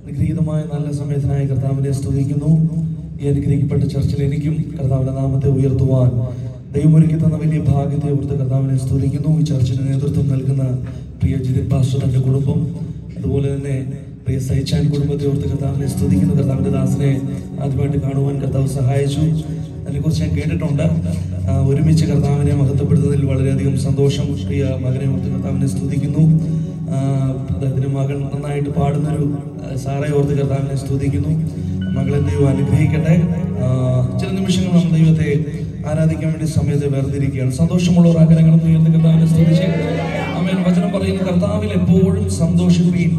അനുഗ്രഹീതമായ നല്ല സമയത്തിനായി കർത്താവിനെ സ്തുതിക്കുന്നു. ഈ അനുഗ്രഹിക്കപ്പെട്ട ചർച്ചിൽ എനിക്കും കർത്താവിന്റെ നാമത്തെ ഉയർത്തുവാൻ ദൈവമൊരുക്കി തന്ന വലിയ ഭാഗ്യത്തെ ഓർത്ത് കർത്താവിനെ സ്തുതിക്കുന്നു. ഈ ചർച്ചിന് നേതൃത്വം നൽകുന്ന പ്രിയ ജിതിൻ പാസ്റ്റർ, തന്റെ കുടുംബം, അതുപോലെ തന്നെ പ്രിയ സൈച്ചാൻ കുടുംബത്തെ ഓർത്ത് കർത്താവിനെ സ്തുതിക്കുന്നു. കർത്താവിന്റെ ദാസനെ ആദ്യമായിട്ട് കാണുവാൻ കർത്താവ് സഹായിച്ചു. അതിനെക്കുറിച്ച് ഞാൻ കേട്ടിട്ടുണ്ട്. ഒരുമിച്ച് കർത്താവിനെ മഹത്വപ്പെടുത്തുന്നതിൽ വളരെയധികം സന്തോഷം. പ്രിയ മകനെ ഓർത്ത് കർത്താവിനെ സ്തുതിക്കുന്നു. അദ്ദേഹത്തിന്റെ മകൾ നന്നായിട്ട് പാടുന്നൊരു സാറെ ഓർത്ത് കർത്താവിനെ സ്തുതിക്കുന്നു. മകളെ ദൈവം അനുഗ്രഹിക്കട്ടെ. ചില നിമിഷങ്ങൾ നമ്മൾ ദൈവത്തെ ആരാധിക്കാൻ വേണ്ടി സമയത്തെ വേർതിരിക്കുകയാണ്. സന്തോഷമുള്ളവർ ആഗ്രഹങ്ങളും ഉയർത്തി കർത്താവിനെ സ്തുതിച്ച് ആമേൻ. വചനം പറയുന്നു, കർത്താവിൽ എപ്പോഴും സന്തോഷിപ്പീൻ.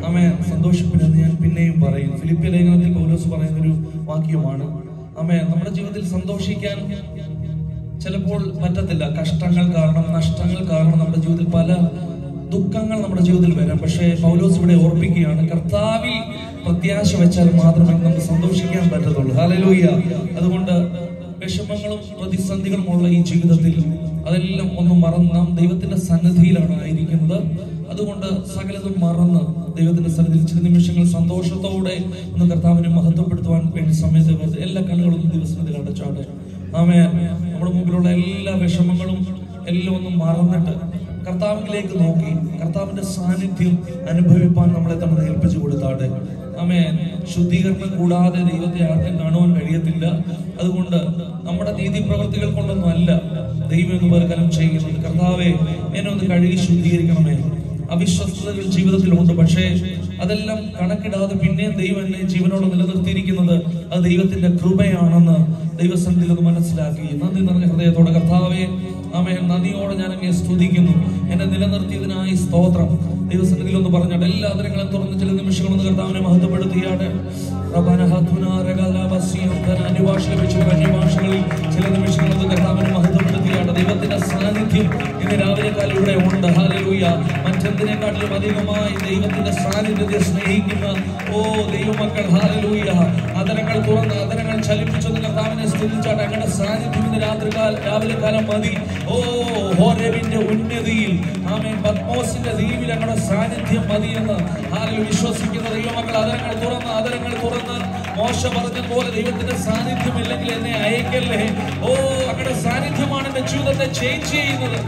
ആമേൻ. സന്തോഷിപ്പിനെന്ന് ഞാൻ പിന്നെയും പറയും. ഫിലിപ്പിയ ലേഖനത്തിൽ പൗലോസ് പറയുന്നൊരു വാക്യമാണ്. ആമേൻ. നമ്മുടെ ജീവിതത്തിൽ സന്തോഷിക്കാൻ ചിലപ്പോൾ പറ്റത്തില്ല. കഷ്ടങ്ങൾ കാരണം, നഷ്ടങ്ങൾ കാരണം നമ്മുടെ ജീവിതത്തിൽ പല ദുഃഖങ്ങൾ നമ്മുടെ ജീവിതത്തിൽ വരാം. പക്ഷേ പൗലോസ് ഇവിടെ ഓർപ്പിക്കുകയാണ്, കർത്താവിൽ പ്രത്യാശ വെച്ചാൽ മാത്രമേ നമുക്ക് സന്തോഷിക്കാൻ പറ്റത്തുള്ളൂ. ഹല്ലേലൂയ. അതുകൊണ്ട് വിഷമങ്ങളും പ്രതിസന്ധികളും ഉള്ള ഈ ജീവിതത്തിൽ അതെല്ലാം ഒന്ന് മറന്ന് നാം ദൈവത്തിന്റെ സന്നിധിയിലാണ് ആയിരിക്കുന്നത്. അതുകൊണ്ട് സകലതും മറന്ന് ദൈവത്തിന്റെ സന്നിധിയിൽ ചില നിമിഷങ്ങൾ സന്തോഷത്തോടെ ഒന്ന് കർത്താവിനെ മഹത്വപ്പെടുത്തുവാൻ വേണ്ടി സമയത്ത് എല്ലാ കണ്ണുകളും ദൈവസന്നിധിയിൽ അടച്ചാട്ടെ. ആമേൻ. നമ്മുടെ മുമ്പിലുള്ള എല്ലാ വിഷമങ്ങളും എല്ലാം ഒന്നും മറന്നിട്ട് കർത്താവിലേക്ക് നോക്കി കർത്താവിന്റെ സാന്നിധ്യം അനുഭവിപ്പാൻ നമ്മളെ തന്നെ ഏൽപ്പിച്ചു കൊടുത്താട്ടെ. ആമേൻ. ശുദ്ധീകരണം കൂടാതെ ദൈവത്തെ ആർക്കും കാണുവാൻ കഴിയത്തില്ല. അതുകൊണ്ട് നമ്മുടെ നീതി പ്രവൃത്തികൾ കൊണ്ടൊന്നും അല്ല ദൈവം എന്ന് പകരം ചെയ്യുന്നത്. കർത്താവെ, എന്നെ ഒന്ന് കഴുകി ശുദ്ധീകരിക്കണമേ. അവിശ്വസ്തതകൾ ജീവിതത്തിലുണ്ട്, പക്ഷേ അതെല്ലാം കണക്കിടാതെ പിന്നെയും ദൈവം എന്നെ ജീവനോട് നിലനിർത്തിയിരിക്കുന്നത് അത് ദൈവത്തിന്റെ കൃപയാണെന്ന് ദൈവസന്നിധിയിൽ ഒന്ന് മനസ്സിലാക്കി നന്ദി നിറഞ്ഞ ഹൃദയത്തോടെ കർത്താവെ, ആമേൻ, നന്ദിയോടെ ഞാൻ അങ്ങയെ സ്തുതിക്കുന്നു. എന്നെ നിലനിർത്തിയതിനായി സ്തോത്രം. ദൈവസന്നിധിയിൽ ഒന്ന് പറഞ്ഞാട്ടെ. എല്ലാ ആദരങ്ങളും തുറന്ന് ചില നിമിഷങ്ങളൊന്ന് കർത്താവിനെ മഹത്വപ്പെടുത്തിയാട്ടെ. അന്യഭാഷകളിൽ ചില നിമിഷങ്ങളൊന്ന് കർത്താവിനെ മഹത്വപ്പെടുത്തിയാട്ടെ. ദൈവത്തിന്റെ സാന്നിധ്യം ഇന്ന് രാവിലെ കാലം ഇവിടെ ഉണ്ട്. ഹല്ലേലൂയ. മറ്റെന്തിനെക്കാട്ടിലും അധികമായി ദൈവത്തിന്റെ സാന്നിധ്യത്തെ സ്നേഹിക്കുന്ന ദൈവമക്കൾ, ഹല്ലേലൂയ, അതരങ്ങൾ തുറന്ന് അതരങ്ങൾ ചലിപ്പിച്ചൊന്ന് കർത്താവിനെ സ്തുതിച്ചാട്ടെ. അങ്ങനെ സാന്നിധ്യം ഇന്ന് രാവിലെ കാലം മതി. ഹോരേബിന്റെ ഉന്നതിയിൽ, ആമേൻ, പത്മോസിന്റെ ദ്വീപിൽ അങ്ങനെ സാന്നിധ്യം മതിയെന്ന് വിശ്വസിക്കുന്ന ദൈവമക്കൾ അതരങ്ങൾ തുറന്ന് മോശ പറഞ്ഞതുപോലെ ദൈവത്തിന്റെ സാന്നിധ്യം ഇല്ലെങ്കിൽ എന്നെ അയക്കല്ലേ. അങ്ങനെ സാന്നിധ്യമാണ് എന്റെ ജീവിതത്തെ ചേഞ്ച് ചെയ്യുന്നത്.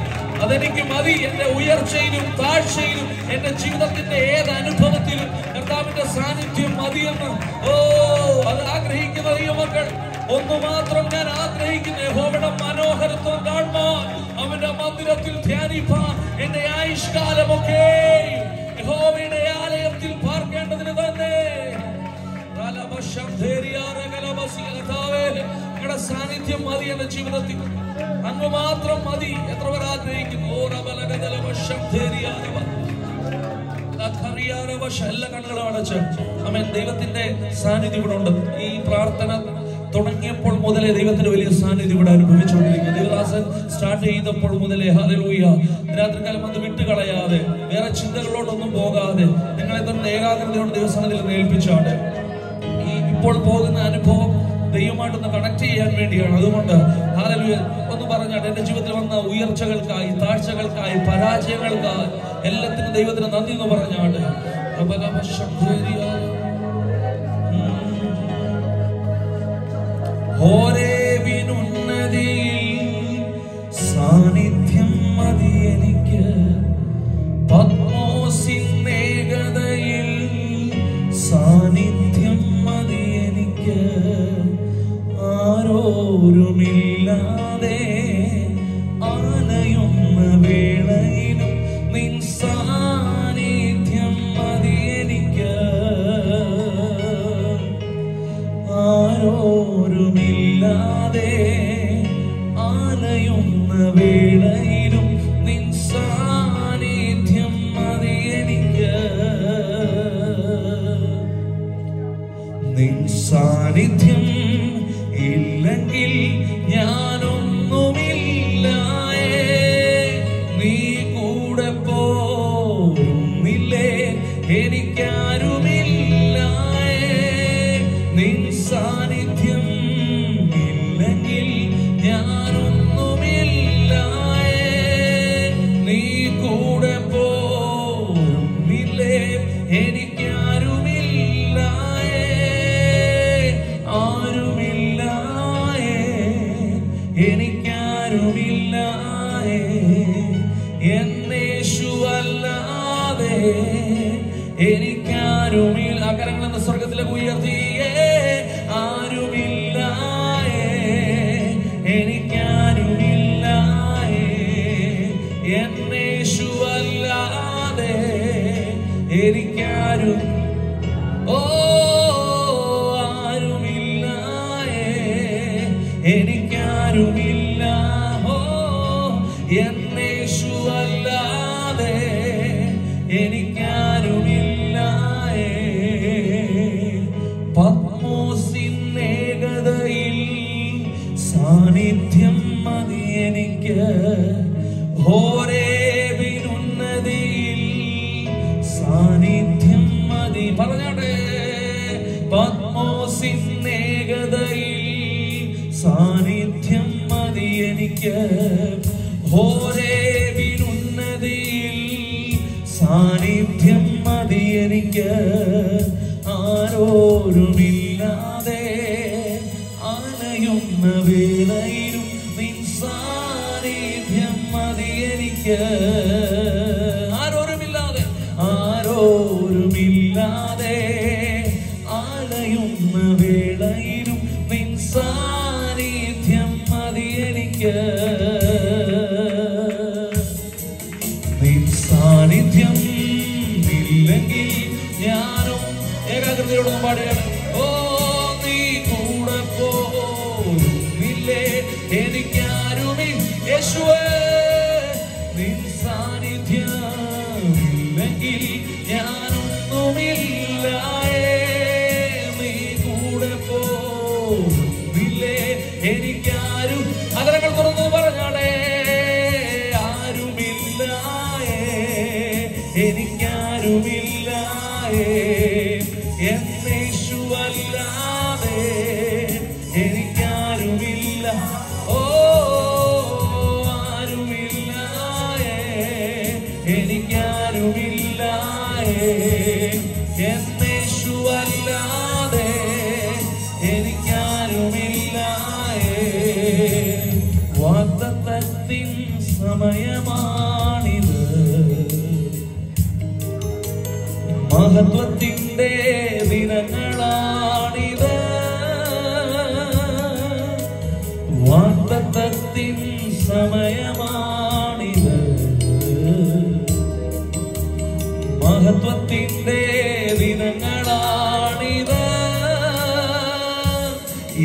അതെനിക്ക് മതി. എന്റെ ഉയർച്ചയിലും താഴ്ചയിലും എന്റെ ജീവിതത്തിന്റെ ഏത് അനുഭവത്തിലും കർത്താവിന്റെ സാന്നിധ്യം മതിയെന്ന് അത് ആഗ്രഹിക്കുന്ന ദൈവമക്കൾ ഒന്നു മാത്രം ഞാൻ ആഗ്രഹിക്കുന്ന യഹോവയുടെ മനോഹരത്വം കാണുവാൻ, അവന്റെ മന്ദിരത്തിൽ ധ്യാനിപ്പാൻ, എന്റെ ആയുഷ്കാലമൊക്കെ യഹോവയുടെ ആലയത്തിൽ പാർക്കേണ്ടതിന് തന്നെ. നിങ്ങളുടെ സാന്നിധ്യം മതി എന്റെ ജീവിതത്തിൽ. അങ്ങ് മാത്രം മതി. എത്ര പേർ ആഗ്രഹിക്കുന്നു? എല്ലാ കണ്ണുകളും അടച്ച് ആമേൻ. ദൈവത്തിന്റെ സാന്നിധ്യം ഇവിടെ ഉണ്ട്. ഈ പ്രാർത്ഥന തുടങ്ങിയപ്പോൾ മുതലേ ദൈവത്തിന്റെ വലിയ സാന്നിധ്യം ഇവിടെ അനുഭവിച്ചുകൊണ്ടിരിക്കുന്നു. ദൈവദാസൻ സ്റ്റാർട്ട് ചെയ്തപ്പോൾ മുതലേ, ഹല്ലേലൂയ, രാത്രികാലം അത് വിട്ടുകളയാതെ വേറെ ചിന്തകളോടൊന്നും പോകാതെ നിങ്ങളെ തന്നെ ഏകാഗ്രതയോടെ ദൈവസന്നിധിയിൽ ഏൽപ്പിച്ചാണ്. ഈ ഇപ്പോൾ പോകുന്ന അനുഭവം ദൈവമായിട്ടൊന്ന് കണക്ട് ചെയ്യാൻ വേണ്ടിയാണ്. അതുകൊണ്ട് ഹല്ലേലൂയ ഒന്ന് പറഞ്ഞാട്ടെ. എന്റെ ജീവിതത്തിൽ വന്ന ഉയർച്ചകൾക്കായി, താഴ്ചകൾക്കായി, പരാജയങ്ങൾക്കായി എല്ലാത്തിനും ദൈവത്തിന് നന്ദി എന്ന് പറഞ്ഞാട്ടെ. ഹോരേബിനുന്നതിയിൽ സാന്നിധ്യം മതി എനിക്ക്. പത്മോസിൻ മേഘതയിൽ സാന്നിധ്യം മതി എനിക്ക്. ആരോരുമില്ലാതെ ആലയുന്ന വേളയിലും നിൻ സാന്നിധ്യം മതി എനിക്ക്. ആരോരുമില്ലാതെ ആലയുന്ന വേളയിലും നിൻ സാന്നിധ്യം മതി എനിക്ക്. നിൻ സാന്നിധ്യം ഇല്ലെങ്കിൽ ഞാനൊന്നുമില്ലായേ. നീ കൂടെ പോരുന്നില്ലേ എനിക്കാരുമില്ലായേ. നിൻ സാന്നിധ്യം ഇല്ലെങ്കിൽ ഞാനൊന്നുമില്ലായേ. നീ കൂടെ പോരുന്നില്ലേ എനിക്കാരുമില്ല. എനിക്കാരുമില്ല. ആ കരങ്ങളെന്ന് സ്വർഗത്തിലേക്ക് ഉയർത്തിയേ. ആരുമില്ലായേ, എനിക്കാരുമില്ലായേ, എന്നേശുവല്ലാതെ എനിക്കാരും ആരുമില്ലായേ, എനിക്കാരുമില്ല. എന്നേശുവല്ലാതെ എനിക്കാരുമില്ലായേ. പത്മോസിൻ ഏകതയിൽ സാന്നിധ്യം മതി എനിക്ക്. ഹോരേബിനുന്നതിയിൽ സാന്നിധ്യം മതി. പറഞ്ഞോട്ടെ. പത്മോസിൻ ഏകതയിൽ സാന്നിധ്യം മതി എനിക്ക്. ഹോരേബിനുന്നതിയിൽ സാന്നിധ്യം മതി എനിക്ക്. ആരോരുമില്ലാതെ അലയുന്ന വേളയിലും നിൻ സാന്നിധ്യം മതി എനിക്ക്. ആരോരുമില്ലാതെ അലയുന്ന വേളയിലും നിൻ സാന്നിധ്യം മതി എനിക്ക്. നിൻ സാന്നിധ്യം ഇല്ലെങ്കിൽ ഞാനും ഏകാഗ്രതയോടൊന്നും പാടുകയാണ്. ഓ നീ കൂടെ പോയില്ലേ എനിക്കാരുമില്ല. യേശുവേ നിൻ സാന്നിധ്യം ഇല്ലെങ്കിൽ ഞാനൊന്നുമില്ലായേ. നീ കൂടെ പോയില്ലേ എനിക്കാരും. അതരങ്ങൾ തുറന്നു പറഞ്ഞാടേ. ആരുമില്ലായേ, എനിക്കാരുമില്ലായേ, എന്നേശുവല്ലാതെ എനിക്കാരുമില്ല. ആരുമില്ലായേ, എനിക്കാരുമില്ലായേ, എന്നേശുവല്ലാതെ എനിക്കാരുമില്ലായേ. വാഗ്ദത്തത്തിൻ സമയമാണിത്, മഹത്വത്തിന്റെ ദിനങ്ങളാണിത്. വാഗ്ദത്തത്തിൻ സമയമാണിത്, മഹത്വത്തിന്റെ ദിനങ്ങളാണിത്.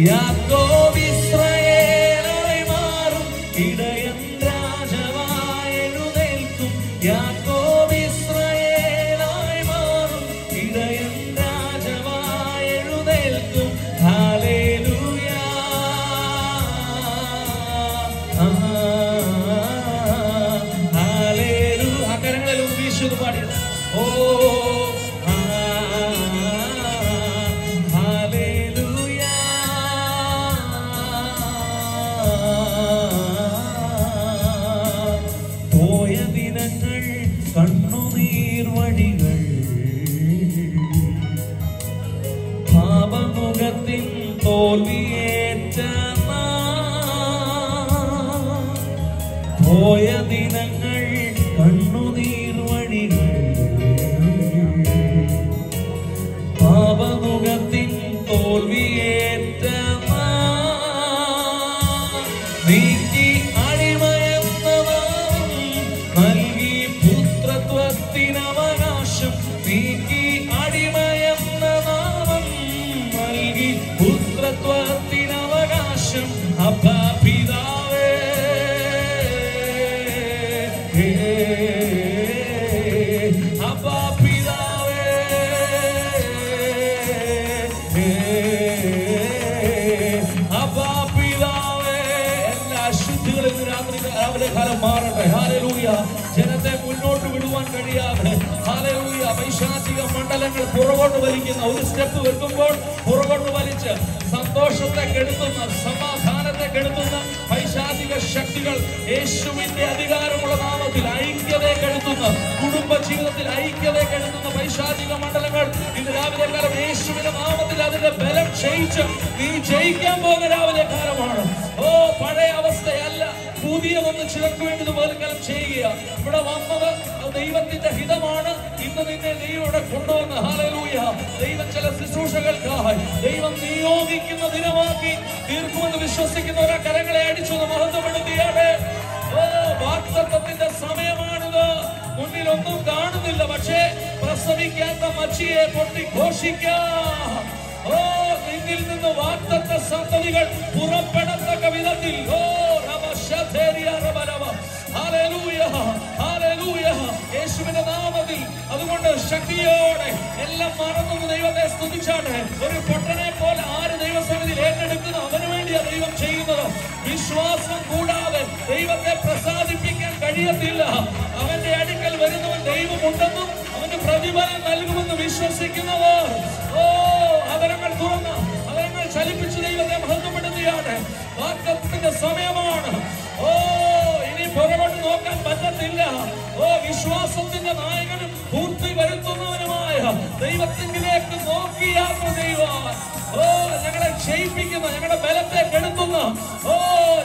യാക്കോബ് ഇസ്രായേലായി മാറും, ഇടയൻ രാജാവായി എഴുന്നേൽക്കും. യാക്കോബ് ഇസ്രായേലായി മാറും, ഇടയൻ രാജാവായി എഴുന്നേൽക്കും. Hallelujah, hallelujah. ആ കരങ്ങളിൽ വീശുന്നു പാടി. ഓ ഹല്ലേലൂയ. പോയ ദിനങ്ങൾ കണ്ണുനീർ വഴികൾ, പാപമുഖത്തിൻ തോൽവിയേറ്റ പോയ ദിനങ്ങൾ കണ്ണുനീർ വഴികൾ, പാപമുഖത്തിൻ തോൽവിയേറ്റ നീക്കി അടിമയെന്ന നാമം നൽകി പുത്രത്വത്തിനവകാശം. നീക്കി അടിമയെന്ന നാമം നൽകി പുത്രത്വത്തിനവകാശം. അപ്പാ പിതാവേ, അപ്പാ പിതാവേ, അപ്പാ പിതാവേ. എല്ലാ അശുദ്ധികളും രാവിലെ കാലം മാറട്ടെ. ഹല്ലേലൂയ. ജനത്തെ മുന്നോട്ട് വിടുവാൻ കഴിയാതെ ഹല്ലേലൂയ പൈശാചിക മണ്ഡലങ്ങൾ പുറകോട്ട് വലിക്കുന്ന ഒരു സ്റ്റെപ്പ് വെക്കുമ്പോൾ പുറകോട്ട് വലിച്ച് സന്തോഷത്തെ കെടുത്തുന്ന, സമാധാനത്തെ കെടുത്തുന്ന പൈശാചിക ശക്തികൾ യേശുവിന്റെ അധികാരമുള്ള നാമത്തിൽ ഐക്യതയെ കെടുത്തുന്ന, കുടുംബ ജീവിതത്തിൽ ഐക്യതയെ കെടുത്തുന്ന പൈശാചിക മണ്ഡലങ്ങൾ ഇന്ന് രാവിലെ കാലം യേശുവിന്റെ നാമത്തിൽ അതിന്റെ ബലം ക്ഷയിച്ച് നീ ജയിക്കാൻ പോകുന്ന രാവിലെ കാലമാണ്. ഓ പഴയ അവസ്ഥയല്ല, പുതിയതൊന്ന് ചിലർക്ക് വേണ്ടി ഇത് പോലും കാലം ചെയ്യുക. ഇവിടെ വന്നത് ദൈവത്തിന്റെ ഹിതമാണ് ഇന്ന് നിന്നെ ദൈവം ഇവിടെ കൊണ്ടുവന്ന്. ഹല്ലേലൂയ. ദൈവം ചില ശുശ്രൂഷകൾക്കായി ദൈവം നിയോഗിക്കുന്ന ദിനമാക്കി തീർക്കുമെന്ന് വിശ്വസിക്കുന്നവരെ കരങ്ങളെ അടിച്ചു മഹത്വപ്പെടുത്തിയാടെ. വാഗ്ദത്തത്തിന്റെ സമയമാണിത്. മുന്നിലൊന്നും കാണുന്നില്ല, പക്ഷേ പ്രസവിക്കാത്ത മച്ചിയെ പൊട്ടി ഘോഷിക്കാം. നിന്നിൽ നിന്ന് വാഗ്ദത്ത സന്തതികൾ പുറപ്പെടത്തക്ക വിധത്തിൽ. യേശുവിന്റെ നാമത്തിൽ അതുകൊണ്ട് ശക്തിയോടെ എല്ലാം മറന്നു ദൈവത്തെ സ്തുതിച്ചാട്ടെ. ഒരു പൊട്ടനെ പോലെ ആര് ദൈവസന്നിധിയിൽ ഏറ്റെടുക്കുന്നു അവന് വേണ്ടിയാ ദൈവം ചെയ്യുന്നത്. വിശ്വാസം കൂടാതെ ദൈവത്തെ പ്രസാദിപ്പിക്കാൻ കഴിയത്തില്ല. അവന്റെ അടുക്കൽ വരുന്നവൻ ദൈവമുണ്ടെന്നും അവന് പ്രതിഫലം നൽകുമെന്ന് വിശ്വസിക്കുന്നവർ അവരങ്ങൾ തുറന്ന് അവരങ്ങൾ ചലിപ്പിച്ച് ദൈവത്തെ മഹത്വപ്പെടുത്തിയാണ്. വാഗ്ദത്തത്തിന്റെ സമയമാണ്. ഇനി പുറകോട്ട് നോക്കാൻ പറ്റത്തില്ല. വിശ്വാസത്തിന്റെ നായകനും പൂർത്തി വരുത്തുന്നവനുമായ ദൈവത്തിലേക്ക് നോക്കിയാകുന്ന ദൈവം ഞങ്ങളെ ക്ഷയിപ്പിക്കുന്ന, ഞങ്ങളുടെ ബലത്തെ കെടുത്തുന്ന,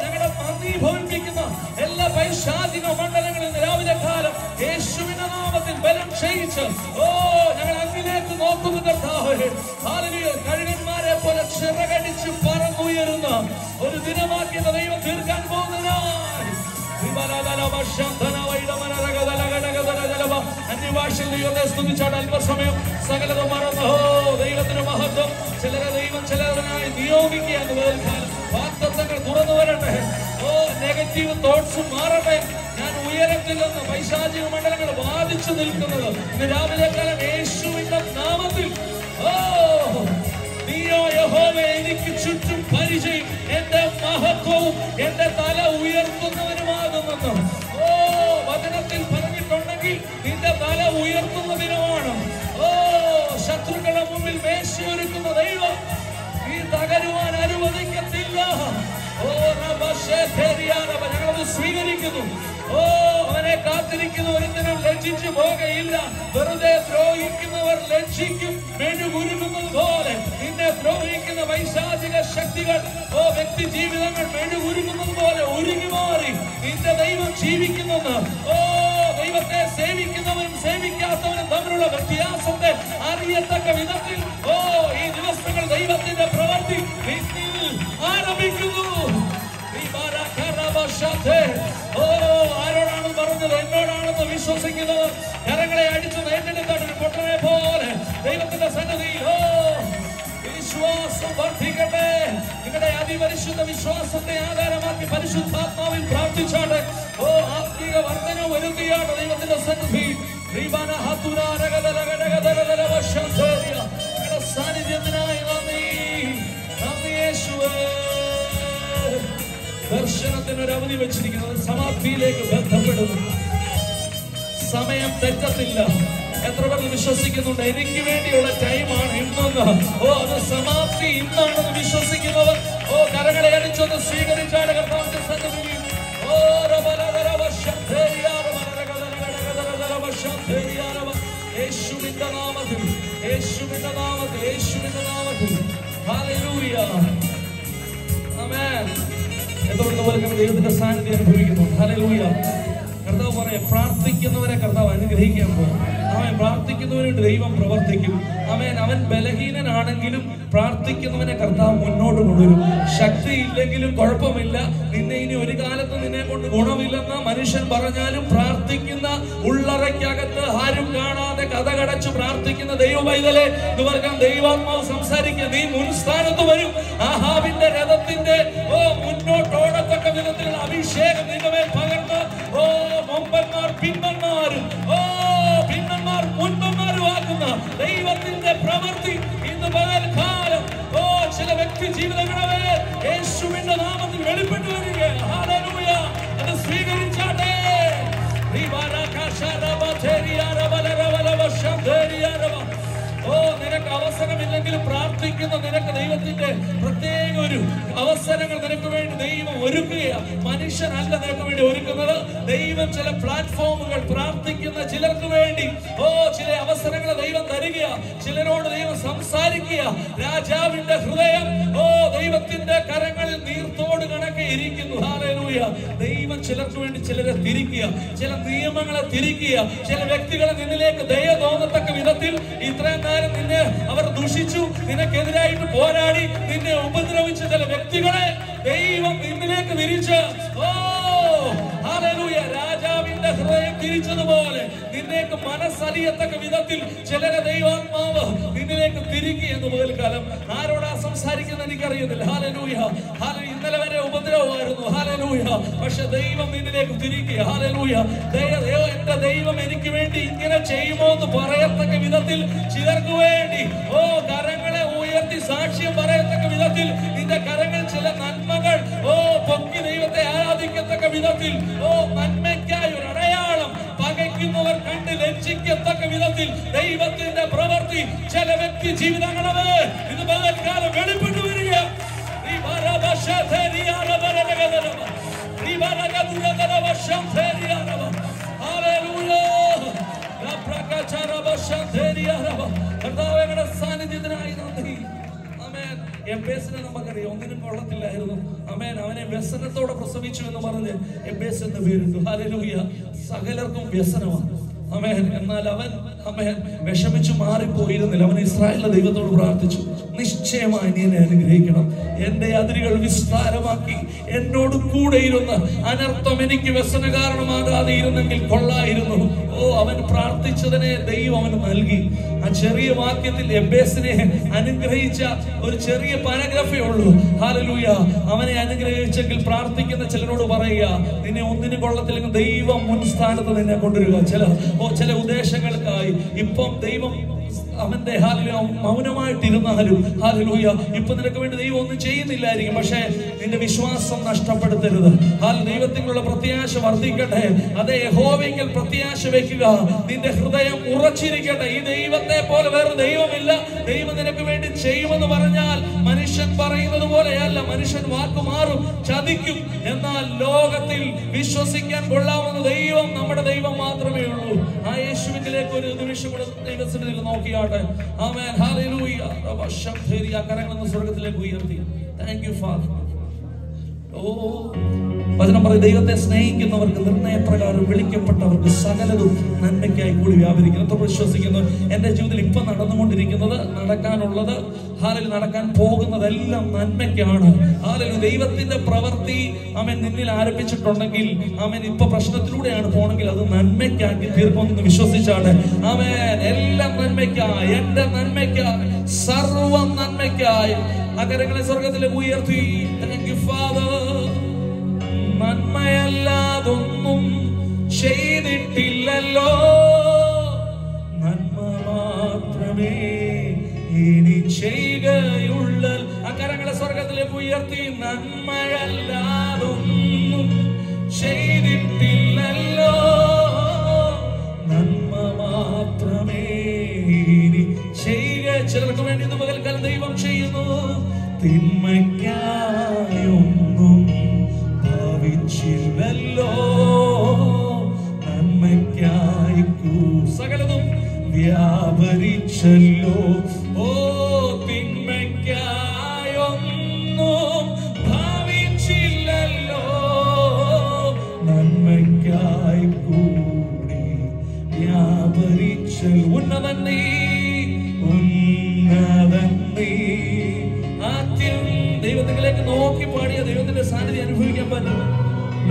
ഞങ്ങളുടെ നന്ദി ഭവിപ്പിക്കുന്ന എല്ലാ പൈശാചിക മണ്ഡലങ്ങളിൽ രാവിലെ കാലം യേശുവിന്റെ നാമത്തിൽ ബലം ക്ഷയിച്ച് ഞങ്ങൾ അങ്ങിലേക്ക് നോക്കുന്ന കർത്താവേ. ഹല്ലേലൂയ. കഴുകന്മാരെ പോലെ ചിറകടിച്ച് പറന്നുയരുന്ന ഒരു ദിനമാക്കിയ ദൈവം തീർക്കാൻ പോകുന്നതിനായി അന്യഭാഷയിൽ ദൈവത്തെ സ്തുതിച്ചാണ്. അല്പസമയം സകലതും മറന്നു ദൈവത്തിന് മഹത്വം. ചിലരെ ദൈവം ചിലതിനായി നിയോഗിക്കുകയാണ്. വാഗ്ദത്തങ്ങൾ തുറന്നു വരട്ടെ. നെഗറ്റീവ് തോട്ട്സ് മാറട്ടെ. ഞാൻ ഉയരത്തില്ലെന്ന് പൈശാചിക മണ്ഡലങ്ങൾ വാദിച്ചു നിൽക്കുന്നത് ഇന്ന് രാവിലെ കാലം യേശുവിന്റെ നാമത്തിൽ നീയോ യഹോവേ എനിക്ക് ചുറ്റും പരിചയം, എന്റെ മഹത്വവും എന്റെ തല ഉയർത്തുന്നവനുമാകുമെന്ന് വചനത്തിൽ പറഞ്ഞിട്ടുണ്ടെങ്കിൽ നിന്റെ തല ഉയർത്തുന്നതിനുമാണ്. ശത്രുക്കളുടെ മുമ്പിൽ മേശയൊരുക്കുന്ന ദൈവം നീ തകരുവാൻ അനുവദിക്കത്തില്ല. ഞങ്ങളത് സ്വീകരിക്കുന്നു. അവനെ കാത്തിരിക്കുന്ന ഒരുത്തരം ലജ്ജിച്ചു പോകയില്ല. വെറുതെ ദ്രോഹിക്കുന്നവർ ലജ്ജിക്കും മെഴുകുരുകുന്നത് പോലെ നിന്നെ ദ്രോഹിക്കുന്ന വൈശാചിക ശക്തികൾ വ്യക്തി ജീവിതങ്ങൾ മെഴുകുരുകുന്നത് പോലെ ഉരുകി മാറി നിന്റെ ദൈവം ജീവിക്കുന്നെന്ന്. ദൈവത്തെ സേവിക്കുന്നവനും സേവിക്കാത്തവനും തമ്മിലുള്ള വ്യത്യാസത്തെ അറിയത്തക്ക വിധത്തിൽ ഈ ദിവസങ്ങൾ ദൈവത്തിന്റെ പ്രവൃത്തി ആരംഭിക്കുന്നു. ആരോടാണ് പറഞ്ഞത്? എന്നോടാണെന്ന് വിശ്വസിക്കുന്നവർ കരങ്ങളെ അടിച്ചു നേടിയെടുത്താണ് ഒരു പൊട്ടനെ പോലെ ദൈവത്തിന്റെ സന്നിധിയിൽ വിശ്വാസം വർദ്ധിക്കട്ടെ. നിങ്ങളുടെ അതിപരിശുദ്ധ വിശ്വാസത്തെ ആധാരമാക്കി പരിശുദ്ധാത്മാവിൽ പ്രാർത്ഥിച്ചാണ്. ആത്മീക വർധന വരുത്തിയാണ് ദൈവത്തിന്റെ സന്നിധി. സാന്നിധ്യത്തിനായി നന്ദി യേശുവേ. ദർശനത്തിനൊരു അവധി വെച്ചിരിക്കുന്നത് സമാപ്തിയിലേക്ക് ബന്ധപ്പെടുന്നു. സമയം തെറ്റത്തില്ല. എത്ര പേർ വിശ്വസിക്കുന്നുണ്ട് എനിക്ക് വേണ്ടിയുള്ള ടൈമാണ് ഇന്നെന്ന്? അത് സമാപ്തി ഇന്നാണെന്ന് വിശ്വസിക്കുന്നവർ കരങ്ങളെ അടിച്ചൊന്ന് സ്വീകരിച്ചാണ് കർത്താവിന്റെ സന്നിധിയിൽ. യേശുവിന്റെ നാമത്തിൽ, യേശുവിന്റെ നാമത്തിൽ, യേശുവിന്റെ നാമത്തിൽ. ഹല്ലേലൂയ. ആമേൻ. എന്തുകൊണ്ട് ദൈവത്തിന്റെ സാന്നിധ്യം അനുഭവിക്കുന്നു. ഹല്ലേലൂയ. കർത്താവ് പറയാം, പ്രാർത്ഥിക്കുന്നവരെ കർത്താവ് അനുഗ്രഹിക്കാൻ പോകും. അവൻ പ്രാർത്ഥിക്കുന്നവനുണ്ട് ദൈവം പ്രവർത്തിക്കും. അവൻ ബലഹീനനാണെങ്കിലും പ്രാർത്ഥിക്കുന്നവനെ കർത്താവ് മുന്നോട്ട് കൊണ്ടുവരും. ശക്തി ഇല്ലെങ്കിലും കുഴപ്പമില്ല, നിന്നെ ഇനി ഒരു കാലത്ത് നിന്നെ കൊണ്ട് ഗുണമില്ലെന്ന് മനുഷ്യൻ പറഞ്ഞാലും പ്രാർത്ഥിക്കുന്ന ഉള്ളറയ്ക്കകത്ത് ആരും കാണാതെ കഥകടച്ചു പ്രാർത്ഥിക്കുന്ന ദൈവ പൈതലെ ഇതുവർക്കും ദൈവാത്മാവ് സംസാരിക്കുക. നീ മുൻസ്ഥാനത്ത് വരും. ആഹാബിന്റെ രഥത്തിന്റെ മുന്നോട്ടോടത്തക്ക വിധത്തിലുള്ള അഭിഷേകം നിന്റെ മേൽ പകർന്ന് മുമ്പന്മാർ പിന്നന്മാരും പിന്നന്മാർ മുൻപന്മാരും ആക്കുന്ന ദൈവത്തിന്റെ പ്രവൃത്തി ഇന്ന് പകൽക്കാലം ചില വ്യക്തി ജീവിതങ്ങളെ യേശുവിന്റെ നാമത്തിൽ വെളിപ്പെട്ടു വരിക. ഹല്ലേലൂയ. അത് സ്വീകരിച്ചാട്ടെ. നിനക്ക് അവസരമില്ലെങ്കിലും പ്രാർത്ഥിക്കുന്ന നിനക്ക് ദൈവത്തിന്റെ പ്രത്യേക ഒരു അവസരങ്ങൾ നിനക്ക് വേണ്ടി ദൈവം ഒരുക്കുകയാണ്. മനുഷ്യനല്ല നിനക്ക് വേണ്ടി ഒരുക്കുന്നത്. ദൈവം ചില പ്ലാറ്റ്ഫോമുകൾ പ്രാർത്ഥിക്കുന്ന ചിലർക്ക് വേണ്ടി ചില അവസരങ്ങൾ ദൈവം തരിക. ചിലരോട് ദൈവം സംസാരിക്കുക. രാജാവിന്റെ ഹൃദയം ദൈവത്തിന്റെ കരങ്ങളിൽ നീർത്തോട് കണക്കെ ഇരിക്കുന്നു. ഹല്ലേലൂയ. ദൈവം ചിലർക്ക് വേണ്ടി ചിലരെ തിരിക്കുക, ചില നിയമങ്ങളെ തിരിക്കുക, ചില വ്യക്തികളെ നിന്നിലേക്ക് ദയ തോന്നത്തക്ക വിധത്തിൽ ഇത്രയും നേരം നിന്നെ അവർ ദുഷിച്ചു, നിനക്കെതിരായിട്ട് പോരാടി, നിന്നെ ഉപദ്രവിച്ച ചില വ്യക്തികളെ ദൈവം നിന്നിലേക്ക് തിരിച്ച്, ഓ ഹല്ലേലൂയ, രാജാവിന്റെ ഹൃദയം തിരിച്ചതുപോലെ നിന്നേക്ക് മനസ്സറിയത്തക്ക വിധത്തിൽ ചിലരെ ദൈവാത്മാവ് നിന്നിലേക്ക് തിരികെ എന്ന് പകൽക്കാലം ആരോടാ സംസാരിക്കുന്നത് എനിക്കറിയുന്നില്ല. Hallelujah, hallelujah. ഇന്നലെ വരെ ഉപദ്രവമായിരുന്നു, ഹല്ലേലൂയ, പക്ഷെ ദൈവം നിന്നിലേക്ക് തിരികെ. ഹല്ലേലൂയ. എന്റെ ദൈവം എനിക്ക് വേണ്ടി ഇങ്ങനെ ചെയ്യുമോ എന്ന് പറയത്തക്ക വിധത്തിൽ ചിലർക്ക് വേണ്ടി കരങ്ങളെ ഉയർത്തി സാക്ഷ്യം പറയത്തക്ക വിധത്തിൽ നിന്റെ കരങ്ങൾ ചില നന്മകൾ പൊക്കി ദൈവത്തെ ആരാധിക്കത്തക്ക വിധത്തിൽ നന്മയ്ക്കായി ഒരു അടയാളം പകയ്ക്കുന്നവർ കണ്ട് ലജ്ജിക്കത്തക്ക വിധത്തിൽ ദൈവത്തിന്റെ പ്രവൃത്തി ചില വ്യക്തി ജീവിതങ്ങളെ ഇത് പകൽക്കാലം വെളിപ്പെട്ടു വരിക. സാന്നിധ്യത്തിനായി നന്ദി. എബേസിനെ നമുക്കറിയാം, ഒന്നിനും കൊള്ളത്തില്ലായിരുന്നു. അവനെ വ്യസനത്തോടെ പ്രസവിച്ചു എന്ന് പറഞ്ഞ് എബേസ് എന്ന് പേരിട്ടു. ഹല്ലേലൂയ. സകലർക്കും വ്യസനമാണ്. എന്നാൽ അവൻ വിഷമിച്ചു മാറിപ്പോയിരുന്നില്ല. അവൻ ഇസ്രായേലിന്റെ ദൈവത്തോട് പ്രാർത്ഥിച്ചു, നിശ്ചയമായി നീ എന്നെ അനുഗ്രഹിക്കണം, എന്റെ അതിരുകൾ വിസ്താരമാക്കി എന്നോട് കൂടെ ഇരുന്ന് അനർത്ഥം എനിക്ക് വ്യസന കാരണമാകാതെ ഇരുന്നെങ്കിൽ കൊള്ളായിരുന്നു. അവൻ പ്രാർത്ഥിച്ചതിനെ ദൈവം അവന് നൽകി. ആ ചെറിയ വാക്യത്തിൽ എബേസിനെ അനുഗ്രഹിച്ച ഒരു ചെറിയ പാരഗ്രാഫേ ഉള്ളൂ. ഹല്ലേലൂയ. അവനെ അനുഗ്രഹിച്ചെങ്കിൽ പ്രാർത്ഥിക്കുന്ന ചിലരോട് പറയുക, നിന്നെ ഒന്നിനും കൊള്ളത്തില്ലെങ്കിൽ ദൈവം മുൻസ്ഥാനത്ത് നിന്നെ കൊണ്ടുവരിക. ചില ഉദ്ദേശങ്ങൾക്കായി ഇപ്പം ദൈവം അവന്റെ മൗനമായിട്ടിരുന്നാലും ഹല്ലേലൂയ, ഇപ്പൊ നിനക്ക് വേണ്ടി ദൈവം ഒന്നും ചെയ്യുന്നില്ലായിരിക്കും, പക്ഷെ നിന്റെ വിശ്വാസം നഷ്ടപ്പെടുത്തരുത്. ദൈവത്തിനുള്ള പ്രത്യാശ വർദ്ധിക്കട്ടെ. അതേ, യഹോവയെങ്കിൽ പ്രത്യാശ വെക്കുക. നിന്റെ ഹൃദയം ഉറച്ചിരിക്കട്ടെ. ഈ ദൈവത്തെ പോലെ വേറെ ദൈവമില്ല. ദൈവം നിനക്ക് വേണ്ടി ചെയ്യുമെന്ന് പറഞ്ഞാൽ മനുഷ്യൻ പറയുന്നത് പോലെയല്ല. മനുഷ്യൻ വാക്കു മാറും, ചതിക്കും. എന്നാൽ ലോകത്തിൽ വിശ്വസിക്കാൻ കൊള്ളാവുന്ന ദൈവം നമ്മുടെ ദൈവം മാത്രമേ ഉള്ളൂ. ആ യേശുവിലേക്ക് ഒരു നിമിഷം കൂടെ ദൈവസന്നിധിയിൽ നോക്കിയാട്ടെ. ആമേൻ. ഹല്ലേലൂയ. കരങ്ങളൊന്ന് സ്വർഗ്ഗത്തിലേക്ക് ഉയർത്തി. Thank you father. വചനം പറയും, ദൈവത്തെ സ്നേഹിക്കുന്നവർക്ക് നിർണയപ്രകാരം വിളിക്കപ്പെട്ടവർക്ക് സകലതും നന്മയ്ക്കായി കൂടി വ്യാപരിക്കുന്നു. എത്ര വിശ്വസിക്കുന്നു? എന്റെ ജീവിതത്തിൽ ഇപ്പൊ നടന്നുകൊണ്ടിരിക്കുന്നത്, നടക്കാനുള്ളത്, നടക്കാൻ പോകുന്നതെല്ലാം നന്മയ്ക്കാണ്. ദൈവത്തിന്റെ പ്രവൃത്തി നിന്നിൽ ആരംഭിച്ചിട്ടുണ്ടെങ്കിൽ ഇപ്പൊ പ്രശ്നത്തിലൂടെയാണ് പോണെങ്കിൽ അത് നന്മയ്ക്കാക്കി തീർക്കുമെന്ന് വിശ്വസിച്ചാണ്. എല്ലാം നന്മയ്ക്കായി, എന്റെ നന്മയ്ക്കായി, സർവം നന്മയ്ക്കായി. അകരങ്ങളെ സ്വർഗത്തിലേക്ക് ഉയർത്തി. Thank you father. നന്മയല്ലാതൊന്നും ചെയ്തിട്ടില്ലല്ലോ, നന്മ മാത്രമേ ഇനി ചെയ്യുകയുള്ള. അക്കരങ്ങളെ സ്വർഗത്തിലേക്ക് ഉയർത്തി. നന്മയല്ലാതൊന്നും ചെയ്തിട്ടില്ലല്ലോ, നന്മ മാത്രമേ ഇനി ചെയ്യുക. ചിലർക്ക് വേണ്ടി ഇത് പകൽക്കാലം ദൈവം ചെയ്യുന്നു. തിന്മയ്ക്കായൊന്നും ഭാവിച്ചില്ലല്ലോ, നന്മയ്ക്കായി സകലതും വ്യാപരിച്ചല്ലോ. തിന്മയ്ക്കായൊന്നും ഭാവിച്ചില്ലല്ലോ, നന്മയ്ക്കായി കൂടി വ്യാപരിച്ചല്ലോ. ഉന്നതൻ നീ, ഉന്നതൻ നീ. ആദ്യം ദൈവത്തിലേക്ക് നോക്കി പാടിയ ദൈവത്തിന്റെ സാന്നിധ്യം അനുഭവിക്കാൻ പറ്റും.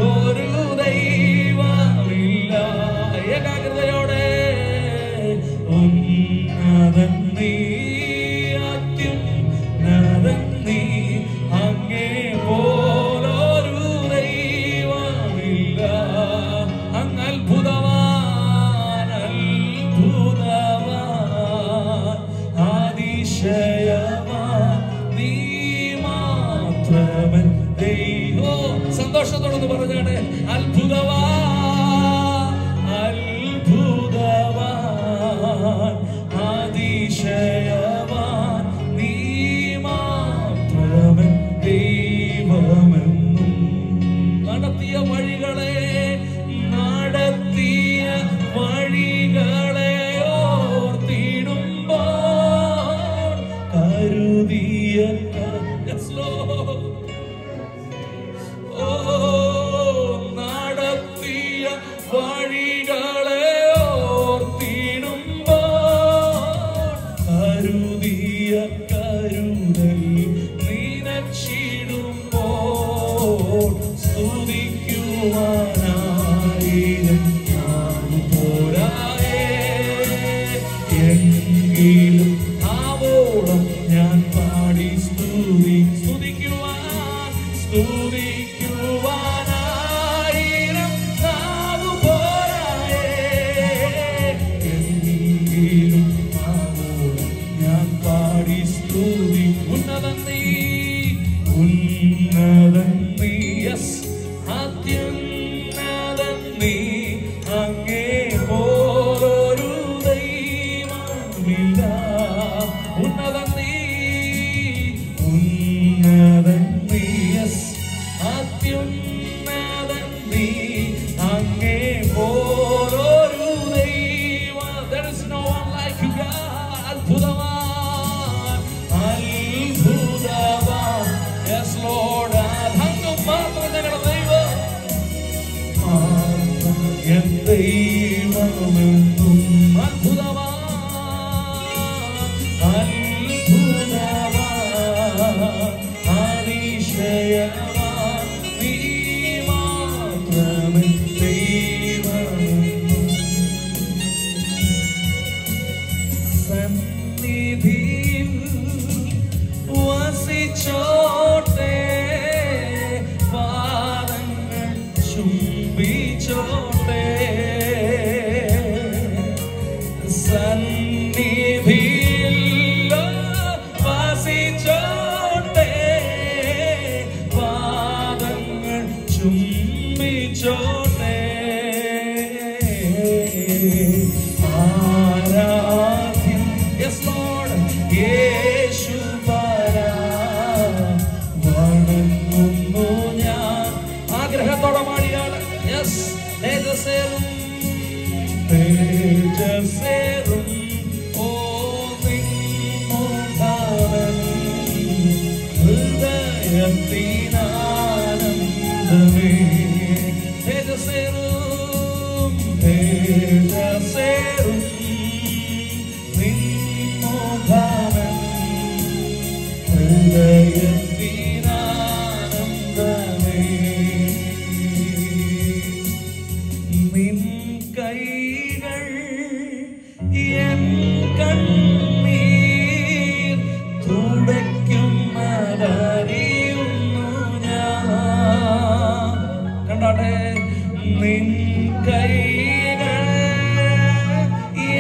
ഒരു ദൈവമില്ല. ഏകാഗ്രതയോടെ ഉന്നതൻ നീ, അത്യുന്നതൻ നീ, അങ്ങേ പോലൊരു ദൈവമില്ല. അങ്ങ് അത്ഭുതവാൻ, അത്ഭുതവാൻ, അതിശയവാൻ, നീ മാത്രമൻ ദൈവം. സന്തോഷത്തോടൊന്ന് പറഞ്ഞാണ്, അത്ഭുതവാൻ, അത്ഭുതവാൻ, അതിശയവാൻ, നീ മാത്രമൻ ദൈവമെന്നും. നടത്തിയ വഴികളെ, നടത്തിയ വഴികളെ ഓർത്തിടുമ്പോൾ പുതിയ കരുതൽ നീനച്ചിടുമ്പോൾ സ്തുതിക്കുവാനായിരം പോരായേ എങ്കിലും ആവോളം ഞാൻ പാടി സ്തുതിക്കുവാനായിരം നാവു പോരായേ എങ്കിലും ആവോളം ഞാൻ പാടി സ്തുതി ഉന്നതൻ നീ യെസ് അത്യുന്നതൻ നീ അങ്ങേ പോലൊരു ദൈവമില്ല ഉന്നതൻ നീ യെസ് അത്യുന്നതൻ നീ അങ്ങേ പോലൊരു ദൈവം. There is no one like you, God. അത്ഭുതവാൻ അത്ഭുതവാൻ yes Lord അങ്ങ് മാത്രം ഞങ്ങളുടെ ദൈവം എൻ ദൈവമെന്നും അത്ഭുതവാൻ അതിശയവാൻ നീ മാത്രമേ ദൈവമെന്നും സന്നിധിയിൽ വസിച്ചോട്ടെ പാദങ്ങൾ ചുംബിച്ചോട്ടെ സന്നിധിയിൽ വസിച്ചോട്ടെ പാദങ്ങൾ ചുംബിച്ചോട്ടെ ആരാധ്യം yes Lord യേശു വണങ്ങുന്നു ഞാൻ ആഗ്രഹത്തോടെ പാടിയാണ് യെസ് തേജസ്സേറും ഓ നിൻമുഖവൻ ഹൃദയത്തിനാനന്ദമേ തേജസ്സേറും നിൻമുഖവൻ ഹൃദയത്തിനാനന്ദമേ നിൻ കൈകൾ എൻ കണ്ണീർ തുടയ്ക്കുന്നതറിയുന്നു ഞാൻ കണ്ടാട്ടെ നിൻ കൈകൾ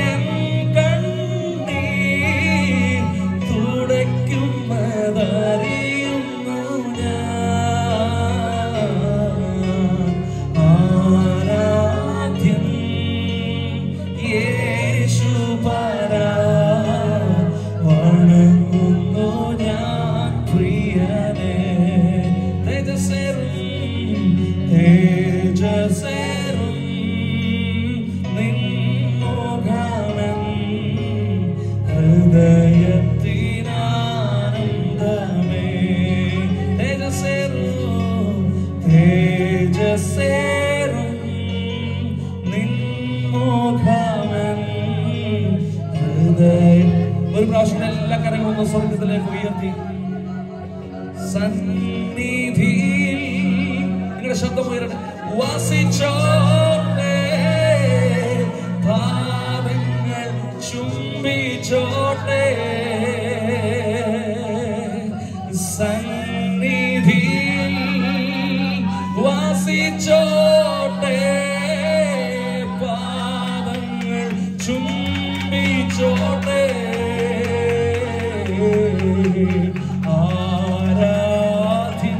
എൻ കണ്ണീർ തുടയ്ക്കുന്നതറിയുന്നു ഞാൻ ആരാധ്യൻ യേശു വണങ്ങുന്നു ഞാൻ പ്രിയനേ തേജസ്സേറും നിൻമുഖമൻ ഹൃദയത്തിനാനന്ദമേ തേജസ്സേറും നിൻമുഖമൻ ഹൃദയം. ഒരു പ്രാവശ്യം എല്ലാ കരങ്ങളും സ്വർഗത്തിലേക്ക് ഉയർത്തി സന്നിധിയിൽ നിങ്ങളുടെ ശബ്ദം ഉയരട്ടെ വസിച്ചോട്ടെ പാദങ്ങൾ ചുംബിച്ചോട്ടെ സന്നിധിയിൽ വസിച്ചോട്ടെ പാദങ്ങൾ ചുംബിച്ചോട്ടെ ആരാധ്യൻ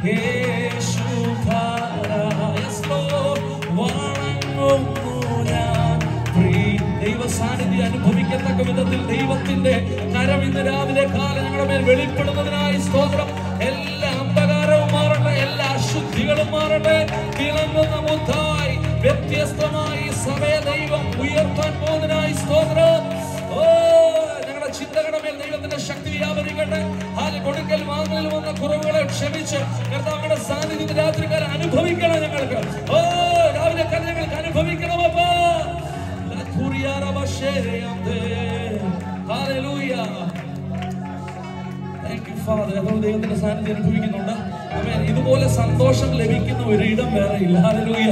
യേശു വണങ്ങുന്നു ഞാൻ ദൈവ സാന്നിധ്യം അനുഭവിക്കത്തക്ക വിധത്തിൽ ദൈവത്തിന്റെ കരം ഇന്ന് രാവിലെ കാലം ഞങ്ങളുടെ മേൽ വെളിപ്പെടുന്നതിനായി സ്തോത്രം. എല്ലാ അന്ധകാരവും മാറട്ടെ, എല്ലാ അശുദ്ധികളും മാറട്ടെ. വിളങ്ങുന്ന മുദ്ധായി വ്യത്യസ്തമായി സഭയെ ദൈവം ഉയർത്താൻ പോകുന്നതിനായി സ്തോത്രം. ഓ ഞങ്ങളുടെ ചിന്തകളുടെ മേൽ ദൈവത്തിന്റെ ശക്തി വ്യാപരിക്കട്ടെ. കൊടുക്കൽ വാങ്ങലിൽ വന്ന കുറവുകളെ ക്ഷമിച്ച് കർത്താവിന്റെ സാന്നിധ്യം രാത്രിക്കാലം അനുഭവിക്കണം. ഞങ്ങൾക്ക് ഓ രാവിലെ ഞങ്ങൾക്ക് അനുഭവിക്കണം. ഫാദർ. അപ്പോൾ ദൈവത്തിന്റെ സാന്നിധ്യം അനുഭവിക്കുന്നുണ്ട്. ആമേൻ. ഇതുപോലെ സന്തോഷം ലഭിക്കുന്ന ഒരു ഇടം വേറെ ഇല്ല. ഹല്ലേലൂയ.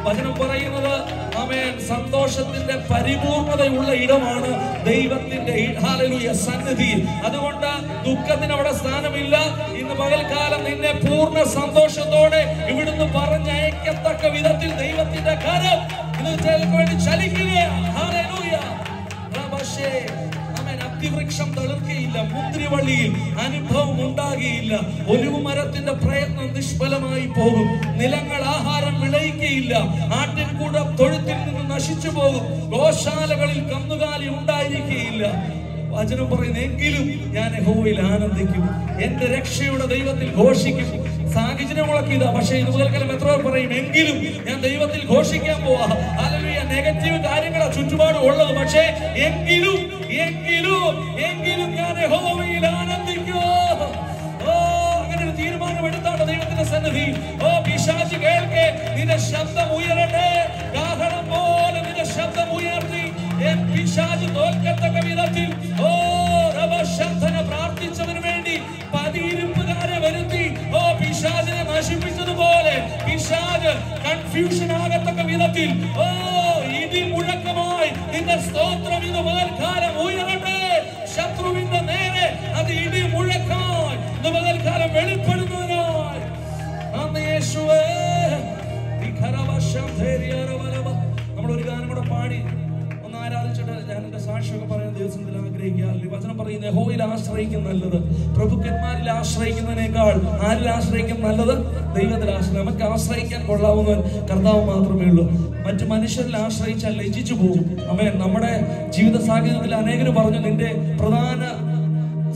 വചനം പറയുന്നത് ആമേൻ സന്തോഷത്തിന്റെ പരിപൂർണതയുള്ള ഇടമാണ് ദൈവത്തിന്റെ ഹല്ലേലൂയ സന്നിധി. അതുകൊണ്ട് ദുഃഖത്തിന് അവിടെ സ്ഥാനമില്ല. ഇന്ന് പകൽക്കാലം നിന്നെ പൂർണ്ണ സന്തോഷത്തോടെ ഇവിടുന്ന് പറഞ്ഞയക്കത്തക്ക വിധത്തിൽ ദൈവത്തിന്റെ കരം ഇന്ന് ചിലർക്ക് വേണ്ടി ചലിക്കുകയാണ്. ഹല്ലേലൂയ. അത്തിവൃക്ഷം തളിർക്കയില്ല, മുന്തിരിവള്ളിയിൽ അനുഭവം ഉണ്ടാകുകയില്ല, ഒലിവ് മരത്തിന്റെ പ്രയത്നം നിഷ്ഫലമായി പോകും, നിലങ്ങൾ ആഹാരം വിളയിക്കയില്ല, ആട്ടിൻകൂടം തൊഴുത്തിൽ നിന്ന് നശിച്ചു പോകും, ഗോശാലകളിൽ കന്നുകാലി ഉണ്ടായിരിക്കുകയില്ല. വചനം പറയുന്നു, എങ്കിലും ഞാൻ യഹോവയിൽ ആനന്ദിക്കും, എന്റെ രക്ഷയുടെ ദൈവത്തിൽ ഘോഷിക്കും. സാഹചര്യങ്ങളൊക്കെ ഇതാ, പക്ഷേ ഇത് മുതൽക്കാലം എത്ര പറയും, എങ്കിലും ഞാൻ ദൈവത്തിൽ ഘോഷിക്കാൻ പോവാ. ഹല്ലേലൂയ. നെഗറ്റീവ് കാര്യങ്ങളാ ചുറ്റുപാടും ഉള്ളത്, പക്ഷേ എങ്കിലും ഞാൻ യഹോവയിൽ ആനന്ദിക്കോ. ഓ, അങ്ങനെ ഒരു തീരുമാനം എടുത്താണ് ദൈവത്തിന്റെ സന്നിധി. ഓ പിശാച് കേൾക്കെ, നിന്റെ ശബ്ദം ഉയരട്ടെ, കാഹളം പോലെ നിന്റെ ശബ്ദം ഉയർത്തി പിശാച് തോൽക്കത്തക്ക വിധത്തിൽ. ഓ രവശബ്ദന പ്രാർത്ഥിച്ചതിനു വേണ്ടി പതിയിരിപ്പുകാരെ വരുത്തി ഓ പിശാചിനെ നശിപ്പിച്ചതുപോലെ പിശാച് കൺഫ്യൂഷൻ ആകത്തക്ക വിധത്തിൽ ഓ ഇടി മുഴക്കമായി നിന്റെ സ്തോത്രം ഇന്ന് പകൽക്കാലം ഉയരട്ടെ. ശത്രുവിന്റെ നേരെ അത് ഇടി മുഴക്കമായി ഇന്ന് പകൽക്കാലം വെളിപ്പെടുന്നതിനായി നന്ദി യേശുവേ. നമ്മളൊരു ഗാനം കൂടെ പാടി ഒന്ന് ആരാധിച്ചിട്ട് ഞാൻ എന്റെ സാക്ഷിയൊക്കെ പറയുന്ന ദിവസത്തിൽ ആഗ്രഹിക്കുക. വചനം പറയുന്നത്, യഹോവയിൽ ആശ്രയിക്കും നല്ലത്, പ്രഭുക്കന്മാരിൽ ആശ്രയിക്കുന്നതിനേക്കാൾ ആരിൽ ആശ്രയിക്കും നല്ലത്? ദൈവത്തിൽ ആശ്രയം. നമുക്ക് ആശ്രയിക്കാൻ കൊള്ളാവുന്നവൻ കർത്താവ് മാത്രമേ ഉള്ളൂ. മറ്റു മനുഷ്യരിൽ ആശ്രയിച്ചാൽ ലജ്ജിച്ചു പോകും. ആമേൻ. നമ്മുടെ ജീവിത സാഹചര്യത്തിൽ അനേകർ പറഞ്ഞു, നിന്റെ പ്രധാന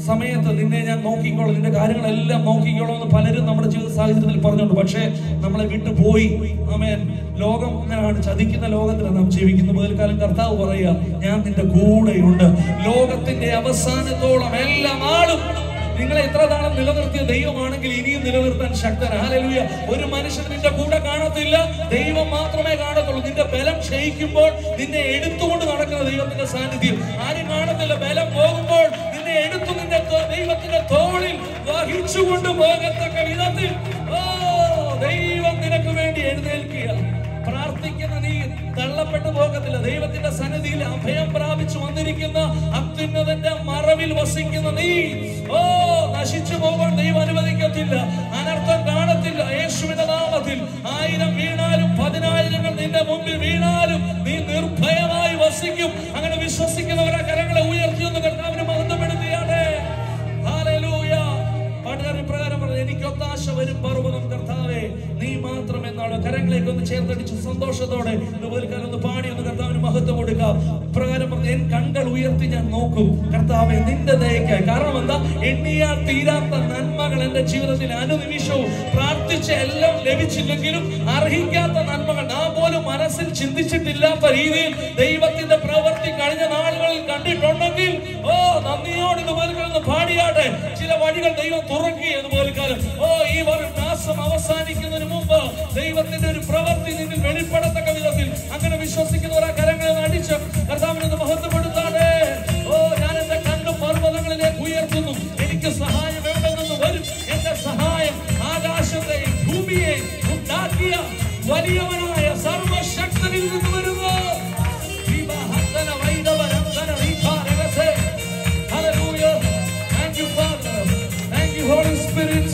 സമയത്ത് നിന്നെ ഞാൻ നോക്കിക്കോളാം, നിന്റെ കാര്യങ്ങളെല്ലാം നോക്കിക്കോളാം എന്ന് പലരും നമ്മുടെ ജീവിത സാഹചര്യത്തിൽ പറഞ്ഞുണ്ട്. പക്ഷേ നമ്മളെ വിട്ടുപോയി. ആമേൻ. ലോകം അങ്ങനെയാണ്, ചതിക്കുന്ന ലോകത്തിലാണ് നാം ജീവിക്കുന്നത്. മുതൽക്കാലം കർത്താവ് പറയുക, ഞാൻ നിന്റെ കൂടെയുണ്ട്, ലോകത്തിന്റെ അവസാനത്തോളം എല്ലാ നാളും നിങ്ങളെ എത്ര നാളും നിലനിർത്തിയ ദൈവമാണെങ്കിൽ ഇനിയും നിലനിർത്താൻ ശക്തനാണ്. ഹല്ലേലൂയ. ഒരു മനുഷ്യൻ നിന്റെ കൂടെ കാണത്തില്ല, ദൈവം മാത്രമേ കാണത്തുള്ളൂ. നിന്റെ ബലം ക്ഷയിക്കുമ്പോൾ നിന്നെ എടുത്തുകൊണ്ട് നടക്കുന്ന ദൈവത്തിന്റെ സാന്നിധ്യം ആരും കാണത്തില്ല. ബലം പോകുമ്പോൾ നിന്നെ എടുത്തു നിന്റെ ദൈവത്തിന്റെ തോളിൽ വഹിച്ചുകൊണ്ട് പോകത്തക്ക വിധത്തിൽ ഓ ദൈവം നിനക്ക് വേണ്ടി എഴുന്നേൽക്കുക. പ്രാർത്ഥിക്കുന്ന നീ തള്ളപ്പെട്ടു പോകത്തില്ല. ദൈവത്തിന്റെ സന്നിധിയിൽ അഭയം പ്രാപിച്ചു വന്നിരിക്കുന്ന അത്യുന്നതന്റെ മറവിൽ വസിക്കുന്ന നീ ഓ നശിച്ചു പോകാൻ ദൈവം അനുവദിക്കത്തില്ല. അനർത്ഥം കാണത്തില്ല. യേശുവിന്റെ നാമത്തിൽ 1000 വീണാലും 10,000 നിന്റെ മുമ്പിൽ വീണാലും നീ നിർഭയമായി വസിക്കും. അങ്ങനെ വിശ്വസിക്കുന്നവരെ കരങ്ങളെ ഉയർത്തിയൊന്ന് കർത്താവിനെ മഹത്വപ്പെടുത്തിയാണ്. ഹല്ലേലൂയ. പാട്ടുകാരൻ പ്രകാരം പറഞ്ഞു, എനിക്ക് ഒത്താശ വരും പർവ്വതം കർത്താവേ നീ മാത്രം എന്നാണ്. കരങ്ങളേക്ക് ഒന്ന് ചേർത്തടിച്ച് സന്തോഷത്തോടെ മുതൽക്കാലം ഒന്ന് പാടി ഒന്ന് കർത്താവിന് മഹത്വം കൊടുക്കാം. പ്രകാരം പറഞ്ഞു, എൻ കണ്ണുകൾ ഉയർത്തി ഞാൻ നോക്കും കർത്താവേ നിന്റെ ദയക്കായി. കാരണം എന്താ? എണ്ണിയാൽ തീരാത്ത നന്മകൾ എന്റെ ജീവിതത്തിൽ അനുനിമിഷവും പ്രാർത്ഥിച്ച എല്ലാം ലഭിച്ചില്ലെങ്കിലും അർഹിക്കാത്ത നന്മകൾ നാം പോലും മനസ്സിൽ ചിന്തിച്ചിട്ടില്ലാത്ത രീതിയിൽ ദൈവത്തിന്റെ പ്രവൃത്തി കഴിഞ്ഞ നാളുകളിൽ കണ്ടിട്ടുണ്ടെങ്കിൽ ഓ നന്ദിയോട് ഇതുപോലെ പാടിയാട്ടെ. ചില വഴികൾ ദൈവം തുറക്കി അതുപോലെ ഓ ഈ മാസം അവസാനിക്കുന്നതിന് മുമ്പ് ദൈവത്തിന്റെ ഒരു പ്രവൃത്തി നിന്നിൽ വെളിപ്പെടത്തക്ക വിധത്തിൽ അങ്ങനെ വിശ്വസിക്കുന്നവർ ആ കരങ്ങളെ അടിച്ച് കർത്താവിനെ മഹത്വപ്പെടുത്താതെ. ഓ ഞാൻ എന്റെ കണ്ണു പർവ്വതങ്ങളിലേക്ക് ഉയർത്തുന്നു, എനിക്ക് സഹായം എവിടെ നിന്ന് വരും? എന്റെ സഹായം ആകാശത്തെയും ഭൂമിയെയും ഉണ്ടാക്കിയ വലിയവനായ സർവശക്തനിൽ നിന്ന് വരുന്നു. Hallelujah. Thank you, Father. Thank you, Holy Spirit.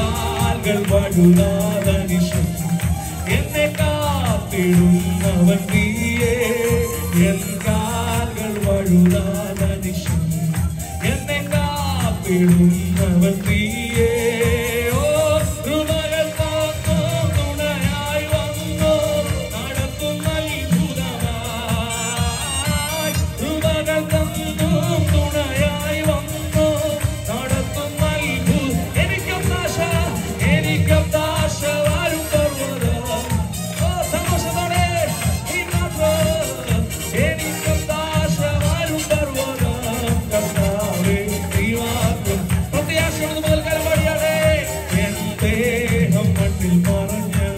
കാൽകൾ വഴുതാതനിശം എന്നെ കാത്തിടുന്നവൻ നീയേ. എൻ കാൽകൾ വഴുതാതനിശം എന്നെ കാത്തിടുന്നവൻ നീയേ. ഓ കൃപകൾ കാക്കും തുണയായി വന്നു നടത്തുന്ന അത്ഭുതമായി. കൃപകൾ തന്നും തുണയായി വന്നു നടത്തുന്ന അത്ഭുതം. എനിക്കൊത്താശ വരും പർവ്വതം. ഓ സന്തോഷത്തോടെ ഈ മാത്രം. എനിക്കൊത്താശ വരും പർവ്വതം. കർത്താവേ നീ മാത്രം. പ്രത്യാശയോട് മുതൽ കരമടിയാതെ എൻ ദേഹം മണ്ണിൽ മറഞ്ഞ്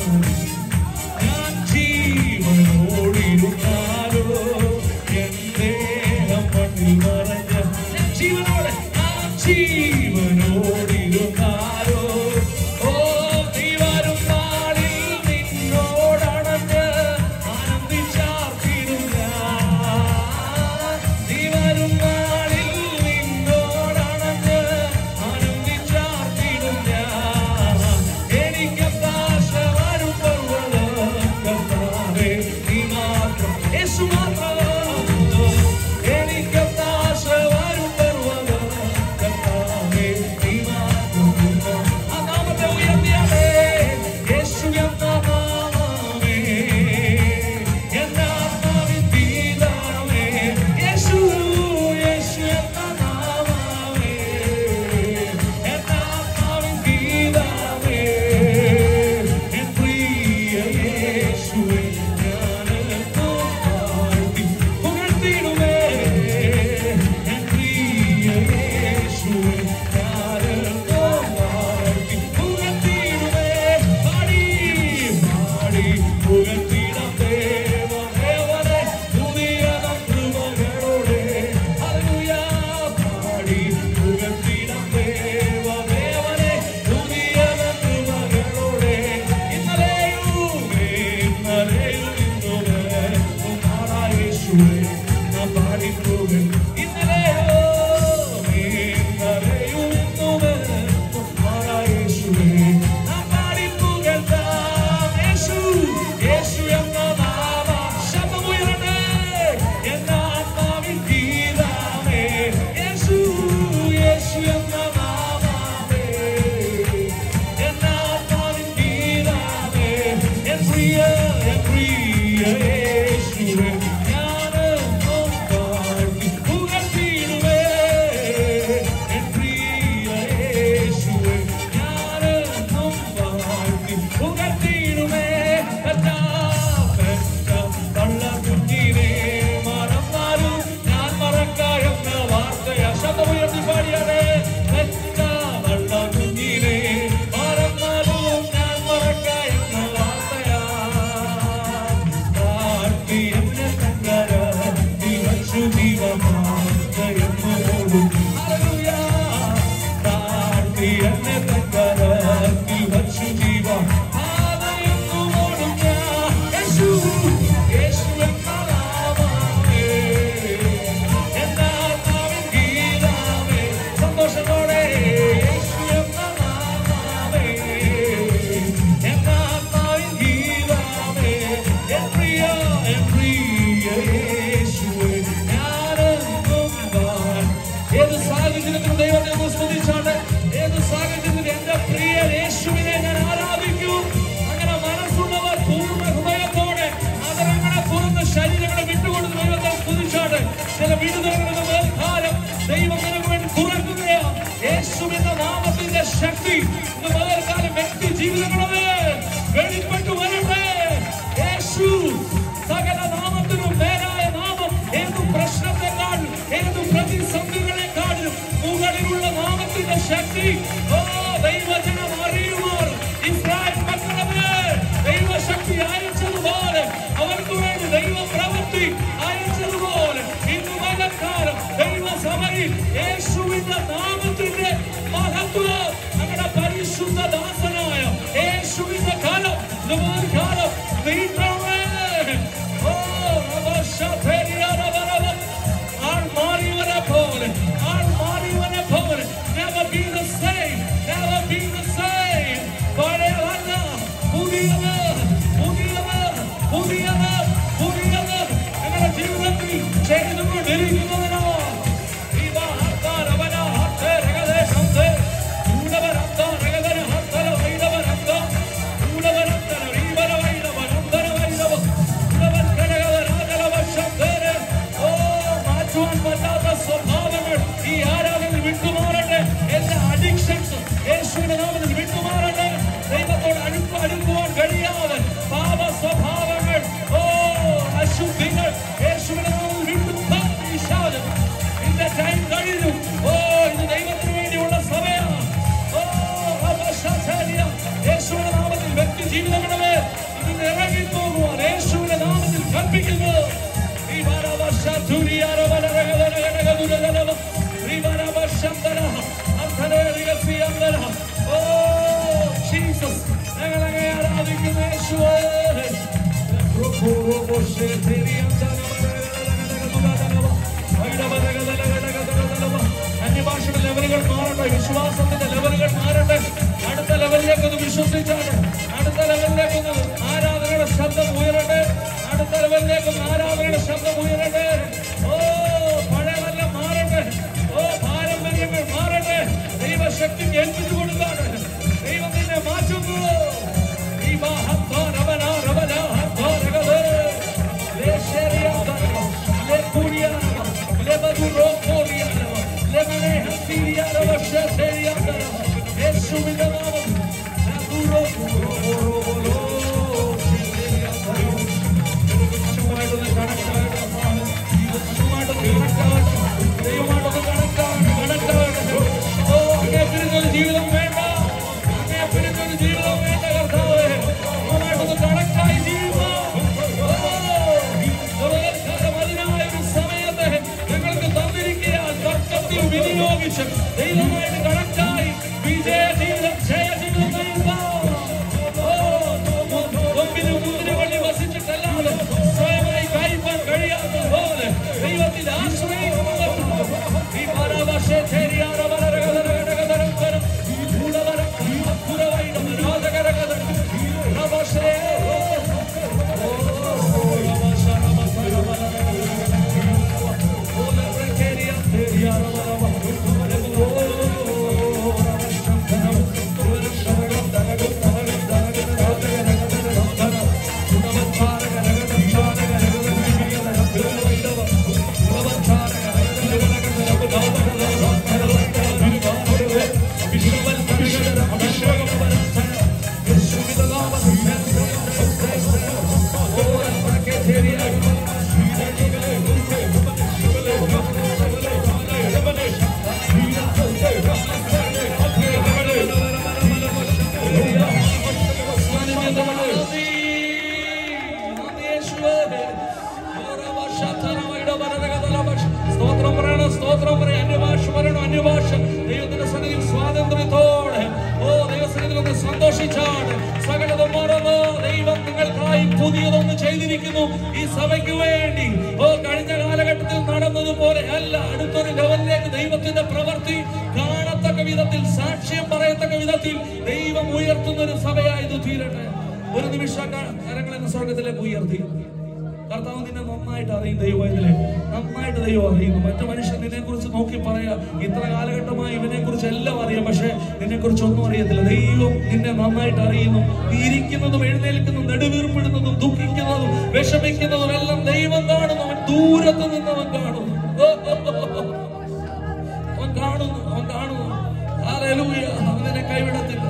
ഞാൻ ജീവനോടിരുന്നാലോ. എൻ ദേഹം മണ്ണിൽ മറഞ്ഞ് ജീവനോടെ ജീവനോടിരുന്നാലോ. ഓ നീ വരും നാളിൽ നിന്നോടണഞ്ഞ് ആനന്ദിച്ചാർത്തിടും ഞാൻ. നീ വരും നാളിൽ നിന്നോടണഞ്ഞ് ആനന്ദിച്ചാർത്തിടും ഞാൻ. എനിക്കൊത്താശ വരും പർവ്വതം. കർത്താവേ നീ മാത്രം. യേശു മാത്രം. എനിക്കൊത്താശ വരും പർവ്വതം. കർത്താവേ നീ മാത്രം. ആ നാമത്തെ ഉയർത്തിയാലേ. യേശു എന്ന നാമമേ എന്റെ ആത്മാവിൻ ഗീതമേ. യേശു യേശു എന്ന നാമമേ എന്റെ ആത്മാവിൻ ഗീതമേ. എൻ പ്രിയ യേശുവേ ഞാനെന്നും പാടി പുകഴ്ത്തിടുമേ. എൻ പ്രിയ യേശുവേ ഞാനെന്നും പാടി പുകഴ്ത്തിടുമേ. പാടി പാടി പുകഴ്ത്തിടാം ദേവനെ തുതിയണം കൃപകളോടെ. ഹല്ലേലൂയ. പാടി പുകഴ്ത്തിടാം ദേവനെ തുതിയണം കൃപകളോടെ. ഇന്നലെയും ഇന്നുവരെയും നാളായ യേശുവേ നാം പാടി പോകും. ഇന്നലെയും ഇന്നുവരെയും നാളായ യേശുവേ നാം പാടി പുകഴ്ത്താം. യേശു യേശു എന്ന നാമം ശബ്ദമുയരട്ടെ. എന്റെ ആത്മാവിൻ ഗീതമേ. യേശു യേശു എന്ന നാമമേ എന്റെ ആത്മാവിൻ ഗീതമേ. എൻ പ്രിയ യേശുവേ ഞാനെന്നും പാടി പുകഴ്ത്തിടുമേ. എൻ പ്രിയ യേശുവേ ഞാനെന്നും പാടി പുകഴ്ത്തിടുമേ. തള്ളക്കുഞ്ഞിനെ മറന്നാലും ഞാൻ മറക്കായെന്ന വാർത്തയാ. ശബ്ദമുയർത്തി പാടിയാലേ. തള്ളക്കുഞ്ഞിനെ മറന്നാലും ഞാൻ മറക്കായെന്ന വാർത്തയാ. കാട്ടി എന്നെ തങ്കരത്തിൽ വച്ചു ജീവമാർത്തയെന്നോടും. ഹല്ലേലൂയ. കാട്ടി എന്നെ തങ്കരത്തിൽ വച്ചു ജീവമാർത്തയെന്നോടും ഞാൻ. യേശു യേശു എന്ന നാമമേ എന്റെ ആത്മാവിൻ ഗീതമേ. സന്തോഷത്തോടെ യേശു എന്ന നാമമേ എന്റെ ആത്മാവിൻ ഗീതമേ. എൻ പ്രിയ യേശുവേ ഞാനെന്നും പാടി. ഏത് സാഹചര്യത്തിലും ദൈവത്തെ ഒന്ന് സ്തുതിച്ചാണ്. ഏത് സാഹചര്യത്തിലും എന്റെ പ്രിയ യേശുവിനെ ഞാൻ ആരാധിക്കും. അങ്ങനെ മനസ്സുള്ളവർ പൂർണ്ണ ഹൃദയത്തോടെ അതരങ്ങളെ തുറന്ന് ശരീരങ്ങളെ വിട്ടുകൊടുത്ത് ദൈവത്തെ സ്തുതിച്ചാണ്. ചില വിടുതലുകളുടെ മേൽക്കാലം ദൈവം നിനക്ക് വേണ്ടി തുറക്കുകയാണ്. യേശുവിന്റെ നാമത്തിന്റെ ശക്തി ഇന്ന് മേൽക്കാലം വ്യക്തി ജീവിതങ്ങളെ വെളിപ്പെട്ടു വരട്ടെ. യേശു സകല നാമത്തിനും മേലായ നാമം. ഏത് പ്രശ്നത്തെക്കാളും ഏത് പ്രതിസന്ധികളെക്കാളും മുകളിലുള്ള നാമത്തിന്റെ ശക്തി. ഓ ദൈവജനം അറിയുവാൻ ഇസ്രായേൽ മക്കളെ ദൈവശക്തി അയച്ചതുപോലെ അവർക്ക് വേണ്ടി ദൈവ പ്രവൃത്തി അയച്ചതുപോലെ ഇന്ന് മകക്കാലം ദൈവസഭയിൽ യേശുവിന്റെ നാമത്തിന്റെ മഹത്വം നമ്മുടെ പരിശുദ്ധ ദാസനായ യേശുവിന്റെ കാലം കാലം never be the same. അന്യഭാഷയുടെ ലെവലുകൾ മാറട്ടെ, വിശ്വാസത്തിന്റെ ലെവലുകൾ മാറട്ടെ. അടുത്ത ലെവലിലേക്ക് ഒന്ന് വിശ്വസിച്ചാണ്, അടുത്ത ലെവലിലേക്ക് ഒന്ന് ആരാധനയുടെ ശബ്ദം ഉയരട്ടെ, അടുത്ത ലെവലിലേക്ക് ഒന്ന് ആരാധനയുടെ ശബ്ദം ഉയരട്ടെ. ഓ പഴയതെല്ലാം മാറട്ടെ, ഓ പാരമ്പര്യങ്ങൾ മാറട്ടെ. ദൈവശക്തിക്ക് ഏൽപ്പിച്ചു കൊടുത്താണ് ദൈവത്തിനെ മാറ്റുന്നു. ജീവിതം വേണ്ട, ജീവിതം വേണ്ട കർത്താവേ, നന്നായിട്ടൊന്ന് കണക്റ്റായി അതിനായൊരു സമയത്തെ ഞങ്ങൾക്ക് തന്നിരിക്കാൻ തർക്കത്തിൽ വിനിയോഗിച്ച് ദൈവമായിട്ട് കണക്റ്റായി വിജയ ജീവിതം, ജയ ജീവിതം മുന്തിരി വള്ളി വസിച്ചിട്ടല്ലാതെ സ്വയമായി കഴിപ്പാൻ കഴിയാത്ത പോലെ ദൈവത്തിൽ ആശ്രയിക്കുന്നത് സ്തോത്രം പറയണം, അന്യഭാഷ പറയണം, അന്യഭാഷ ദൈവത്തിന്റെ സന്നിധിയിൽ സ്വാതന്ത്ര്യത്തോടെ ദൈവസന്നിധിയിൽ ഒന്ന് സന്തോഷിച്ചാണ്. സകലതും മറന്ന് ദൈവം നിങ്ങൾക്കായി പുതിയതൊന്ന് ചെയ്തിരിക്കുന്നു ഈ സഭയ്ക്ക് വേണ്ടി. കഴിഞ്ഞ കാലഘട്ടത്തിൽ നടന്നതുപോലെ അല്ല, അടുത്തൊരു ലെവലിലേക്ക് ദൈവത്തിന്റെ പ്രവൃത്തി കാണത്തക്ക വിധത്തിൽ, സാക്ഷ്യം പറയത്തക്ക വിധത്തിൽ ദൈവം ഉയർത്തുന്ന ഒരു സഭയായത് തീരട്ടെ. ഒരു നിമിഷം കരങ്ങളെന്ന സ്വർഗത്തിലേക്ക് ഉയർത്തി. കർത്താവ് നിന്നെ നന്നായിട്ട് അറിയും, ദൈവത്തിലെ നന്നായിട്ട് ദൈവം അറിയുന്നു. മറ്റു മനുഷ്യൻ നിന്നെ കുറിച്ച് നോക്കി പറയാ, ഇത്ര കാലഘട്ടമായി ഇവനെ കുറിച്ച് എല്ലാം അറിയാം, പക്ഷെ നിന്നെ കുറിച്ച് ഒന്നും അറിയത്തില്ല. ദൈവം നിന്നെ നന്നായിട്ട് അറിയുന്നു. ഇരിക്കുന്നതും എഴുന്നേൽക്കുന്നതും നെടുവീർപ്പിടുന്നതും ദുഃഖിക്കുന്നതും വിഷമിക്കുന്നതും എല്ലാം ദൈവം കാണുന്നു. അവൻ ദൂരത്ത് നിന്നവൻ കാണുന്നു, അവൻ കാണുന്നു, അവൻ കാണുന്നു. ഹല്ലേലൂയ. അവൻ നിന്നെ കൈവിടത്തില്ല.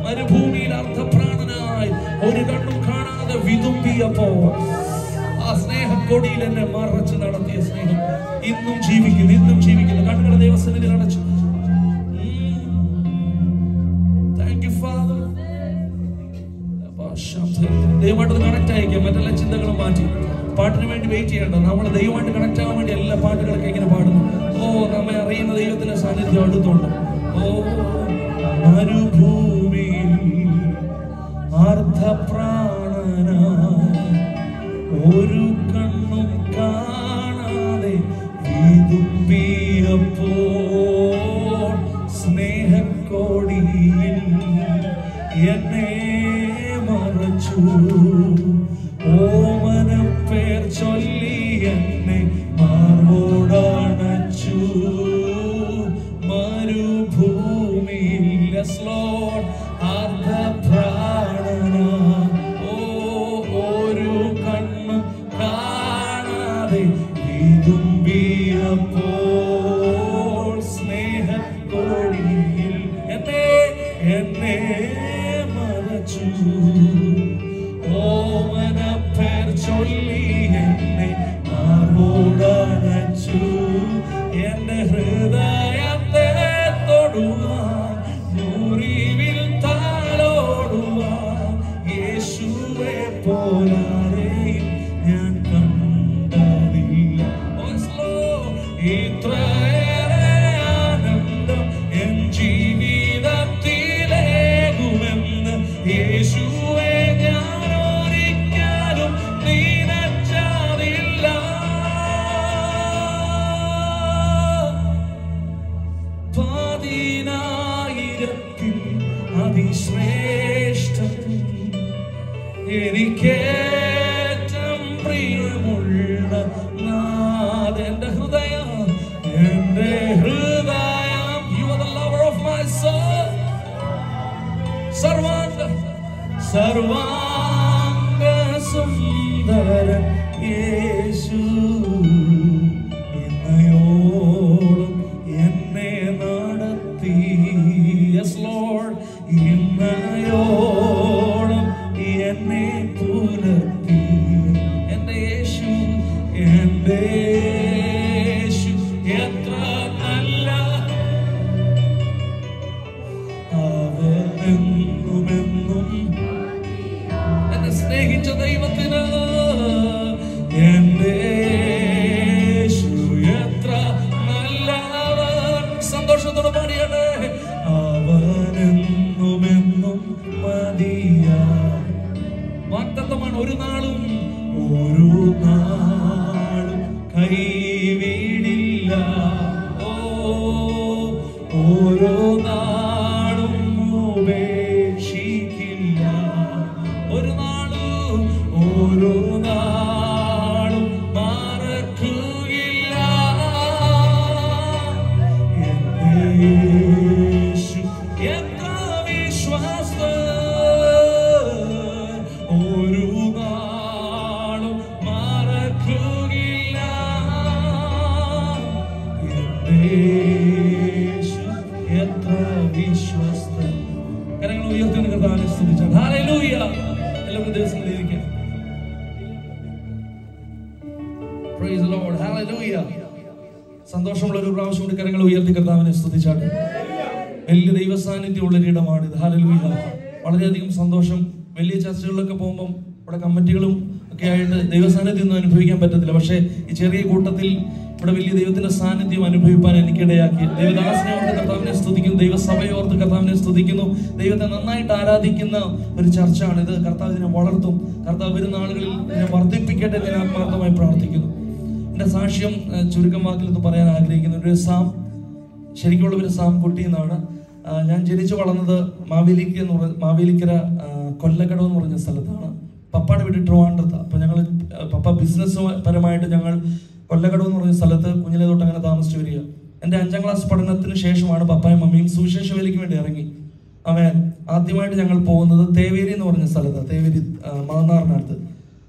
മരുഭൂമിയിൽ അർദ്ധപ്രാണനായി ഒരു കണ്ണും കാണാതെ വിതുമ്പിയപ്പോൾ ആ സ്നേഹക്കൊടിയിൽ എന്നെ മറച്ച് നടത്തിയ സ്നേഹം ഇന്നും ജീവിക്കുന്നു, ഇന്നും ജീവിക്കുന്നു. കണ്ണുകളെ ദൈവസന്നിധിയിൽ അടച്ചു. Thank you father. ദൈവമായിട്ട് കണക്ട് ആയിരിക്കാം. മറ്റെല്ലാ ചിന്തകളും മാറ്റി പാട്ടിന് വേണ്ടി വെയിറ്റ് ചെയ്യണ്ട. നമ്മൾ ദൈവമായിട്ട് കണക്ട് ആവാൻ വേണ്ടി എല്ലാ പാട്ടുകളൊക്കെ ഇങ്ങനെ പാടുന്നു. നമ്മെ അറിയുന്ന ദൈവത്തിന്റെ സാന്നിധ്യം അടുത്തുണ്ട്. മരുഭൂമിയിൽ അർദ്ധപ്രാണനായി ഒരു കണ്ണും കാണാതെ വിതുമ്പിയപ്പോൾ സ്നേഹക്കൊടിയിൽ എന്നെ മറച്ചു. ഓമനപ്പേർ ചൊല്ലി എന്നെ മാർവോടണച്ചു. മരുഭൂമിയിൽ ഒരു കണ്ണു കാണാതെ വിതുമ്പിയപ്പോൾ സ്നേഹക്കൊടിയിൽ എന്നെ മറച്ചു. ഓമനപ്പേർ ചൊല്ലി എന്നെ മാർവോടണച്ചു. എന്റെ ഹൃദയത്തെ തൊടുവാൻ, മുറിവിൽ താലോടുവാൻ യേശുവെ പോലാരെയും ഞാൻ കണ്ടതില്ല. ഇത്രയേറെ ആനന്ദം എൻ ജീവിതത്തിലേകുമെന്ന് യേശുവെ ഞാൻ ഒരിക്കലും ശ്രേഷ്ഠം എനിക്കേറ്റം പ്രിയമുള്ള നാഥ എന്റെ ഹൃദയം You are the lover of my soul. സർവാംഗ സുന്ദരൻ യേശു ഇന്നയോളം എന്നെ നടത്തി. Yes Lord, ഇന്നയോളം എന്നെ പുലർത്തി. എന്റെ യേശു എത്ര നല്ല അവനെന്നുമെന്നും എന്നെ സ്നേഹിച്ച ദൈവത്തിന് എന്റെ യേശു എത്ര നല്ലവൻ. സന്തോഷത്തോടെ പാടിയാണ്. അവനെന്നുമെന്നും മതിയാ. വാഗ്ദത്തമാണ്. ഒരു നാളും കൈവിടില്ല. ഓരോ നാളും ഉപേക്ഷിക്കില്ല. ഒരു നാളും മറക്കുകയില്ല. എന്റെ യേശു എത്ര വിശ്വാസം. ഒരു നാളും മറക്കുകയില്ല. എന്റെ യേശു എത്ര വിശ്വസ്തൻ. കരങ്ങൾ ഉയർത്തി കർത്താവിനെ സ്തുതിച്ചാൽ ഹല്ലേലൂയ. എല്ലാവരും ദിവസങ്ങളിലിരിക്കാം. Praise the lord. ഹല്ലേലൂയ. സന്തോഷമുള്ള ഒരു പ്രാവശ്യം കൂടി കരങ്ങൾ ഉയർത്തി കർത്താവിനെ സ്തുതിച്ചാട്ടെ. വലിയ ദൈവ സാന്നിധ്യമുള്ള ഒരിടമാണ് ഇത്. ഹല്ലേലൂയ. വളരെയധികം സന്തോഷം. വലിയ ചർച്ചകളിലൊക്കെ പോകുമ്പം ഇവിടെ കമ്മിറ്റികളും ഒക്കെ ആയിട്ട് ദൈവ സാന്നിധ്യം ഒന്നും അനുഭവിക്കാൻ പറ്റത്തില്ല. പക്ഷേ ഈ ചെറിയ കൂട്ടത്തിൽ ഇവിടെ വലിയ ദൈവത്തിന്റെ സാന്നിധ്യം അനുഭവിപ്പാൻ എനിക്കിടയാക്കി. ദൈവദാസനെ ഓർത്ത് കർത്താവിനെ സ്തുതിക്കുന്നു. ദൈവസഭയെ ഓർത്ത് കർത്താവിനെ സ്തുതിക്കുന്നു. ദൈവത്തെ നന്നായിട്ട് ആരാധിക്കുന്ന ഒരു ചർച്ചയാണിത്. കർത്താവ് ഇതിനെ വളർത്തും. കർത്താവ് വരുന്ന ആളുകളിൽ ഇതിനെ വർദ്ധിപ്പിക്കട്ടെ എന്ന് ഞാൻ ആത്മാർത്ഥമായി പ്രാർത്ഥിക്കുന്നു. എന്റെ സാക്ഷ്യം ചുരുക്കം വാക്കിൽ ഒന്ന് പറയാൻ ആഗ്രഹിക്കുന്നു. ഒരു സാം, ശരിക്കുള്ള ഒരു സാം കുട്ടി എന്നാണ്. ഞാൻ ജനിച്ചു വളർന്നത് മാവേലിക്കര കൊല്ലക്കടവ് എന്ന് പറഞ്ഞ സ്ഥലത്താണ്. പപ്പയുടെ വീട് ട്രിവാൻഡ്രത്താണ്. അപ്പൊ ഞങ്ങൾ പപ്പ ബിസിനസ് പരമായിട്ട് ഞങ്ങൾ കൊല്ലക്കടവ് എന്ന് പറഞ്ഞ സ്ഥലത്ത് കുഞ്ഞിലെ തൊട്ട് അങ്ങനെ താമസിച്ചു വരിക. എൻ്റെ 5ാം ക്ലാസ് പഠനത്തിന് ശേഷമാണ് പപ്പായും മമ്മിയും സുവിശേഷ വേലയ്ക്ക് വേണ്ടി ഇറങ്ങി. ആദ്യമായിട്ട് ഞങ്ങൾ പോകുന്നത് തേവേരി എന്ന് പറഞ്ഞ സ്ഥലത്താണ്. തേവേരി മാന്നാറിനടുത്ത്.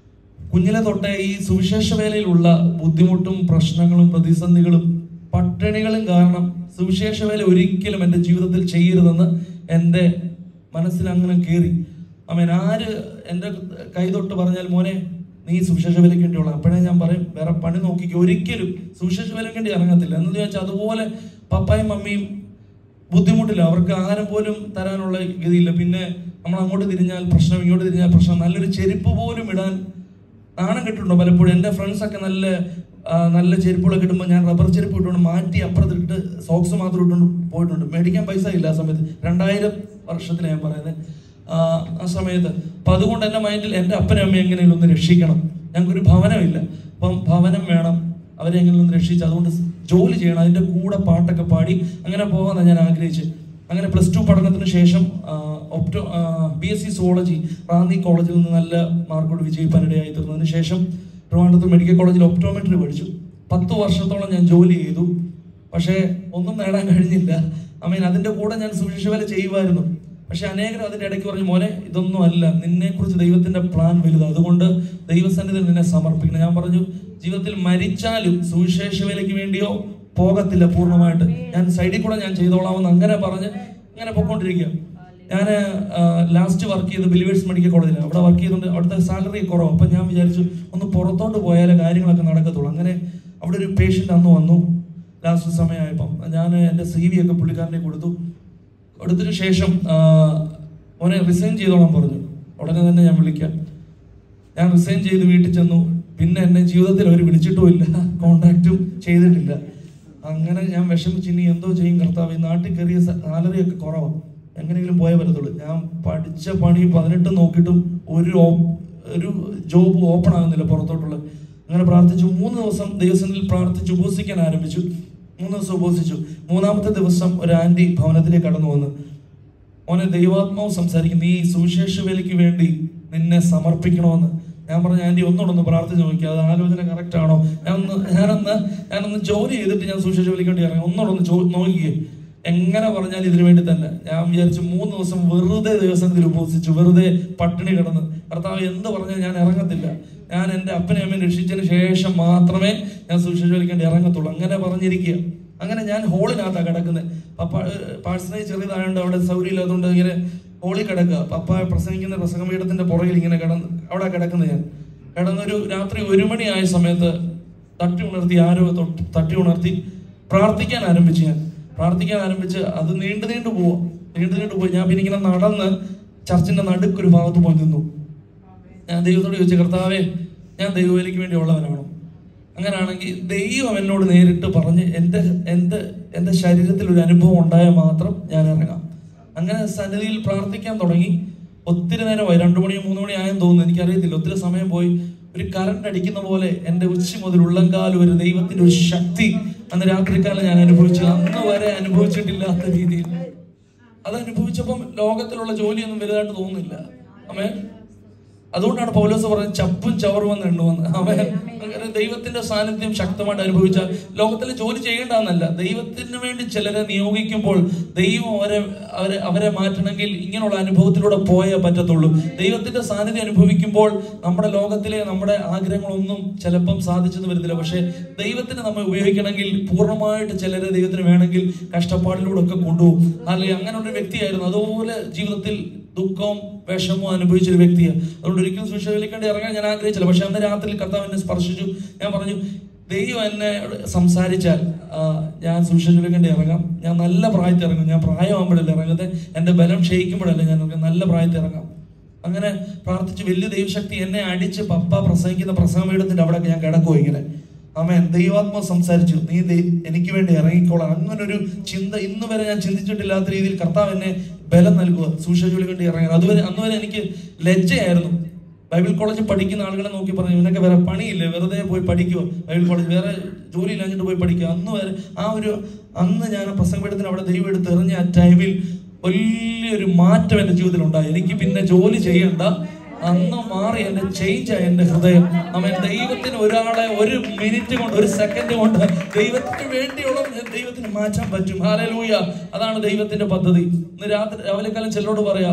കുഞ്ഞിലെ തൊട്ടേ ഈ സുവിശേഷ വേലയിലുള്ള ബുദ്ധിമുട്ടും പ്രശ്നങ്ങളും പ്രതിസന്ധികളും പട്ടിണികളും കാരണം സുവിശേഷ വേല ഒരിക്കലും എൻ്റെ ജീവിതത്തിൽ ചെയ്യരുതെന്ന് എൻ്റെ മനസ്സിൽ അങ്ങനെ കയറി. ആര് എൻ്റെ കൈ തൊട്ട് പറഞ്ഞാൽ മോനെ നീ സുവിശേഷ വേലയ്ക്ക് വേണ്ടിയുള്ള, അപ്പോഴേ ഞാൻ പറയും വേറെ പണി നോക്കിക്കോ, ഒരിക്കലും സുവിശേഷ വേലയ്ക്ക് വേണ്ടി ഇറങ്ങത്തില്ല എന്ന് ചോദിച്ചാൽ. അതുപോലെ പപ്പായും മമ്മിയും ബുദ്ധിമുട്ടില്ല. അവർക്ക് ആഹാരം പോലും തരാനുള്ള ഗതിയില്ല. പിന്നെ നമ്മൾ അങ്ങോട്ട് തിരിഞ്ഞാൽ പ്രശ്നം, ഇങ്ങോട്ട് തിരിഞ്ഞാൽ പ്രശ്നം. നല്ലൊരു ചെരുപ്പ് പോലും ഇടാൻ നാണം കെട്ടിട്ടുണ്ടോ പലപ്പോഴും? എൻ്റെ ഫ്രണ്ട്സൊക്കെ നല്ല ചെരുപ്പുകളൊക്കെ ഇടുമ്പോൾ ഞാൻ റബ്ബർ ചെരുപ്പ് ഇട്ടുകൊണ്ട് മാറ്റി അപ്പുറത്തിട്ട് സോക്സ് മാത്രം ഇട്ടുകൊണ്ട് പോയിട്ടുണ്ട്. മേടിക്കാൻ പൈസ ഇല്ല ആ സമയത്ത്. 2000 വർഷത്തിൽ ഞാൻ പറയുന്നത് ആ സമയത്ത്. അപ്പം അതുകൊണ്ട് എൻ്റെ മൈൻഡിൽ എൻ്റെ അപ്പനും അമ്മയും എങ്ങനെയും ഒന്ന് രക്ഷിക്കണം. ഞങ്ങൾക്കൊരു ഭവനമില്ല, അപ്പം ഭവനം വേണം, അവരെ എങ്ങനെ ഒന്ന് രക്ഷിച്ച് അതുകൊണ്ട് ജോലി ചെയ്യണം, അതിൻ്റെ കൂടെ പാട്ടൊക്കെ പാടി അങ്ങനെ പോകാമെന്നാണ് ഞാൻ ആഗ്രഹിച്ച്. അങ്ങനെ +2 പഠനത്തിന് ശേഷം BSc സുവോളജി റാന്നി കോളേജിൽ നിന്ന് നല്ല മാർക്കോട് വിജയിപ്പാനിടയായി തീർന്നതിന് ശേഷം ട്രിവാൻഡ്രത്ത് മെഡിക്കൽ കോളേജിൽ ഒപ്റ്റോമെട്രി പഠിച്ചു. 10 വർഷത്തോളം ഞാൻ ജോലി ചെയ്തു. പക്ഷേ ഒന്നും നേടാൻ കഴിഞ്ഞില്ല. അതിൻ്റെ കൂടെ ഞാൻ സുവിശേഷ വേല ചെയ്യുമായിരുന്നു. പക്ഷെ അനേകരും അതിൻ്റെ ഇടയ്ക്ക് പറഞ്ഞു മോനെ ഇതൊന്നും അല്ല, നിന്നെക്കുറിച്ച് ദൈവത്തിൻ്റെ പ്ലാൻ വലുതാണ്, അതുകൊണ്ട് ദൈവസന്നിധിയിൽ നിന്നെ സമർപ്പിക്കണം. ഞാൻ പറഞ്ഞു ജീവിതത്തിൽ മരിച്ചാലും സുവിശേഷ വേലയ്ക്ക് വേണ്ടിയോ പോകത്തില്ല പൂർണ്ണമായിട്ട്. ഞാൻ സൈഡിൽ കൂടെ ഞാൻ ചെയ്തോളാമെന്ന് അങ്ങനെ പറഞ്ഞ് ഇങ്ങനെ പൊയ്ക്കൊണ്ടിരിക്കുക. ഞാൻ ലാസ്റ്റ് വർക്ക് ചെയ്ത് ബിലീവേഴ്സ് മെഡിക്കൽ കോളേജിലാണ്. അവിടെ വർക്ക് ചെയ്തുകൊണ്ട് അവിടുത്തെ സാലറി കുറവ്. അപ്പം ഞാൻ വിചാരിച്ചു ഒന്ന് പുറത്തോട്ട് പോയാലേ കാര്യങ്ങളൊക്കെ നടക്കത്തുള്ളൂ. അങ്ങനെ അവിടെ ഒരു പേഷ്യൻ്റ് അന്ന് വന്നു. ലാസ്റ്റ് സമയമായപ്പം ഞാൻ എൻ്റെ CV ഒക്കെ പുള്ളിക്കാരനെ കൊടുത്തതിന് ശേഷം അവനെ റിസൈൻ ചെയ്തോളാൻ പറഞ്ഞു. ഉടനെ തന്നെ ഞാൻ വിളിക്കാം. ഞാൻ റിസൈൻ ചെയ്ത് വീട്ടിൽ ചെന്നു. പിന്നെ എന്നെ ജീവിതത്തിൽ അവർ വിളിച്ചിട്ടുമില്ല, കോണ്ടാക്റ്റും ചെയ്തിട്ടില്ല. അങ്ങനെ ഞാൻ വിഷമിച്ച് ഇനി എന്തോ ചെയ്യും കർത്താവ്, ഈ നാട്ടിൽ കയറിയ സാലറിയൊക്കെ കുറവാണ്, എങ്ങനെയെങ്കിലും പോയേ പറ്റത്തുള്ളൂ. ഞാൻ പഠിച്ച പണി 18 നോക്കിയിട്ടും ഒരു ജോബ് ഓപ്പൺ ആകുന്നില്ല പുറത്തോട്ടുള്ള. അങ്ങനെ പ്രാർത്ഥിച്ചു. 3 ദിവസം ദൈവസന്നിധിയിൽ പ്രാർത്ഥിച്ച് ഉപവസിക്കാൻ ആരംഭിച്ചു. 3 ദിവസം ഉപവസിച്ചു. 3-ാമത്തെ ദിവസം ഒരു ആൻറ്റി ഭവനത്തിലേക്ക് കടന്നു വന്ന് മോനെ ദൈവാത്മാവ് സംസാരിക്കും, നീ സുവിശേഷ വേലയ്ക്ക് വേണ്ടി നിന്നെ സമർപ്പിക്കണമെന്ന്. ഞാൻ പറഞ്ഞു, ആൻറ്റി ഒന്നുകൂടെ പ്രാർത്ഥിച്ച് നോക്കിയാൽ അത് ആലോചന കറക്റ്റ് ആണോ? ഞാനൊന്ന് ജോലി ചെയ്തിട്ട് ഞാൻ സുവിശേഷ വേലയ്ക്ക് വേണ്ടി ഇറങ്ങി. ഒന്നുകൂടെ നോക്കിയേ. എങ്ങനെ പറഞ്ഞാൽ ഇതിനു വേണ്ടി തന്നെ. ഞാൻ വിചാരിച്ചു 3 ദിവസം വെറുതെ ദിവസത്തിൽ ഉപവസിച്ചു, വെറുതെ പട്ടിണി കിടന്ന്. കർത്താവ് എന്ത് പറഞ്ഞാൽ ഞാൻ ഇറങ്ങത്തില്ല. ഞാൻ എൻ്റെ അപ്പനെയും അമ്മയും രക്ഷിച്ചതിന് ശേഷം മാത്രമേ ഞാൻ സുവിശേഷ വേലയ്ക്ക് ഇറങ്ങത്തുള്ളൂ. അങ്ങനെ പറഞ്ഞിരിക്കുക. അങ്ങനെ ഞാൻ ഹോളിനകത്താണ് കിടക്കുന്നത്. പപ്പ പാഴ്സണേജ് ചെറിയതായതുകൊണ്ട് അവിടെ സൗകര്യമില്ലാത്തതുകൊണ്ട് ഇങ്ങനെ ഹോളിൽ കിടക്കുക. പപ്പ പ്രസംഗിക്കുന്ന പ്രസംഗപീഠത്തിന്റെ പുറകിൽ ഇങ്ങനെ അവിടെ കിടക്കുന്നത്. ഞാൻ കിടന്നൊരു രാത്രി 1 മണിയായ സമയത്ത് തട്ടി ഉണർത്തി പ്രാർത്ഥിക്കാൻ ആരംഭിച്ചു. അത് നീണ്ടു പോയി. ഞാൻ പിന്നെ ഇങ്ങനെ നടന്ന് ചർച്ചിന്റെ നടുക്കൊരു ഭാഗത്ത് പോയി നിന്നു. ഞാൻ ദൈവത്തോട് ചോദിച്ചു, കർത്താവേ, ഞാൻ ദൈവവേലയ്ക്ക് വേണ്ടി ഉള്ളവനാണോ? അങ്ങനെയാണെങ്കിൽ ദൈവം എന്നോട് നേരിട്ട് പറഞ്ഞ് എൻ്റെ ശരീരത്തിൽ ഒരു അനുഭവം ഉണ്ടായാൽ മാത്രം ഞാൻ ഇറങ്ങാം. അങ്ങനെ സന്നിധിയിൽ പ്രാർത്ഥിക്കാൻ തുടങ്ങി. ഒത്തിരി നേരമായി, 2 മണി 3 മണി ആയെന്ന് തോന്നുന്നു, എനിക്കറിയത്തില്ല. ഒത്തിരി സമയം പോയി. ഒരു കറണ്ട് അടിക്കുന്ന പോലെ എൻ്റെ ഉച്ച മുതൽ ഉള്ളംകാലം ഒരു ദൈവത്തിന്റെ ഒരു ശക്തി അന്ന് രാത്രിക്കാലം ഞാൻ അനുഭവിച്ചു. അന്ന് വരെ അനുഭവിച്ചിട്ടില്ലാത്ത രീതിയിൽ അത് അനുഭവിച്ചപ്പം ലോകത്തിലുള്ള ജോലിയൊന്നും വലുതായിട്ട് തോന്നുന്നില്ല. അമ്മേ, അതുകൊണ്ടാണ് പൗലോസ് പറഞ്ഞത് ചപ്പും ചവറുമെന്ന് എണ്ണുവെന്ന്. അങ്ങനെ ദൈവത്തിന്റെ സാന്നിധ്യം ശക്തമായിട്ട് അനുഭവിച്ചാൽ ലോകത്തിൽ ജോലി ചെയ്യേണ്ടെന്നല്ല, ദൈവത്തിന് വേണ്ടി ചിലരെ നിയോഗിക്കുമ്പോൾ ദൈവം അവരെ മാറ്റണമെങ്കിൽ ഇങ്ങനെയുള്ള അനുഭവത്തിലൂടെ പോയേ പറ്റത്തുള്ളൂ. ദൈവത്തിന്റെ സാന്നിധ്യം അനുഭവിക്കുമ്പോൾ നമ്മുടെ ലോകത്തിലെ നമ്മുടെ ആഗ്രഹങ്ങളൊന്നും ചിലപ്പം സാധിച്ചെന്ന് വരത്തില്ല. പക്ഷെ ദൈവത്തിന് നമ്മെ ഉപയോഗിക്കണമെങ്കിൽ പൂർണ്ണമായിട്ട് ചിലരെ ദൈവത്തിന് വേണമെങ്കിൽ കഷ്ടപ്പാടിലൂടെ ഒക്കെ കൊണ്ടുപോകും. അല്ലെങ്കിൽ അങ്ങനെയുള്ള ഒരു വ്യക്തിയായിരുന്നു. അതുപോലെ ജീവിതത്തിൽ ദുഃഖവും വിഷമവും അനുഭവിച്ചൊരു വ്യക്തിയാണ്. അതുകൊണ്ട് ഒരിക്കലും സുവിശേഷ വേലയ്ക്ക് ഇറങ്ങാൻ ഞാൻ ആഗ്രഹിച്ചില്ല. പക്ഷെ അന്ന് രാത്രി കർത്താവ് എന്നെ സ്പർശിച്ചു. ഞാൻ പറഞ്ഞു, ദൈവം എന്നെ സംസാരിച്ചാൽ ഞാൻ സുവിശേഷ വേലയ്ക്ക് ഇറങ്ങാം. ഞാൻ നല്ല പ്രായത്തിൽ ഇറങ്ങും. ഞാൻ പ്രായമാകുമ്പോഴല്ല ഇറങ്ങുന്നത്, എൻ്റെ ബലം ക്ഷയിക്കുമ്പോഴല്ല ഞാൻ നല്ല പ്രായത്തിൽ ഇറങ്ങാം. അങ്ങനെ പ്രാർത്ഥിച്ച് വലിയ ദൈവശക്തി എന്നെ അടിച്ച് പപ്പ പ്രസംഗിക്കുന്ന പ്രസംഗപീഠത്തിന്റെ അവിടെ ഞാൻ കിടക്കുമോ ഇങ്ങനെ. ആമേൻ. ദൈവാത്മാവ് സംസാരിച്ചു, നീ എനിക്ക് വേണ്ടി ഇറങ്ങിക്കോളാം. അങ്ങനൊരു ചിന്ത ഇന്ന് വരെ ഞാൻ ചിന്തിച്ചിട്ടില്ലാത്ത രീതിയിൽ കർത്താവ് എന്നെ ബലം നൽകുക, സുവിശേഷ വേലയ്ക്ക് വേണ്ടി ഇറങ്ങാൻ. അന്ന് വരെ എനിക്ക് ലജ്ജയായിരുന്നു. ബൈബിൾ കോളേജിൽ പഠിക്കുന്ന ആളുകളെ നോക്കി പറഞ്ഞു, ഇവനൊക്കെ വേറെ പണിയില്ലേ, വെറുതെ പോയി പഠിക്കുവോ, ബൈബിൾ കോളേജ് വേറെ ജോലി ഇല്ലാഞ്ഞിട്ട് പോയി പഠിക്കുക. അന്ന് ഞാൻ പ്രസംഗപീഠത്തിന് അവിടെ ദൈവം എടുത്ത് എറിഞ്ഞ ആ ടൈമിൽ വലിയൊരു മാറ്റം എൻ്റെ ജീവിതത്തിൽ ഉണ്ടായി. എനിക്ക് പിന്നെ ജോലി ചെയ്യണ്ട, അന്ന് മാറി എന്റെ ചേഞ്ചായി എൻ്റെ ഹൃദയം. അവൻ ദൈവത്തിന് ഒരാളെ 1 മിനിറ്റ് കൊണ്ട് 1 സെക്കൻഡ് കൊണ്ട് ദൈവത്തിന് വേണ്ടിയുള്ള ദൈവത്തിന് മാറ്റാൻ പറ്റും. ഹല്ലേലൂയ. അതാണ് ദൈവത്തിന്റെ പദ്ധതി. ഇന്ന് രാവിലെ കാലം ചിലരോട് പറയാ,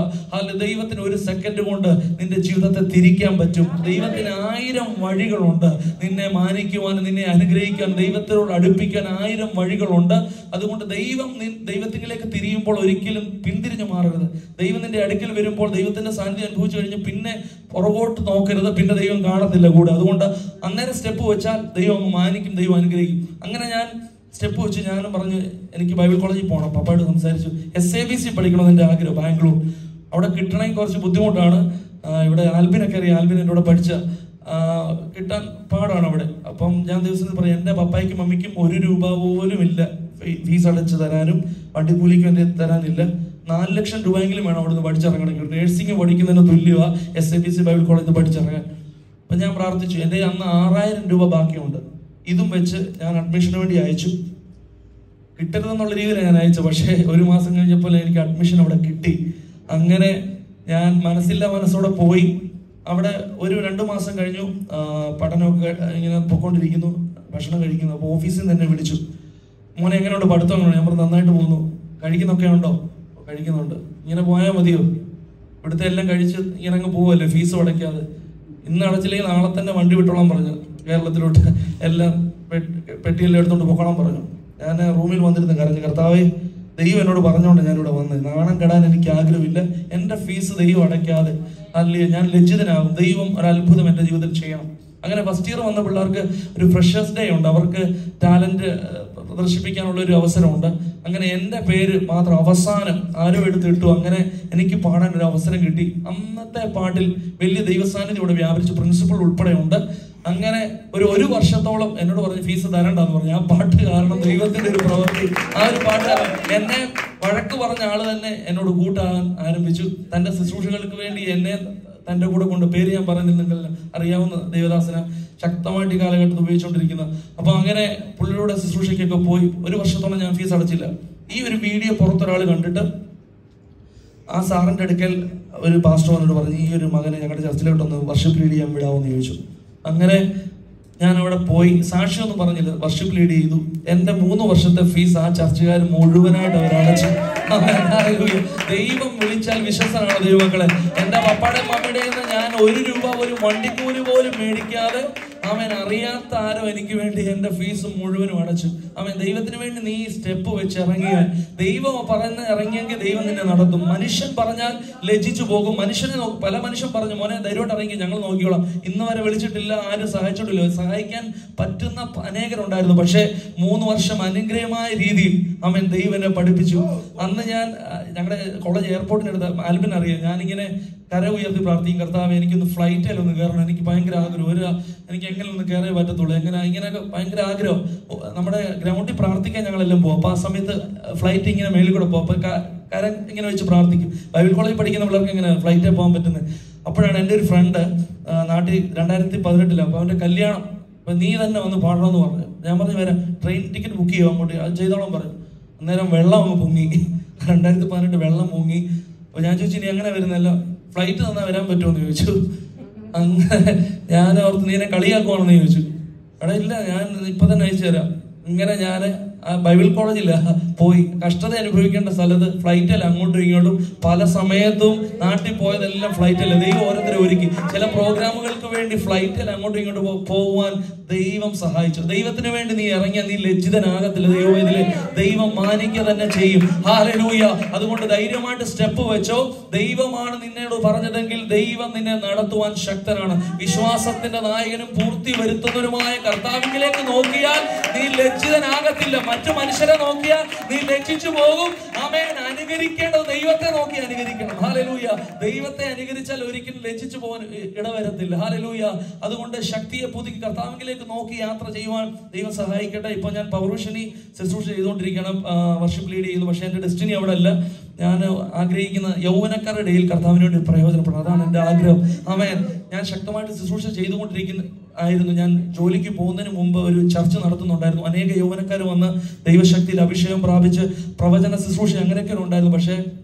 ദൈവത്തിന് 1 സെക്കൻഡ് കൊണ്ട് നിന്റെ ജീവിതത്തെ തിരിക്കാൻ പറ്റും. ദൈവത്തിന് 1000 വഴികളുണ്ട് നിന്നെ മാനിക്കുവാൻ, നിന്നെ അനുഗ്രഹിക്കാൻ, ദൈവത്തിനോട് അടുപ്പിക്കാൻ 1000 വഴികളുണ്ട്. അതുകൊണ്ട് ദൈവത്തിലേക്ക് തിരിയുമ്പോൾ ഒരിക്കലും പിന്തിരിഞ്ഞു മാറരുത്. ദൈവം നിന്റെ അടുക്കൽ വരുമ്പോൾ ദൈവത്തിന്റെ സാന്നിധ്യം അനുഭവിച്ചു കഴിഞ്ഞ് പിന്നെ പുറകോട്ട് നോക്കരുത്. പിന്നെ ദൈവം കാണത്തില്ല കൂടെ. അതുകൊണ്ട് അന്നേരം സ്റ്റെപ്പ് വെച്ചാൽ ദൈവം മാനിക്കും, ദൈവം അനുഗ്രഹിക്കും. അങ്ങനെ ഞാൻ സ്റ്റെപ്പ് വെച്ച് ഞാനും പറഞ്ഞു, എനിക്ക് ബൈബിൾ കോളേജിൽ പോകണം. പപ്പയോട് സംസാരിച്ചു. SABC പഠിക്കണമെന്ന് എൻ്റെ ആഗ്രഹം, ബാംഗ്ലൂർ. അവിടെ കിട്ടണമെങ്കിൽ കുറച്ച് ബുദ്ധിമുട്ടാണ്. ഇവിടെ ആൽബിനൊക്കെ അറിയാം, ആൽബിൻ എൻ്റെ കൂടെ പഠിച്ച, കിട്ടാൻ പാടാണ് അവിടെ. അപ്പം ഞാൻ ദിവസത്തിൽ പറയും, എൻ്റെ പപ്പായ്ക്കും മമ്മിക്കും 1 രൂപ പോലും ഇല്ല ഫീസ് അടച്ച് തരാനും വണ്ടിക്കൂലിക്കും എൻ്റെ തരാനില്ല. 4 ലക്ഷം രൂപയെങ്കിലും വേണം അവിടുന്ന് പഠിച്ചിറങ്ങണമെങ്കിൽ. നേഴ്സിംഗ് പഠിക്കുന്നതിന് തുല്യമാണ് SABC ബൈബിൾ കോളേജിൽ പഠിച്ചിറങ്ങാൻ. അപ്പം ഞാൻ പ്രാർത്ഥിച്ചു. എൻ്റെ അന്ന് 6000 രൂപ ബാക്കിയുണ്ട്. ഇതും വെച്ച് ഞാൻ അഡ്മിഷന് വേണ്ടി അയച്ചു. കിട്ടരുതെന്നുള്ള രീതിയിലാണ് ഞാൻ അയച്ചത്. പക്ഷേ 1 മാസം കഴിഞ്ഞപ്പോൾ എനിക്ക് അഡ്മിഷൻ അവിടെ കിട്ടി. അങ്ങനെ ഞാൻ മനസ്സോടെ പോയി. അവിടെ 1-2 മാസം കഴിഞ്ഞു. പഠനമൊക്കെ ഇങ്ങനെ പൊയ്ക്കൊണ്ടിരിക്കുന്നു, ഭക്ഷണം കഴിക്കുന്നു. അപ്പോൾ ഓഫീസിൽ നിന്ന് തന്നെ വിളിച്ചു, മോനെ എങ്ങനെയുണ്ട് പഠിത്തം? ഞാൻ പറഞ്ഞു, നന്നായിട്ട് പോകുന്നു. കഴിക്കുന്നൊക്കെ ഉണ്ടോ? കഴിക്കുന്നുണ്ട്. ഇങ്ങനെ പോയാൽ മതിയോ? ഇവിടുത്തെ എല്ലാം കഴിച്ച് ഇങ്ങനെ അങ്ങ് പോവല്ലേ, ഫീസ് അടയ്ക്കാതെ. ഇന്ന് അടച്ചില്ലെങ്കിൽ നാളെ തന്നെ വണ്ടി വിട്ടോളാൻ പറഞ്ഞു. കേരളത്തിലോട്ട് എല്ലാം പെട്ടിയെല്ലാം എടുത്തോണ്ട് പോകണം പറഞ്ഞു. ഞാൻ റൂമിൽ വന്നിരുന്ന് കരഞ്ഞു, കർത്താവേ, ദൈവം എന്നോട് പറഞ്ഞുകൊണ്ട് ഞാനിവിടെ വന്നത്. നാണം കെടാൻ എനിക്ക് ആഗ്രഹമില്ല. എൻ്റെ ഫീസ് ദൈവം അടയ്ക്കാതെ അല്ലേ ഞാൻ ലജ്ജിതനാകും. ദൈവം ഒരു അത്ഭുതം എൻ്റെ ജീവിതത്തിൽ ചെയ്യണം. അങ്ങനെ ഫസ്റ്റ് ഇയർ വന്ന പിള്ളേർക്ക് ഒരു ഫ്രഷേഴ്സ് ഡേ ഉണ്ട്. അവർക്ക് ടാലന്റ് പ്രദർശിപ്പിക്കാനുള്ള ഒരു അവസരമുണ്ട്. അങ്ങനെ എൻ്റെ പേര് മാത്രം അവസാനം ആരോ എടുത്തിട്ടു. അങ്ങനെ എനിക്ക് പാടാൻ ഒരു അവസരം കിട്ടി. അന്നത്തെ പാട്ടിൽ വലിയ ദൈവസാന്നിധ്യം ഇവിടെ വ്യാപരിച്ചു. പ്രിൻസിപ്പൾ ഉൾപ്പെടെ ഉണ്ട്. അങ്ങനെ ഒരു വർഷത്തോളം എന്നോട് പറഞ്ഞ് ഫീസ് തരണ്ടെന്ന് പറഞ്ഞു. ആ പാട്ട് കാരണം ദൈവത്തിന്റെ ഒരു പ്രവൃത്തി. ആ ഒരു പാട്ട് എന്നെ വഴക്ക് പറഞ്ഞ ആള് തന്നെ എന്നോട് കൂട്ടാൻ ആരംഭിച്ചു. തന്റെ ശുശ്രൂഷകൾക്ക് വേണ്ടി എന്നെ തൻ്റെ കൂടെ കൊണ്ട്, പേര് ഞാൻ പറയുന്നത് അറിയാവുന്ന ദേവദാസന, ശക്തമായിട്ട് ഈ കാലഘട്ടത്തിൽ ഉപയോഗിച്ചുകൊണ്ടിരിക്കുന്ന. അപ്പൊ അങ്ങനെ പുള്ളിയുടെ ശുശ്രൂഷയ്ക്കൊക്കെ പോയി. 1 വർഷത്തോളം ഞാൻ ഫീസ് അടച്ചില്ല. ഈ ഒരു വീഡിയോ പുറത്തൊരാൾ കണ്ടിട്ട് ആ സാറിൻ്റെ അടുക്കൽ ഒരു പാസ്റ്റർ വന്നിട്ട് പറഞ്ഞു, ഈ ഒരു മകനെ ഞങ്ങളുടെ ചർച്ചിലോട്ടൊന്ന് വർഷിപ്പ് ലീഡ് ചെയ്യാൻ വിടാമെന്ന് ചോദിച്ചു. അങ്ങനെ ഞാൻ അവിടെ പോയി. സാക്ഷിയൊന്നും പറഞ്ഞില്ല, വർഷിപ്പ് ലീഡ് ചെയ്തു. എൻ്റെ 3 വർഷത്തെ ഫീസ് ആ ചർച്ചുകാർ മുഴുവനായിട്ട് അവരടച്ചു. ദൈവം വിളിച്ചാൽ വിശ്വസനാണ് ദൈവമക്കളെ. എൻ്റെ പപ്പാടെ മമ്മിയുടെ ഞാൻ 1 രൂപ ഒരു വണ്ടിക്കൂലി പോലും മേടിക്കാതെ അറിയാത്ത ആരോ എനിക്ക് വേണ്ടി എൻ്റെ ഫീസ് മുഴുവനും അടച്ചു. ദൈവത്തിന് വേണ്ടി നീ സ്റ്റെപ്പ് വെച്ച് ഇറങ്ങിയാൽ, ദൈവം പറയുന്ന ഇറങ്ങിയെങ്കിൽ ദൈവം നിന്നെ നടത്തും. മനുഷ്യൻ പറഞ്ഞാൽ ലജ്ജിച്ചു പോകും. പല മനുഷ്യൻ പറഞ്ഞു, മോനെ ധൈര്യമായിട്ട് ഇറങ്ങി, ഞങ്ങൾ നോക്കിക്കോളാം. ഇന്ന് വരെ വിളിച്ചിട്ടില്ല, ആരും സഹായിച്ചിട്ടില്ല. സഹായിക്കാൻ പറ്റുന്ന അനേകരുണ്ടായിരുന്നു. പക്ഷെ 3 വർഷം അനുഗ്രഹമായ രീതിയിൽ ദൈവം എന്നെ പഠിപ്പിച്ചു. അന്ന് ഞാൻ ഞങ്ങളുടെ കോളേജ് എയർപോർട്ടിനടുത്ത്, ആൽബിൻ അറിയാം, ഞാനിങ്ങനെ കര ഉയർത്തി പ്രാർത്ഥിക്കും, കർത്താവ് എനിക്കൊന്ന് ഫ്ലൈറ്റിലൊന്ന് കയറണം, എനിക്ക് ഭയങ്കര ആഗ്രഹം, എനിക്ക് എങ്ങനെ ഒന്ന് കയറേ പറ്റത്തുള്ളൂ, ഇങ്ങനെയൊക്കെ ഭയങ്കര ആഗ്രഹം. നമ്മുടെ ഗ്രൗണ്ടിൽ പ്രാർത്ഥിക്കാൻ ഞങ്ങളെല്ലാം പോകും. അപ്പൊ ആ സമയത്ത് ഫ്ലൈറ്റ് ഇങ്ങനെ മേളിൽ കൂടെ പോകും. അപ്പൊ കര ഇങ്ങനെ വെച്ച് പ്രാർത്ഥിക്കും. ബൈബിൾ കോളേജിൽ പഠിക്കുന്ന പിള്ളേർക്ക് ഇങ്ങനെ ഫ്ലൈറ്റിൽ പോകാൻ പറ്റുന്നത്. അപ്പോഴാണ് എൻ്റെ ഒരു ഫ്രണ്ട് നാട്ടിൽ 2018 അപ്പൊ അവന്റെ കല്യാണം, അപ്പൊ നീ തന്നെ വന്ന് പാടണമെന്ന് പറഞ്ഞു. ഞാൻ പറഞ്ഞു വരാം, ട്രെയിൻ ടിക്കറ്റ് ബുക്ക് ചെയ്യുക, അങ്ങോട്ട് അത് ചെയ്തോളം പറഞ്ഞു. അന്നേരം വെള്ളം അങ്ങ് പൊങ്ങി, 2018 വെള്ളം പൊങ്ങി. അപ്പൊ ഞാൻ ചോദിച്ചു, ഇനി എങ്ങനെ വരുന്നല്ലോ, ഫ്ലൈറ്റ് തന്നാൽ വരാൻ പറ്റുമോ എന്ന് ചോദിച്ചു. അങ്ങനെ ഞാൻ ഓർത്ത്, നീ എന്നെ കളിയാക്കുവാണെന്ന് ചോദിച്ചു. എടാ ഇല്ല, ഞാൻ ഇപ്പൊ തന്നെ അയച്ചു തരാം. ഇങ്ങനെ ഞാൻ ആ ബൈബിൾ കോളേജില്ല പോയി കഷ്ടത അനുഭവിക്കേണ്ട സ്ഥലത്ത് ഫ്ലൈറ്റല്ല, അങ്ങോട്ടും ഇങ്ങോട്ടും പല സമയത്തും നാട്ടിൽ പോയതെല്ലാം ഫ്ലൈറ്റല്ല. ദൈവം ഓരോരുത്തരെ ഒരുക്കി. ചില പ്രോഗ്രാമുകൾക്ക് വേണ്ടി ഫ്ലൈറ്റല്ല അങ്ങോട്ടും ഇങ്ങോട്ടും പോകുവാൻ ദൈവം സഹായിച്ചു. ദൈവത്തിന് വേണ്ടി നീ ഇറങ്ങിയാൽ നീ ലജ്ജിതനാകത്തില്ല. ദൈവം മാനിക്കുക തന്നെ ചെയ്യും. ഹല്ലേലൂയ. അതുകൊണ്ട് ധൈര്യമായിട്ട് സ്റ്റെപ്പ് വെച്ചോ. ദൈവമാണ് നിന്നോട് പറഞ്ഞതെങ്കിൽ ദൈവം നിന്നെ നടത്തുവാൻ ശക്തനാണ്. വിശ്വാസത്തിന്റെ നായകനും പൂർത്തി വരുത്തുന്നവരുമായ കർത്താവിലേക്ക് നോക്കിയാൽ നീ ലജ്ജിതനാകത്തില്ല. മറ്റു മനുഷ്യരെ നോക്കിയാൽ നീ ലജ്ജിച്ചു പോകും. ആമേൻ. അനുകരിക്കേണ്ടത് ദൈവത്തെ നോക്കി അനുകരിക്കണം. ഹല്ലേലൂയ. ദൈവത്തെ അനുകരിച്ചാൽ ഒരിക്കലും ലജ്ജിച്ചു പോകാൻ ഇടവരത്തില്ല. ഹല്ലേലൂയ. അതുകൊണ്ട് ശക്തിയെ പുതുക്കി കർത്താവിലേക്ക് നോക്കി യാത്ര ചെയ്യുവാൻ ദൈവം സഹായിക്കട്ടെ. ഇപ്പൊ ഞാൻ പൗരുഷനി ശുശ്രൂഷ ചെയ്തുകൊണ്ടിരിക്കണം, വർഷിപ്പ് ലീഡ് ചെയ്യുന്നു. പക്ഷെ എന്റെ ഡെസ്റ്റിനി അവിടെ അല്ല. ഞാൻ ആഗ്രഹിക്കുന്ന യൗവനക്കാരുടെ ഇടയിൽ കർത്താവിന് വേണ്ടി പ്രയോജനപ്പെടണം. അതാണ് എൻ്റെ ആഗ്രഹം. ആമേൻ. ഞാൻ ശക്തമായിട്ട് ശുശ്രൂഷ ചെയ്തുകൊണ്ടിരിക്കുന്നു. ഞാൻ ജോലിക്ക് പോകുന്നതിന് മുമ്പ് ഒരു ചർച്ച നടത്തുന്നുണ്ടായിരുന്നു. അനേക യൗവനക്കാർ വന്ന് ദൈവശക്തിയിൽ അഭിഷേകം പ്രാപിച്ച് പ്രവചന ശുശ്രൂഷ അങ്ങനെയൊക്കെ ഉണ്ടായിരുന്നു. പക്ഷെ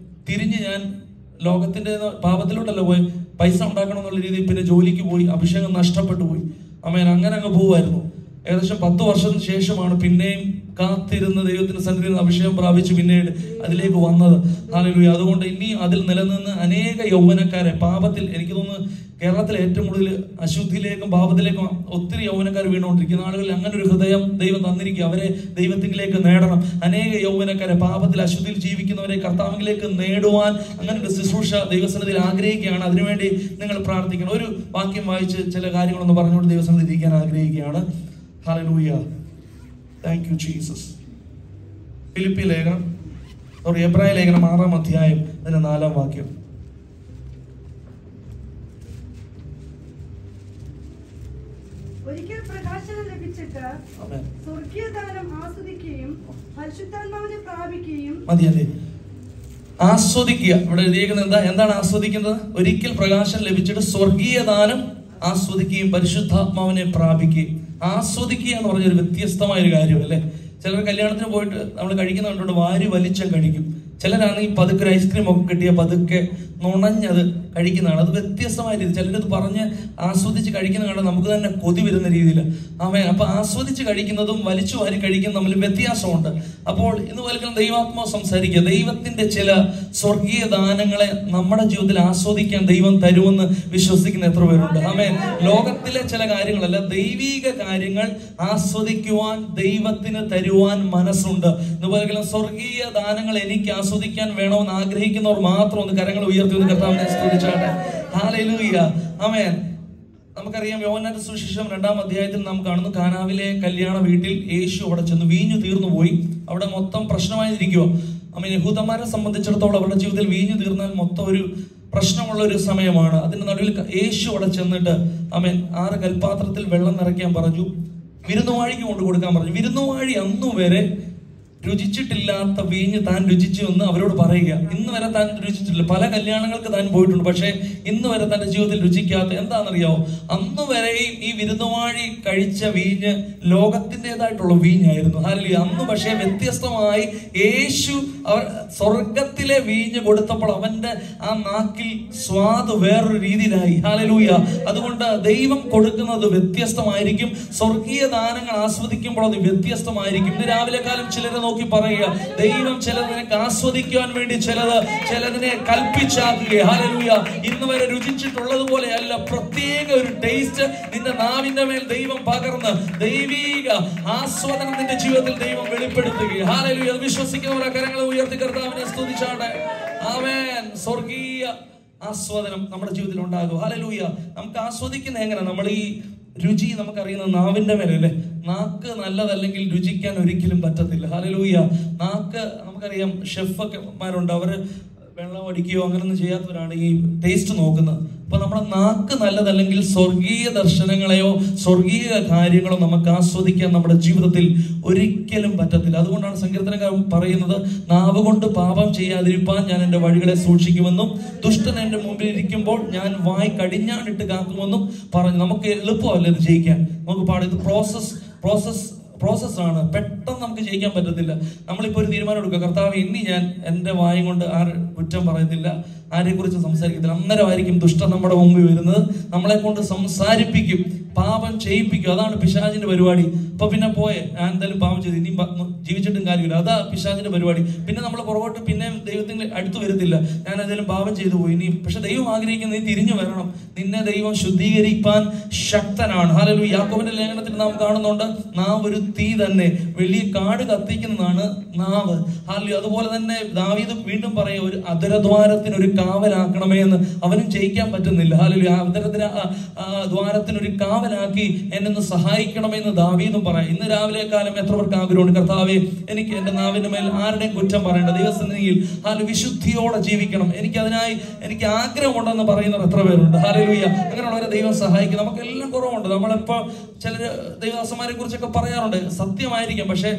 തിരിഞ്ഞ് ഞാൻ ലോകത്തിന്റെ പാപത്തിലോട്ടല്ല പോയി, പൈസ ഉണ്ടാക്കണം എന്നുള്ള രീതിയിൽ പിന്നെ ജോലിക്ക് പോയി, അഭിഷേകം നഷ്ടപ്പെട്ടു പോയി. ആമേൻ. അങ്ങനെ അങ്ങ് പോവായിരുന്നു. ഏകദേശം 10 വർഷത്തിന് ശേഷമാണ് പിന്നെയും കാത്തിരുന്ന് ദൈവത്തിന്റെ സന്നിധിയിൽ നിന്ന് അഭിഷേകം പ്രാപിച്ച് പിന്നീട് അതിലേക്ക് വന്നത്. ഹല്ലേലൂയ. അതുകൊണ്ട് ഇനി അതിൽ നിലനിന്ന് അനേക യൗവനക്കാരെ പാപത്തിൽ, എനിക്ക് തോന്നുന്നു കേരളത്തിലെ ഏറ്റവും കൂടുതൽ അശുദ്ധിയിലേക്കും പാപത്തിലേക്കും ഒത്തിരി യൗവനക്കാർ വീണുകൊണ്ടിരിക്കുന്ന ആളുകളിൽ അങ്ങനെ ഒരു ഹൃദയം ദൈവം തന്നിരിക്കുക. അവരെ ദൈവത്തിലേക്ക് നേടണം. അനേക യൗവനക്കാരെ പാപത്തിൽ അശുദ്ധിയിൽ ജീവിക്കുന്നവരെ കർത്താവിലേക്ക് നേടുവാൻ അങ്ങനെ ഒരു ശുശ്രൂഷ ദൈവസന്നിധിയിൽ ആഗ്രഹിക്കുകയാണ്. അതിനുവേണ്ടി നിങ്ങൾ പ്രാർത്ഥിക്കണം. ഒരു വാക്യം വായിച്ച് ചില കാര്യങ്ങളൊന്ന് പറഞ്ഞുകൊണ്ട് ദൈവസന്നിധിയിൽ ഇരിക്കാൻ ആഗ്രഹിക്കുകയാണ്. Hallelujah. Thank you Jesus. Philippi ലേഖനം, എബ്രായ ലേഖനം 6-ാം അധ്യായം അതിന്റെ 4-ാം വാക്യം. ഒരിക്കൽ പ്രകാശനം ലഭിച്ചിട്ട് സ്വർഗീയദാനം ആസ്വദിക്കുകയും പരിശുദ്ധാത്മാവിനെ പ്രാപിക്കുകയും. മതി. ആസ്വദിക്കുക. ഇവിടെ എഴുതിയിരിക്കുന്നത് എന്താണ് ആസ്വദിക്കുന്നത്? ഒരിക്കൽ പ്രകാശം ലഭിച്ചിട്ട് സ്വർഗീയ ദാനം ആസ്വദിക്കുകയും പരിശുദ്ധാത്മാവിനെ പ്രാപിക്കുകയും. ആസ്വദിക്കുക എന്ന് പറഞ്ഞൊരു വ്യത്യസ്തമായ ഒരു കാര്യം അല്ലേ. ചിലർ കല്യാണത്തിന് പോയിട്ട് നമ്മൾ കഴിക്കുന്ന കണ്ടുകൊണ്ട് വാരി വലിച്ച കഴിക്കും. ചിലരാണെങ്കിൽ പതുക്കെ ഒരു ഐസ്ക്രീം ഒക്കെ കിട്ടിയ പതുക്കെ നുണഞ്ഞത് കഴിക്കുന്നതാണ്. അത് വ്യത്യസ്തമായ രീതി. ചിലരത് പറഞ്ഞ് ആസ്വദിച്ച് കഴിക്കുന്ന കണ്ടാൽ നമുക്ക് തന്നെ കൊതി വരുന്ന രീതിയിൽ. അപ്പൊ ആസ്വദിച്ച് കഴിക്കുന്നതും വലിച്ചു വാരി കഴിക്കുന്നതും തമ്മിൽ വ്യത്യാസമുണ്ട്. അപ്പോൾ ഇന്ന് വൽക്കണം ദൈവാത്മാവ് സംസാരിക്കുക. ദൈവത്തിന്റെ ചില സ്വർഗീയ ദാനങ്ങളെ നമ്മുടെ ജീവിതത്തിൽ ആസ്വദിക്കാൻ ദൈവം തരുമെന്ന് വിശ്വസിക്കുന്ന എത്ര പേരുണ്ട്? ആമേൻ. ലോകത്തിലെ ചില കാര്യങ്ങളല്ല, ദൈവീക കാര്യങ്ങൾ ആസ്വദിക്കുവാൻ ദൈവത്തിന് തരുവാൻ മനസ്സുണ്ട്. ഇന്ന് വൽക്കണം സ്വർഗീയ ദാനങ്ങൾ എനിക്ക് ആസ്വദിക്കാൻ വേണമെന്ന് ആഗ്രഹിക്കുന്നവർ മാത്രം ഒന്ന് കരങ്ങൾ ഉയർത്തി ഒന്ന് കർത്താവിനെ സ്തുതിച്ചാട്ടെ. ഹല്ലേലൂയ. ആമേൻ. നമുക്കറിയാം യോഹന്നാന്റെ സുവിശേഷം 2-ാം അധ്യായത്തിൽ നാം കാണുന്നു, കാനാവിലെ കല്യാണ വീട്ടിൽ യേശു അവിടെ ചെന്ന് വീഞ്ഞു തീർന്നു പോയി. അവിടെ മൊത്തം പ്രശ്നമായിരിക്കുക. ആമേൻ. യഹൂദന്മാരെ സംബന്ധിച്ചിടത്തോളം അവരുടെ ജീവിതത്തിൽ വീഞ്ഞു തീർന്നാൽ മൊത്തം ഒരു പ്രശ്നമുള്ള ഒരു സമയമാണ്. അതിന്റെ നടുവിൽ യേശു അവിടെ ചെന്നിട്ട് ആമേൻ 6 കൽപാത്രത്തിൽ വെള്ളം നിറയ്ക്കാൻ പറഞ്ഞു. വിരുന്നുവാഴിക്ക് കൊണ്ട് കൊടുക്കാൻ പറഞ്ഞു. വിരുന്നുവാഴി അന്നു വരെ രുചിച്ചിട്ടില്ലാത്ത വീഞ്ഞ് താൻ രുചിച്ചു എന്ന് അവരോട് പറയുക. ഇന്ന് വരെ താൻ രുചിച്ചിട്ടില്ല. പല കല്യാണങ്ങൾക്ക് താൻ പോയിട്ടുണ്ട്, പക്ഷെ ഇന്ന് വരെ തന്റെ ജീവിതത്തിൽ രുചിക്കാത്ത എന്താണെന്നറിയാവോ? അന്ന് വരെയും ഈ വിരുന്നുവാഴി കഴിച്ച വീഞ്ഞ് ലോകത്തിൻ്റെതായിട്ടുള്ള വീഞ്ഞായിരുന്നു. ഹല്ലേലൂയ. അന്ന് പക്ഷേ വ്യത്യസ്തമായി യേശു സ്വർഗത്തിലെ വീഞ്ഞ് കൊടുത്തപ്പോൾ അവന്റെ ആ നാക്കിൽ സ്വാദ് വേറൊരു രീതിയിലായി. ഹല്ലേലൂയ. അതുകൊണ്ട് ദൈവം കൊടുക്കുന്നത് വ്യത്യസ്തമായിരിക്കും. സ്വർഗീയ ദാനങ്ങൾ ആസ്വദിക്കുമ്പോൾ അത് വ്യത്യസ്തമായിരിക്കും. ഇന്ന് രാവിലെ കാലം ചിലരെ നോക്കി പറയുക, ദൈവം ചിലതിനെ ആസ്വദിക്കാൻ വേണ്ടി ചിലതിനെ കൽപ്പിച്ചാക്കുക. ഹല്ലേലൂയ. ഇന്ന് വരെ രുചിച്ചിട്ടുള്ളതുപോലെ അല്ല, പ്രത്യേക ഒരു ടേസ്റ്റ് നിന്റെ നാവിന്റെ മേൽ ദൈവം പകർന്ന് ദൈവീക ആസ്വാദനം നിന്റെ ജീവിതത്തിൽ ദൈവം വെളിപ്പെടുത്തുക. ഹല്ലേലൂയ. വിശ്വസിക്കുന്നവരെ കരങ്ങളെ ഉയർത്തി കർത്താവിനെ സ്തുതിച്ചാട്ടെ. ആമേൻ. സ്വർഗീയ ആസ്വാദനം നമ്മുടെ ജീവിതത്തിൽ ഉണ്ടാകും. ഹല്ലേലൂയ. നമുക്ക് ആസ്വദിക്കുന്ന എങ്ങനെ? നമ്മൾ ഈ രുചി നമുക്കറിയുന്ന നാവിന്റെ മേലല്ലേ. നാക്ക് നല്ലതല്ലെങ്കിൽ രുചിക്കാൻ ഒരിക്കലും പറ്റത്തില്ല. ഹല്ലേലൂയ. നാക്ക് നമുക്കറിയാം, ഷെഫൊക്കെമാരുണ്ട്, അവര് വെള്ളം അടിക്കുകയോ അങ്ങനൊന്നും ചെയ്യാത്തവരാണ് ഈ ടേസ്റ്റ് നോക്കുന്നത്. അപ്പൊ നമ്മുടെ നാക്ക് നല്ലതല്ലെങ്കിൽ സ്വർഗീയ ദർശനങ്ങളെയോ സ്വർഗീയ കാര്യങ്ങളോ നമുക്ക് ആസ്വദിക്കാൻ നമ്മുടെ ജീവിതത്തിൽ ഒരിക്കലും പറ്റത്തില്ല. അതുകൊണ്ടാണ് സങ്കീർത്തനക്കാരൻ പറയുന്നത്, നാവ് കൊണ്ട് പാപം ചെയ്യാതിരിപ്പാൻ ഞാൻ എൻ്റെ വഴികളെ സൂക്ഷിക്കുമെന്നും ദുഷ്ടൻ എൻ്റെ മുമ്പിൽ ഇരിക്കുമ്പോൾ ഞാൻ വായ് കടിഞ്ഞാണിട്ട് കാക്കുമെന്നും പറഞ്ഞു. നമുക്ക് എളുപ്പമല്ല ഇത് ജയിക്കാൻ. നമുക്ക് പാടും. ഇത് പ്രോസസ്സാണ്. പെട്ടെന്ന് നമുക്ക് ജയിക്കാൻ പറ്റത്തില്ല. നമ്മളിപ്പോൾ ഒരു തീരുമാനം എടുക്കുക, കർത്താവ് ഇനി ഞാൻ എൻ്റെ വായും കൊണ്ട് കുറ്റം പറയത്തില്ല, ആരെക്കുറിച്ച് സംസാരിക്കത്തില്ല. അന്നേരമായിരിക്കും ദുഷ്ടൻ നമ്മുടെ മുമ്പിൽ വരുന്നത്, നമ്മളെ കൊണ്ട് സംസാരിപ്പിക്കും, പാപം ചെയ്യിപ്പിക്കും. അതാണ് പിശാചിന്റെ പരിപാടി. അപ്പൊ പിന്നെ പോയെ ഞാൻ എന്തായാലും പാപം ചെയ്തു, ഇനിയും ജീവിച്ചിട്ടും കാര്യമില്ല. അതാ പിശാചിന്റെ പരിപാടി. പിന്നെ നമ്മൾ പുറകോട്ട് പിന്നെ ദൈവത്തിന് അടുത്ത് വരത്തില്ല. ഞാൻ ഏതായാലും പാപം ചെയ്തു പോയി ഇനിയും. പക്ഷെ ദൈവം ആഗ്രഹിക്കുന്ന നീ തിരിഞ്ഞു വരണം. നിന്നെ ദൈവം ശുദ്ധീകരിക്കാൻ ശക്തനാണ്. ഹല്ലേലൂയ. യാക്കോബിന്റെ ലേഖനത്തിൽ നാം കാണുന്നുണ്ട്, നാവ് ഒരു തീ തന്നെ, വലിയ കാട് കത്തിക്കുന്നതാണ് നാവ്. ഹല്ലേലൂയ. അതുപോലെ തന്നെ ദാവീദ് വീണ്ടും പറയുക, ഒരു അധരദ്വാരത്തിന് ഒരു കാവലാക്കണമേ എന്ന്. അവനും ജയിക്കാൻ പറ്റുന്നില്ല. ഹല്ലേലൂയ. ദ്വാരത്തിനൊരു കാവലാക്കി എന്നെ സഹായിക്കണമെന്ന് ദാവീദും പറയാം. ഇന്ന് രാവിലെ കാലം എത്ര പേർക്ക് ആഗ്രഹമുണ്ട്, കർത്താവേ എനിക്ക് എന്റെ നാവിന്റെ മേൽ ആരുടെയും കുറ്റം പറയേണ്ട, ദൈവസന്നിധിയിൽ വിശുദ്ധിയോടെ ജീവിക്കണം, എനിക്ക് ആഗ്രഹമുണ്ടെന്ന് പറയുന്നവർ എത്ര പേരുണ്ട്? ഹല്ലേലൂയ. അങ്ങനെയുള്ളവരെ ദൈവം സഹായിക്കും. നമുക്കെല്ലാം കുറവുണ്ട്. നമ്മളിപ്പോ ചിലര് ദൈവദാസന്മാരെ കുറിച്ചൊക്കെ പറയാറുണ്ട്, സത്യമായിരിക്കാം. പക്ഷെ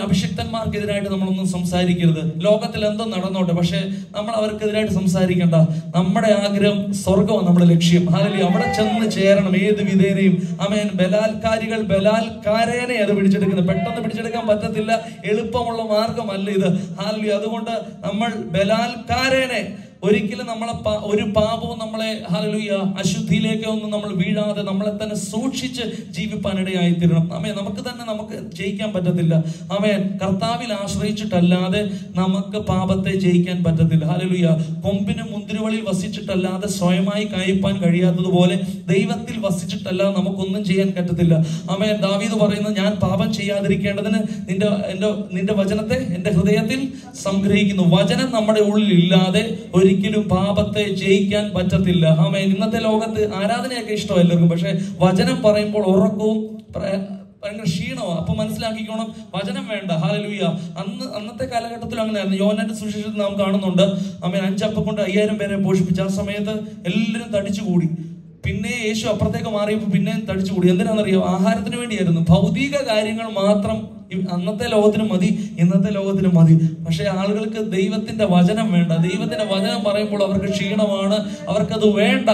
അഭിഷിക്തന്മാർക്കെതിരായിട്ട് നമ്മളൊന്നും സംസാരിക്കരുത്. ലോകത്തിൽ എന്തോ നടന്നോട്ടെ, പക്ഷെ നമ്മൾ അവർക്കെതിരായിട്ട് സംസാരിക്കണ്ട. നമ്മുടെ ആഗ്രഹം സ്വർഗമാണ് നമ്മുടെ ലക്ഷ്യം. ഹല്ലേലൂയ. അവിടെ ചെന്ന് ചേരണം ഏത് വിധേനയും. ആമേൻ. ബലാൽക്കാരനെ അത് പിടിച്ചെടുക്കുന്നത്. പെട്ടെന്ന് പിടിച്ചെടുക്കാൻ പറ്റത്തില്ല, എളുപ്പമുള്ള മാർഗമല്ല ഇത്. ഹല്ലേലൂയ. അതുകൊണ്ട് നമ്മൾ ബലാൽക്കാരനെ ഒരിക്കലും ഒരു പാപവും നമ്മളെ ഹല്ലേലൂയ അശുദ്ധിയിലേക്ക് ഒന്നും നമ്മൾ വീഴാതെ നമ്മളെ തന്നെ സൂക്ഷിച്ച് ജീവിപ്പാനിടയായി തീരണം. നമുക്ക് ജയിക്കാൻ പറ്റത്തില്ല. കർത്താവിൽ ആശ്രയിച്ചിട്ടല്ലാതെ നമുക്ക് പാപത്തെ ജയിക്കാൻ പറ്റത്തില്ല. ഹല്ലേലൂയ. കൊമ്പിന് മുന്തിരിവള്ളിയിൽ വസിച്ചിട്ടല്ലാതെ സ്വയമായി കായ്പാൻ കഴിയാത്തതുപോലെ ദൈവത്തിൽ വസിച്ചിട്ടല്ലാതെ നമുക്കൊന്നും ചെയ്യാൻ പറ്റത്തില്ല. ദാവീദ് പറയുന്നത്, ഞാൻ പാപം ചെയ്യാതിരിക്കേണ്ടതിന് നിന്റെ വചനത്തെ എന്റെ ഹൃദയത്തിൽ സംഗ്രഹിക്കുന്നു. വചനം നമ്മുടെ ഉള്ളിൽ ഇല്ലാതെ ഒരിക്കലും പാപത്തെ ജയിക്കാൻ പറ്റത്തില്ല. ഇന്നത്തെ ലോകത്ത് ആരാധനയൊക്കെ ഇഷ്ടം എല്ലാവർക്കും, പക്ഷെ വചനം പറയുമ്പോൾ ഉറക്കവും ഭയങ്കര ക്ഷീണമാണ്. അപ്പൊ മനസ്സിലാക്കിക്കോണം, വചനം വേണ്ട. ഹല്ലേലൂയ. അന്നത്തെ കാലഘട്ടത്തിൽ അങ്ങനെയായിരുന്നു. യോഹന്നാന്റെ സുവിശേഷത്തിൽ നാം കാണുന്നുണ്ട്, 5 അപ്പം കൊണ്ട് 5000 പേരെ പോഷിപ്പിച്ചു. ആ സമയത്ത് എല്ലാവരും തടിച്ചുകൂടി. പിന്നെ യേശു അപ്പുറത്തേക്ക് മാറിയപ്പോൾ പിന്നെ തടിച്ചുകൂടി. എന്തിനാണെന്നറിയോ? ആഹാരത്തിന് വേണ്ടിയായിരുന്നു. ഭൗതിക കാര്യങ്ങൾ മാത്രം അന്നത്തെ ലോകത്തിന് മതി, ഇന്നത്തെ ലോകത്തിന് മതി. പക്ഷെ ആളുകൾക്ക് ദൈവത്തിന്റെ വചനം വേണ്ട. ദൈവത്തിന്റെ വചനം പറയുമ്പോൾ അവർക്ക് ക്ഷീണമാണ്, അവർക്കത് വേണ്ട.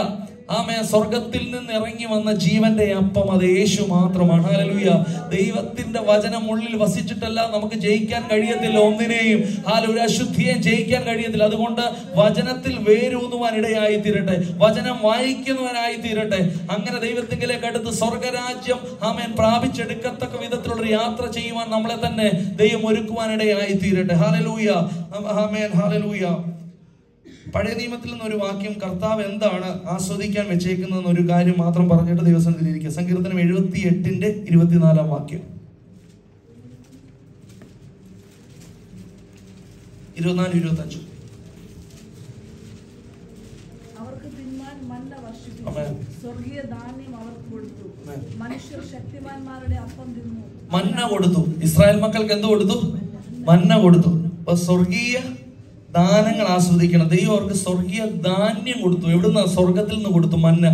സ്വർഗത്തിൽ നിന്ന് ഇറങ്ങി വന്ന ജീവന്റെ അപ്പം അത് യേശു മാത്രമാണ്. ഹല്ലേലൂയ. ദൈവത്തിന്റെ വചനം ഉള്ളിൽ വസിച്ചിട്ടല്ല നമുക്ക് ജയിക്കാൻ കഴിയത്തില്ല ഒന്നിനെയും. ഹല്ലേലൂയ. അശുദ്ധിയെ ജയിക്കാൻ കഴിയത്തില്ല. അതുകൊണ്ട് വചനത്തിൽ വേരൂന്നുവാൻ ഇടയായി തീരട്ടെ, വചനം വായിക്കുന്നവനായി തീരട്ടെ. അങ്ങനെ ദൈവത്തിലേക്ക് അടുത്ത് സ്വർഗരാജ്യം പ്രാപിച്ചെടുക്കത്തക്ക വിധത്തിലുള്ള യാത്ര ചെയ്യുവാൻ നമ്മളെ തന്നെ ദൈവം ഒരുക്കുവാനിടയായി തീരട്ടെ. ഹല്ലേലൂയ. ആമേൻ. ഹല്ലേലൂയ. പഴയ നിയമത്തിൽ നിന്നൊരു വാക്യം, കർത്താവ് എന്താണ് ആസ്വദിക്കാൻ വെച്ചേക്കുന്നതെന്ന് ഒരു കാര്യം മാത്രം പറഞ്ഞിട്ട് ദിവസത്തിലിരിക്കുക. സങ്കീർത്തനം 78ന്റെ 24 വാക്യം, 24-25. അവർക്ക് തിന്മാൻ മന്ന വർഷിപ്പിച്ചു, സ്വർഗീയ ധാന്യം അവർക്ക് കൊടുത്തു, മനുഷ്യർ ശക്തിമാന്മാരുടെ അപ്പം തിന്നു. മന്ന കൊടുത്തു. ഇസ്രായേൽ മക്കൾക്ക് എന്ത് കൊടുത്തു? മന്ന കൊടുത്തു. അപ്പൊ സ്വർഗീയ ദാനങ്ങൾ ആസ്വദിക്കണം. ദൈവം അവർക്ക് സ്വർഗീയ ധാന്യം കൊടുത്തു. എവിടുന്ന? സ്വർഗത്തിൽ നിന്ന് കൊടുത്തു. മന്ന.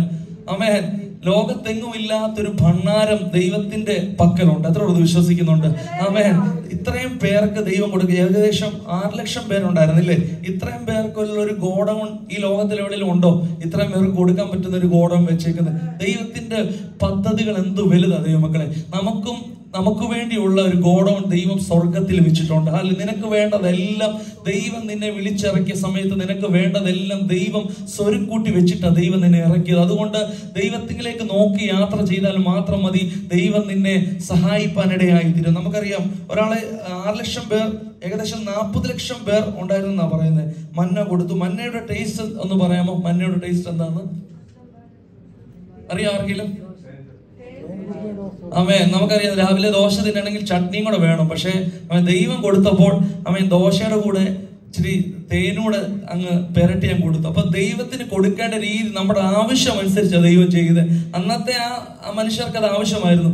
ആമേൻ. ലോകത്തെങ്ങും ഇല്ലാത്തൊരു ഭണ്ഡാരം ദൈവത്തിന്റെ പക്കലുണ്ട്. എത്ര പേര് വിശ്വസിക്കുന്നുണ്ട്? ആമേൻ. ഇത്രയും പേർക്ക് ദൈവം കൊടുക്കുക. ഏകദേശം 6 ലക്ഷം പേരുണ്ടായിരുന്നില്ലേ? ഇത്രയും പേർക്കുള്ള ഒരു ഗോഡൗൺ ഈ ലോകത്തിൽ എവിടെയെങ്കിലും ഉണ്ടോ? ഇത്രയും പേർക്ക് കൊടുക്കാൻ പറ്റുന്ന ഒരു ഗോഡൗൺ വെച്ചേക്കുന്നത്. ദൈവത്തിന്റെ പദ്ധതികൾ എന്ത് വലുതാ ദൈവമക്കളെ. നമുക്ക് വേണ്ടിയുള്ള ഒരു ഗോഡൗൺ ദൈവം സ്വർഗത്തിൽ വെച്ചിട്ടുണ്ട്. അല്ലെങ്കിൽ നിനക്ക് വേണ്ടതെല്ലാം ദൈവം നിന്നെ വിളിച്ചിറക്കിയ സമയത്ത് നിനക്ക് വേണ്ടതെല്ലാം ദൈവം സ്വരുക്കൂട്ടി വെച്ചിട്ടാണ് ദൈവം നിന്നെ ഇറക്കിയത്. അതുകൊണ്ട് ദൈവത്തിലേക്ക് നോക്കി യാത്ര ചെയ്താൽ മാത്രം മതി ദൈവം നിന്നെ സഹായിപ്പാനിടയായി തീരും. നമുക്കറിയാം, ഒരാളെ 6 ലക്ഷം പേർ, ഏകദേശം 40 ലക്ഷം പേർ ഉണ്ടായിരുന്നാ പറയുന്നത്. മന്ന കൊടുത്തു. മന്നയുടെ ടേസ്റ്റ് ഒന്ന് പറയാമോ? മന്നയുടെ ടേസ്റ്റ് എന്താന്ന് അറിയാം ആർക്കെങ്കിലും? നമുക്കറിയാം, രാവിലെ ദോശ തിന്നണമെങ്കിൽ ചട്നിയും കൂടെ വേണം. പക്ഷെ ദൈവം കൊടുത്തപ്പോൾ ദോശയുടെ കൂടെ ഇച്ചിരി തേനൂടെ അങ്ങ് പെരട്ടി ഞാൻ കൊടുത്തു. അപ്പൊ ദൈവത്തിന് കൊടുക്കേണ്ട രീതി നമ്മുടെ ആവശ്യം അനുസരിച്ചാണ് ദൈവം ചെയ്ത്. അന്നത്തെ ആ മനുഷ്യർക്ക് അത് ആവശ്യമായിരുന്നു.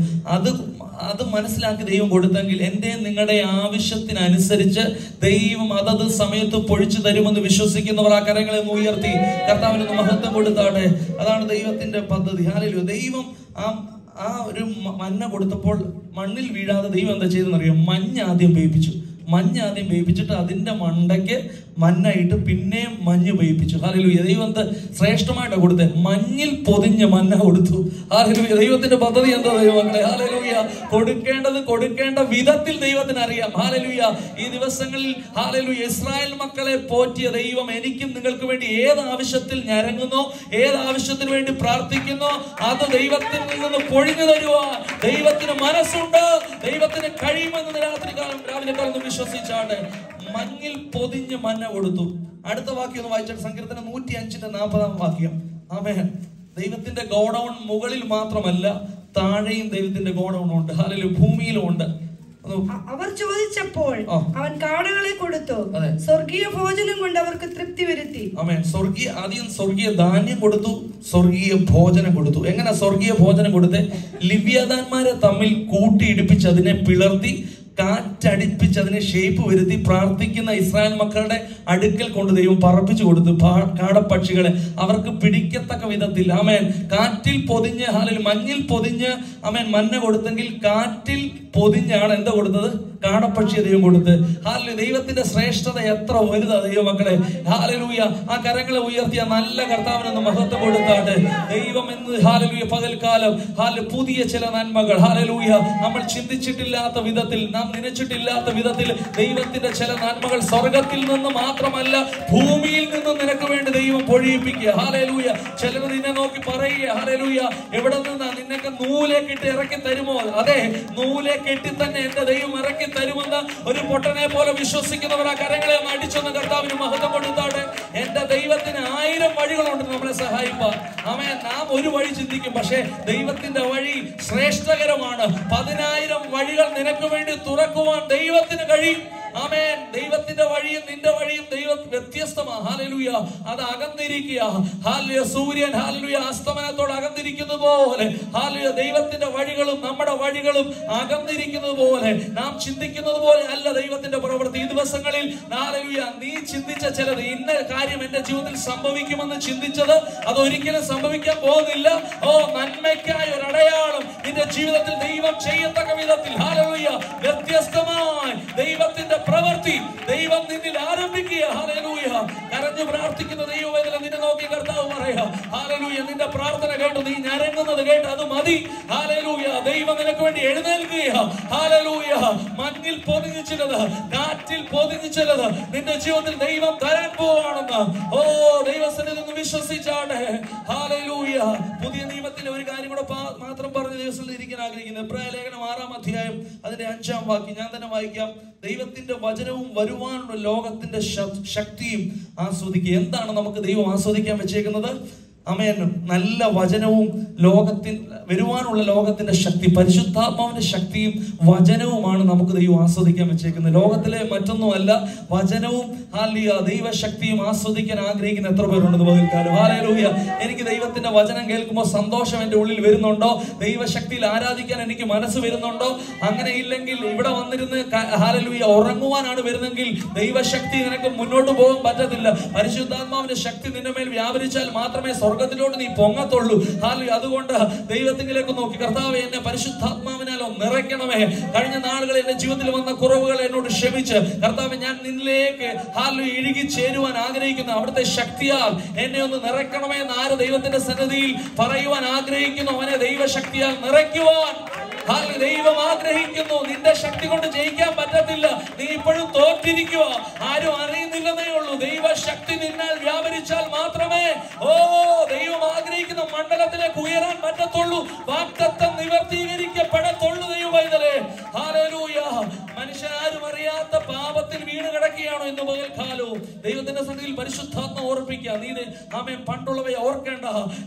അത് മനസ്സിലാക്കി ദൈവം കൊടുത്തെങ്കിൽ എന്റെ നിങ്ങളുടെ ആവശ്യത്തിനനുസരിച്ച് ദൈവം അതത് സമയത്ത് പൊഴിച്ചു തരുമെന്ന് വിശ്വസിക്കുന്നവർ ആ കരങ്ങളെ ഉയർത്തി കർത്താവിന് മഹത്വം കൊടുത്താട്ടെ. അതാണ് ദൈവത്തിന്റെ പദ്ധതി. ഹല്ലേലൂയ. ദൈവം ആ ഒരു മഞ്ഞ കൊടുത്തപ്പോൾ മണ്ണിൽ വീഴാതെ ദൈവം എന്താ ചെയ്തെന്നറിയാം? മഞ്ഞ് ആദ്യം വേവിച്ചിട്ട് അതിന്റെ മണ്ടയ്ക്ക് മഞ്ഞയിട്ട് പിന്നെയും മഞ്ഞ് വേവിപ്പിച്ചു. ഹല്ലേലൂയ. ദൈവം എന്താ ശ്രേഷ്ഠമായിട്ടാണ് കൊടുത്തത്? മഞ്ഞിൽ പൊതിഞ്ഞ മഞ്ഞ കൊടുത്തു. ഹല്ലേലൂയ. ദൈവത്തിന്റെ പദ്ധതി എന്താ ദൈവമക്കളെ? ഹല്ലേലൂയ. കൊടുക്കേണ്ട വിധത്തിൽ ദൈവത്തിന് അറിയാം. ഹല്ലേലൂയ. ഈ ദിവസങ്ങളിൽ ഹല്ലേലൂയ ഇസ്രായേൽ മക്കളെ പോറ്റിയ ദൈവം എനിക്കും നിങ്ങൾക്ക് വേണ്ടി ഏത് ആവശ്യത്തിൽ ഞരങ്ങുന്നോ, ഏത് ആവശ്യത്തിന് വേണ്ടി പ്രാർത്ഥിക്കുന്നോ അത് ദൈവത്തിൽ നിന്ന് പൊഴിഞ്ഞു തരുവാൻ ദൈവത്തിന് മനസ്സുണ്ട്, ദൈവത്തിന് കഴിയുമെന്ന് രാവിലെ കാലം വിശ്വസിച്ചാണ്. മഞ്ഞിൽ പൊതിഞ്ഞ് മഞ്ഞ കൊടുത്തു. അടുത്ത വാക്യം ഒന്ന് വായിച്ചാൽ സങ്കീർത്തനം 105:40 വാക്യം. ആമേൻ. ദൈവത്തിന്റെ ഗോഡൗൺ മുകളിൽ മാത്രമല്ല, താഴെയും ദൈവത്തിന്റെ ഗോഡൗൺ ഉണ്ട്. ഹല്ലേലൂയ. ഭൂമിയിലും ഉണ്ട്. അവർ ചോദിച്ചപ്പോൾ അവൻ കാടകളെ കൊടുത്തു. സ്വർഗീയ ഭോജനം കൊണ്ട് അവർക്ക് തൃപ്തി വരുത്തി. ആമേൻ. ആദ്യം സ്വർഗീയ ധാന്യം കൊടുത്തു, സ്വർഗീയ ഭോജനം കൊടുത്തു. എങ്ങനെ സ്വർഗീയ ഭോജനം കൊടുത്തേ? ലിവ്യാതാന്മാരെ തമ്മിൽ കൂട്ടിയിടിപ്പിച്ച് അതിനെ പിളർത്തി കാറ്റടിപ്പിച്ച് അതിനെ ഷേപ്പ് വരുത്തി പ്രാർത്ഥിക്കുന്ന ഇസ്രായേൽ മക്കളുടെ അടുക്കൽ കൊണ്ട് ദൈവം പറപ്പിച്ചു കൊടുത്തു കാടപ്പക്ഷികളെ. അവർക്ക് പിടിക്കത്തക്ക വിധത്തിൽ ആമേൻ കാറ്റിൽ പൊതിഞ്ഞ് മഞ്ഞിൽ പൊതിഞ്ഞ് ആമേൻ മഞ്ഞ കൊടുത്തെങ്കിൽ കാറ്റിൽ പൊതിഞ്ഞാണ് എന്താ കൊടുത്തത്? കാടപ്പക്ഷിയെ ദൈവം കൊടുത്ത്. ഹല്ലേലൂയ. ദൈവത്തിന്റെ ശ്രേഷ്ഠത എത്ര വലുതാ ദൈവമക്കളെ. ഹല്ലേലൂയ. ആ കരങ്ങളെ ഉയർത്തിയ നല്ല കർത്താവിനൊന്ന് മഹത്വം കൊടുത്താട്ടെ. ദൈവം എന്ന് ഹല്ലേലൂയ പകൽക്കാലം പുതിയ ചില നന്മകൾ ഹല്ലേലൂയ നമ്മൾ ചിന്തിച്ചിട്ടില്ലാത്ത വിധത്തിൽ, നാം നനച്ചിട്ടില്ലാത്ത വിധത്തിൽ ദൈവത്തിന്റെ ചില നന്മകൾ സ്വർഗത്തിൽ നിന്ന് മാത്രമല്ല ഭൂമിയിൽ നിന്ന് നിനക്ക് വേണ്ടി ദൈവം പൊഴിയിപ്പിക്കുക. ഹല്ലേലൂയ. ചിലർ നിന്നെ നോക്കി പറയുക, ഹല്ലേലൂയ, എവിടെ നിന്നാ നിനക്ക് നൂലെ കെട്ടി ഇറക്കി തരുമോ? അതെ, നൂലെ കെട്ടി തന്നെ എന്റെ ദൈവം ഇറക്കി തരുമെന്ന് ഒരു പൊട്ടനെ പോലെ വിശ്വസിക്കുന്നവർ ആ കരങ്ങളെ ഒന്ന് അടിച്ചെന്ന് കർത്താവിന് മഹത്വം കൊടുത്താട്ടെ. എന്റെ ദൈവത്തിന് 1000 വഴികളുണ്ട് നമ്മളെ സഹായിപ്പാൻ. ആമേൻ. നാം ഒരു വഴി ചിന്തിക്കും, പക്ഷേ ദൈവത്തിന്റെ വഴി ശ്രേഷ്ഠകരമാണ്. 10,000 വഴികൾ നിനക്ക് വേണ്ടി തുറക്കുവാൻ ദൈവത്തിന് കഴിയും. ആമേൻ. ദൈവത്തിന്റെ വഴിയും നിന്റെ വഴിയും ദൈവം വ്യത്യസ്തമാണ്. ഹല്ലേലൂയ. അത് അകന്നിരിക്കുക. ഹല്ലേലൂയ. സൂര്യൻ ഹല്ലേലൂയ അസ്തമനത്തോട് അകന്നിരിക്കുന്നത് പോലെ ഹല്ലേലൂയ ദൈവത്തിന്റെ വഴികളും നമ്മുടെ വഴികളും അകന്നിരിക്കുന്നത് പോലെ, നാം ചിന്തിക്കുന്നത് പോലെ അല്ല ദൈവത്തിന്റെ പ്രവൃത്തി. ഈ ദിവസങ്ങളിൽ ഹല്ലേലൂയ നീ ചിന്തിച്ച ചിലത്, ഇന്ന കാര്യം എന്റെ ജീവിതത്തിൽ സംഭവിക്കുമെന്ന് ചിന്തിച്ചത് അതൊരിക്കലും സംഭവിക്കാൻ പോകുന്നില്ല. നന്മയ്ക്കായ ഒരു അടയാളം നിന്റെ ജീവിതത്തിൽ ദൈവം ചെയ്യത്തക്ക വിധത്തിൽ ഹല്ലേലൂയ വ്യത്യസ്തമായി ദൈവത്തിന്റെ പ്രവൃത്തി ദൈവം നിന്നിൽ ആരംഭിക്കുക. ഹല്ലേലൂയ. കരഞ്ഞു പ്രാർത്ഥിക്കുന്ന ദൈവവേദന നിന്നെ നോക്കി കർത്താവ് പറയാ, ഹല്ലേലൂയ, നിന്റെ പ്രാർത്ഥന കേട്ടു, നീ ഞരങ്ങുന്നത് കേട്ട് അത് മതി. ഹല്ലേലൂയ. ദൈവം നിനക്ക് വേണ്ടി എഴുന്നേൽക്കുക. ഹല്ലേലൂയ. മഞ്ഞിൽ പൊതിഞ്ഞു ചിലത്, കാറ്റിൽ പൊതിഞ്ഞു ചിലത് നിന്റെ ജീവിതത്തിൽ ദൈവം തരാൻ പോവാണെന്ന് ദൈവസന്നിധിയിൽ നിന്ന് വിശ്വസിച്ചാണ്. ഹല്ലേലൂയ. പുതിയ നിയമത്തിലെ ഒരു കാര്യം കൂടെ മാത്രം പറഞ്ഞ ദിവസത്തിൽ ഇരിക്കാൻ ആഗ്രഹിക്കുന്നത് എബ്രായ ലേഖനം 6-ാം അധ്യായം അതിന്റെ 5-ാം വാക്യം ഞാൻ തന്നെ വായിക്കാം. ദൈവത്തിന്റെ വചനവും വരുവാനുള്ള ലോകത്തിന്റെ ശക്തിയും ആസ്വദിക്കുക. എന്താണ് നമുക്ക് ദൈവം ആസ്വദിക്കാൻ വെച്ചേക്കുന്നത്? ആമേൻ. നല്ല വചനവും വരുവാനുള്ള ലോകത്തിന്റെ ശക്തി, പരിശുദ്ധാത്മാവിന്റെ ശക്തിയും വചനവുമാണ് നമുക്ക് ദൈവം ആസ്വദിക്കാൻ വെച്ചേക്കുന്നത്. ലോകത്തിലെ മറ്റൊന്നുമല്ല, വചനവും ഹല്ലേലൂയ ദൈവശക്തിയും ആസ്വദിക്കാൻ ആഗ്രഹിക്കുന്ന എത്ര പേരുണ്ടെന്ന് പകൽക്കാലം. ഹല്ലേലൂയ. എനിക്ക് ദൈവത്തിന്റെ വചനം കേൾക്കുമ്പോൾ സന്തോഷം എന്റെ ഉള്ളിൽ വരുന്നുണ്ടോ? ദൈവശക്തിയിൽ ആരാധിക്കാൻ എനിക്ക് മനസ്സ് വരുന്നുണ്ടോ? അങ്ങനെ ഇല്ലെങ്കിൽ ഇവിടെ വന്നിരുന്ന് ഹല്ലേലൂയ ഉറങ്ങുവാനാണ് വരുന്നെങ്കിൽ ദൈവശക്തി നിനക്ക് മുന്നോട്ട് പോകാൻ പറ്റത്തില്ല. പരിശുദ്ധാത്മാവിന്റെ ശക്തി നിന്റെ മേൽ വ്യാപരിച്ചാൽ മാത്രമേ സ്വർഗ സ്വർഗത്തിലോട്ട് നീ പൊങ്ങത്തുള്ളൂ. അതുകൊണ്ട് ദൈവത്തിലേക്ക് നോക്കി, കർത്താവേ എന്നെ പരിശുദ്ധാത്മാവിനാലോ നിറയ്ക്കണമേ. കഴിഞ്ഞ നാളുകളിൽ എന്റെ ജീവിതത്തിൽ വന്ന കുറവുകൾ എന്നോട് ക്ഷമിച്ച് കർത്താവേ ഞാൻ നിന്നിലേക്ക് ഇഴുകി ചേരുവാൻ ആഗ്രഹിക്കുന്നു. അവിടുത്തെ ശക്തിയാൽ എന്നെ ഒന്ന് നിറയ്ക്കണമേ എന്ന് ആര് ദൈവത്തിന്റെ സന്നിധിയിൽ പറയുവാൻ ആഗ്രഹിക്കുന്നു, അവനെ ദൈവശക്തിയാൽ നിറയ്ക്കുവാൻ ദൈവം ആഗ്രഹിക്കുന്നു. നിന്റെ ശക്തി കൊണ്ട് ജയിക്കാൻ പറ്റത്തില്ല, നീ ഇപ്പോഴും തോറ്റിരിക്കുക, ആരും അറിയുന്നില്ലെന്നേ ഉള്ളൂ. ദൈവശക്തി നിന്നാൽ വ്യാപരിച്ചാൽ മാത്രമേ ദൈവം ആഗ്രഹിക്കുന്ന മണ്ഡലത്തിലേക്ക് ഉയരാൻ പറ്റത്തുള്ളൂ, വാഗ്ദത്തം നിവർത്തീകരിക്കപ്പെടത്തുള്ളൂ. ദൈവമൈതലേ, ഹല്ലേലൂയ. മനുഷ്യരാരും അറിയാത്ത പാപത്തിൽ വീണ് കിടക്കുകയാണോ ഇന്ന് പകൽക്കാലവും ദൈവത്തിന്റെ സന്നിധിയിൽ പരിശുദ്ധാത്മ ഓർപ്പിക്കുക. നീ ആമേൻ പണ്ടുള്ളവയെ ഓർക്കേണ്ട,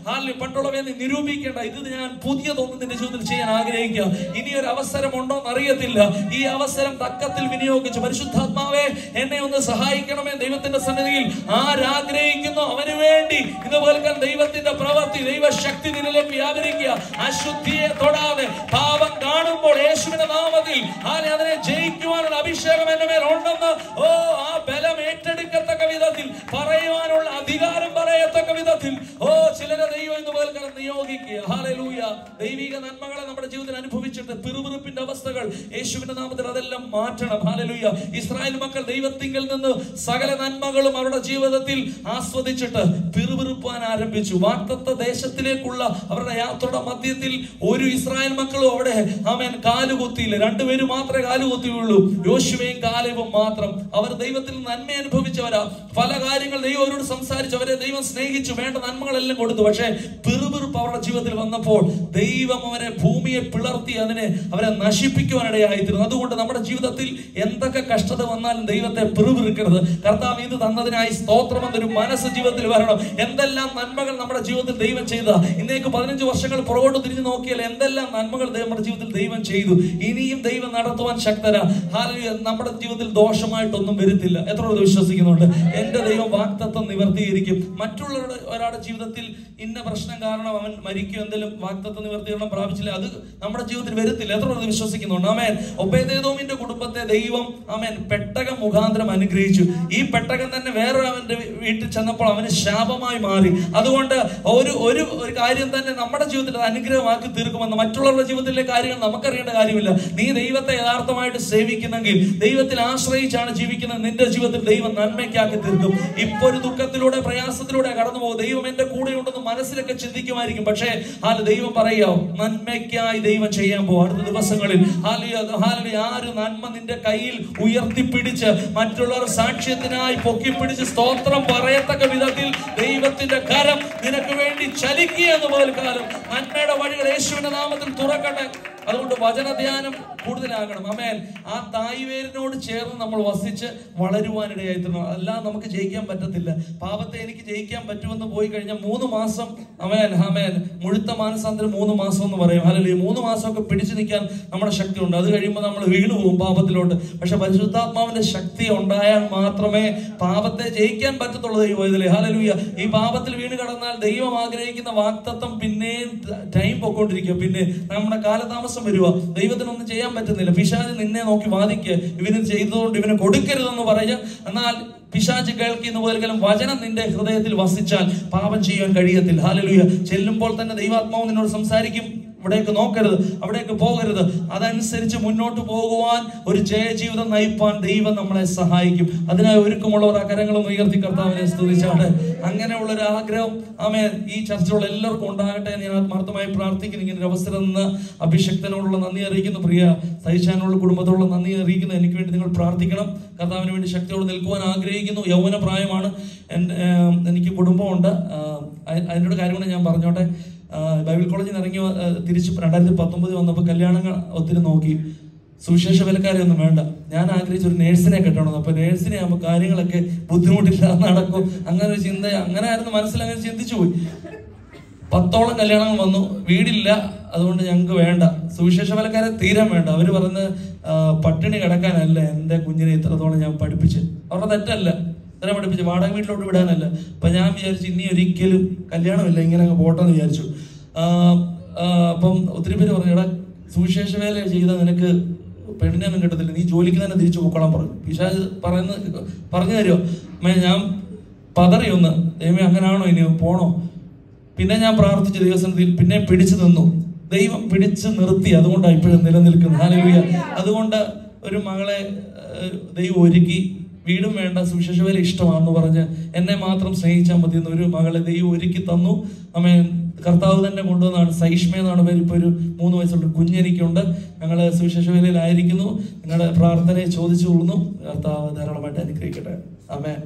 പണ്ടുള്ളവയെ നീ നിരൂപിക്കേണ്ട. ഇത് ഞാൻ പുതിയതൊന്നും നിന്റെ ജീവിതത്തിൽ ചെയ്യാൻ ആഗ്രഹിക്കുക. ഇനിയൊരു അവസരം ഉണ്ടോ എന്നറിയത്തില്ല. ഈ അവസരം തക്കത്തിൽ വിനിയോഗിച്ച് പരിശുദ്ധാത്മാവേ എന്നെ ഒന്ന് സഹായിക്കണമേ. ദൈവത്തിന്റെ സന്നിധിയിൽ ആരാഗ്രഹിക്കുന്നു അവന് വേണ്ടി ഇതുപോലെ ദൈവത്തിന്റെ പ്രവൃത്തി, ദൈവശക്തി നിന്നിലേക്ക് വ്യാപരിക്കുക. അശുദ്ധിയെ തൊടാതെ പാപം കാണുമ്പോൾ യേശുവിന്റെ നാമത്തിൽ അതിനെ ജയിക്കുവാനുള്ള അഭിഷേകം എന്റെ മേൽ ഉണ്ടെന്ന് ആ ബലം ഏറ്റെടുക്കത്തക്ക വിധത്തിൽ പറയുവാനുള്ള അധികാരം പറയത്തക്ക വിധത്തിൽ ചിലരെ ദൈവം ഇതുപോലെ നിയോഗിക്കുക. ഹല്ലേലൂയ. ദൈവിക നന്മകളെ നമ്മുടെ ജീവിതത്തിൽ അനുഭവിച്ചിട്ട് പിറുപിറുപ്പിന്റെ അവസ്ഥകൾ യേശുവിന്റെ നാമത്തിൽ അതെല്ലാം മാറ്റണം. ഹല്ലേലൂയ. ഇസ്രായേൽ മക്കൾ ദൈവത്തിങ്കൽ നിന്ന് സകല നന്മകളും അവരുടെ ജീവിതത്തിൽ ആസ്വദിച്ചിട്ട് പിറുപിറുപ്പാൻ ആരംഭിച്ചു. വാഗ്ദത്ത ദേശത്തിലേക്കുള്ള അവരുടെ യാത്രയുടെ മധ്യത്തിൽ ഒരു ഇസ്രായേൽ മക്കളും അവിടെ കാലുകുത്തിയില്ല. രണ്ടുപേരും മാത്രമേ കാലുകുത്തിയുള്ളൂ, യോശുവയും കാലേബും മാത്രം. അവർ ദൈവത്തിൽ നന്മ അനുഭവിച്ചവരാ. പല കാര്യങ്ങൾ ദൈവം അവരോട് സംസാരിച്ചു, അവരെ ദൈവം സ്നേഹിച്ചു, വേണ്ട നന്മകളെല്ലാം കൊടുത്തു. പക്ഷേ പിറുപിറുപ്പ് അവരുടെ ജീവിതത്തിൽ വന്നപ്പോൾ ദൈവം അവരെ ഭൂമിയെ പിളർത്തി അവരെ നശിപ്പിക്കുവാനിടയായിത്തീരുന്നു. അതുകൊണ്ട് നമ്മുടെ ജീവിതത്തിൽ എന്തൊക്കെ കഷ്ടത വന്നാലും ദൈവത്തെ പിറുപിറുക്കരുത്. കർത്താവ് ഇത് തന്നതിനായി സ്തോത്രം എന്നൊരു മനസ്സ് ജീവിതത്തിൽ വരണം. എന്തെല്ലാം നന്മകൾ നമ്മുടെ ജീവിതത്തിൽ ദൈവം ചെയ്ത, ഇന്നേക്ക് 15 വർഷങ്ങൾ പുറകോട്ട് തിരിഞ്ഞു നോക്കിയാൽ എന്തെല്ലാം നന്മകൾ നമ്മുടെ ജീവിതത്തിൽ ദൈവം ചെയ്തു. ഇനിയും ദൈവം നടത്തുവാൻ ശക്തരാ. നമ്മുടെ ജീവിതത്തിൽ ദോഷമായിട്ടൊന്നും വരുത്തില്ല. എത്ര വിശ്വസിക്കുന്നുണ്ട്? എന്റെ ദൈവം വാഗ്ദത്തം നിവർത്തീകരിക്കും. മറ്റുള്ളവരുടെ ഒരാളുടെ ജീവിതത്തിൽ ഇന്ന പ്രശ്നം കാരണം അവൻ മരിക്കും, എന്തെങ്കിലും വാഗ്ദത്തം നിവർത്തീകരണം പ്രാപിച്ചില്ല, അത് നമ്മുടെ ജീവിതത്തിൽ വരത്തില്ല. എത്ര വിശ്വസിക്കുന്നുണ്ട്? ആമേൻ. ഒബേദേദോമിന്റെ കുടുംബത്തെ ദൈവം ആമേൻ പെട്ടകം മുഖാന്തരം അനുഗ്രഹിച്ചു. ഈ പെട്ടകം തന്നെ വേറൊരാവന്റെ വീട്ടിൽ ചെന്നപ്പോൾ അവന് ശാപമായി മാറി. അതുകൊണ്ട് ഒരു കാര്യം തന്നെ നമ്മുടെ ജീവിതത്തിൽ അനുഗ്രഹമാക്കി തീർക്കുമെന്ന് മറ്റുള്ളവരുടെ ജീവിതത്തിലെ കാര്യങ്ങൾ നമുക്കറിയേണ്ട കാര്യമില്ല. നീ ദൈവത്തെ യഥാർത്ഥമായിട്ട് സേവിക്കുന്നെങ്കിൽ, ദൈവത്തിൽ ആശ്രയിച്ചാണ് ജീവിക്കുന്നത്, നിന്റെ ജീവിതത്തിൽ ദൈവം നന്മയ്ക്കാക്കി തീർക്കും. ഇപ്പൊ ഒരു ദുഃഖത്തിലൂടെ പ്രയാസത്തിലൂടെ കടന്നു പോകും. ദൈവം എന്റെ കൂടെ ഉണ്ടെന്ന് മനസ്സിലൊക്കെ ചിന്തിക്കുമായിരിക്കും. പക്ഷേ ദൈവം പറയാ നന്മയ്ക്കായി ദൈവം ചെയ്യാൻ പോകും. അടുത്ത ദിവസങ്ങളിൽ ആര് നന്മ നിന്റെ കയ്യിൽ ഉയർത്തിപ്പിടിച്ച് മറ്റുള്ളവർ സാക്ഷ്യത്തിനായി പൊക്കിപ്പിടിച്ച് സ്തോത്രം പറയത്തക്ക വിധത്തിൽ ദൈവത്തിന്റെ കരം നിനക്ക് വേണ്ടി ചലിക്കുക എന്ന് പോൽക്കാലം നന്മയുടെ വഴികൾ യേശുവിന്റെ നാമത്തിൽ തുറക്കട്ടെ. അതുകൊണ്ട് വചനധ്യാനം കൂടുതലാകണം. ആമേൻ. ആ തായ്വേരിനോട് ചേർന്ന് നമ്മൾ വസിച്ച് വളരുവാനിടയായിത്തീരണം. അല്ലാതെ നമുക്ക് ജയിക്കാൻ പറ്റത്തില്ല. പാപത്തെ എനിക്ക് ജയിക്കാൻ പറ്റുമെന്ന് പോയി കഴിഞ്ഞാൽ 3 മാസം മുഴുത്ത മാനസാന്തരം 3 മാസം എന്ന് പറയും. അല്ലെങ്കിൽ 3 മാസമൊക്കെ പിടിച്ചു നിൽക്കാൻ നമ്മുടെ ശക്തി ഉണ്ട്. അത് കഴിയുമ്പോൾ നമ്മൾ വീണു പോകും പാപത്തിലോട്ട്. പക്ഷെ പരിശുദ്ധാത്മാവിന്റെ ശക്തി ഉണ്ടായാൽ മാത്രമേ പാപത്തെ ജയിക്കാൻ പറ്റത്തുള്ളൂ. ദൈവത്തിലെ ഹല്ലേലൂയ. ഈ പാപത്തിൽ വീണ് കിടന്നാൽ ദൈവം ആഗ്രഹിക്കുന്ന വാഗ്ദത്തം പിന്നെയും ടൈം പൊക്കോണ്ടിരിക്കുക. പിന്നെ നമ്മുടെ കാലതാമസം വരുക. ദൈവത്തിനൊന്നും ചെയ്യാൻ പറ്റുന്നില്ല. പിശാച് നിന്നെ നോക്കി വാദിക്കുക, ഇവന് ചെയ്തതുകൊണ്ട് ഇവന് കൊടുക്കരുതെന്ന് പറയുക. എന്നാൽ പിശാച് കേൾക്കുന്ന പോലെങ്കിലും വചനം നിന്റെ ഹൃദയത്തിൽ വസിച്ചാൽ പാപം ചെയ്യാൻ കഴിയത്തില്ല. ഹല്ലേലൂയ. ചെല്ലുമ്പോൾ തന്നെ ദൈവാത്മാവ് നിന്നോട് സംസാരിക്കും, ഇവിടേക്ക് നോക്കരുത്, അവിടേക്ക് പോകരുത്. അതനുസരിച്ച് മുന്നോട്ട് പോകുവാൻ, ഒരു ജയജീവിതം നയിപ്പാൻ ദൈവം നമ്മളെ സഹായിക്കും. അതിനായി ഒരുക്കമുള്ളവർ ആ കരങ്ങളും ഉയർത്തി കർത്താവിനെ സ്തുതിച്ചാണ്. അങ്ങനെയുള്ളൊരു ആഗ്രഹം ആമേൻ ഈ ചർച്ചയുള്ള എല്ലാവർക്കും ഉണ്ടാകട്ടെ. ഞാൻ ആത്മാർത്ഥമായി പ്രാർത്ഥിക്കുന്നു. ഇങ്ങനെ ഒരു അവസരം നിന്ന് അഭിഷക്തനോടുള്ള നന്ദി അറിയിക്കുന്നു. പ്രിയ സഹിച്ചാനുള്ള കുടുംബത്തോടുള്ള നന്ദി അറിയിക്കുന്നു. എനിക്ക് വേണ്ടി നിങ്ങൾ പ്രാർത്ഥിക്കണം. കർത്താവിന് വേണ്ടി ശക്തിയോട് നിൽക്കുവാൻ ആഗ്രഹിക്കുന്നു. യൗവന പ്രായമാണ്, എനിക്ക് കുടുംബമുണ്ട്. അതിനോട് കാര്യം കൂടെ ഞാൻ പറഞ്ഞോട്ടെ. ബൈബിൾ കോളേജിൽ നിന്ന് ഇറങ്ങി തിരിച്ച് 2019 വന്നപ്പോൾ കല്യാണങ്ങൾ ഒത്തിരി നോക്കി. സുവിശേഷ വിലക്കാരെയൊന്നും വേണ്ട, ഞാൻ ആഗ്രഹിച്ച ഒരു നേഴ്സിനെ കെട്ടണം. അപ്പൊ നേഴ്സിനെ ആകുമ്പോൾ കാര്യങ്ങളൊക്കെ ബുദ്ധിമുട്ടില്ലാതെ നടക്കും. അങ്ങനെ ഒരു ചിന്ത, അങ്ങനെ ആയിരുന്നു മനസ്സിൽ, അങ്ങനെ ചിന്തിച്ചു പോയി. 10ഓളം കല്യാണങ്ങൾ വന്നു. വീടില്ല, അതുകൊണ്ട് ഞങ്ങൾക്ക് വേണ്ട. സുവിശേഷ വിലക്കാരെ തീരാൻ വേണ്ട. അവര് പറഞ്ഞ് പട്ടിണി കിടക്കാനല്ല എൻ്റെ കുഞ്ഞിനെ ഇത്രത്തോളം ഞാൻ പഠിപ്പിച്ച്. അവരുടെ തെറ്റല്ല, ഇത്ര പഠിപ്പിച്ച് വാടക വീട്ടിലോട്ട് വിടാനല്ല. അപ്പൊ ഞാൻ വിചാരിച്ചു ഇനി ഒരിക്കലും കല്യാണമില്ല, ഇങ്ങനെ അങ്ങ് പോട്ടെന്ന് വിചാരിച്ചു. അപ്പം ഒത്തിരി പേര് പറഞ്ഞു, എടാ സുവിശേഷ വേല ചെയ്താൽ നിനക്ക് പെണ്ണിനൊന്നും കിട്ടത്തില്ല, നീ ജോലിക്ക് തന്നെ തിരിച്ചു പോക്കോളാൻ പറഞ്ഞു. പിശാച് പറഞ്ഞു തരുമോ? ഞാൻ പതറിയൊന്ന്, ദൈവമേ അങ്ങനാണോ, ഇനി പോണോ? പിന്നെ ഞാൻ പ്രാർത്ഥിച്ച ദൈവസന്നിധിയിൽ പിന്നെ പിടിച്ചു നിന്നു. ദൈവം പിടിച്ചു നിർത്തി. അതുകൊണ്ടാണ് ഇപ്പോഴും നിലനിൽക്കുന്നത്. ഹല്ലേലൂയ. അതുകൊണ്ട് ഒരു മകളെ ദൈവം ഒരുക്കി. വീടും വേണ്ട, സുവിശേഷ വേല ഇഷ്ടമാണെന്ന് പറഞ്ഞ് എന്നെ മാത്രം സ്നേഹിച്ചാൽ മതി എന്ന് ഒരു മകളെ ദൈവം ഒരുക്കി തന്നു. ആമേൻ. കർത്താവ് തന്നെ കൊണ്ടുവന്നാണ്. സൈഷ്മ എന്നാണ് പേര്. ഇപ്പോൾ ഒരു 3 വയസ്സുള്ള കുഞ്ഞെനിക്കുണ്ട്. ഞങ്ങൾ സുവിശേഷ വേലയിലായിരിക്കുന്നു. നിങ്ങളുടെ പ്രാർത്ഥനയെ ചോദിച്ചു കൊള്ളുന്നു. കർത്താവ് ധാരാളമായിട്ട് അനുഗ്രഹിക്കട്ടെ. ആമേൻ.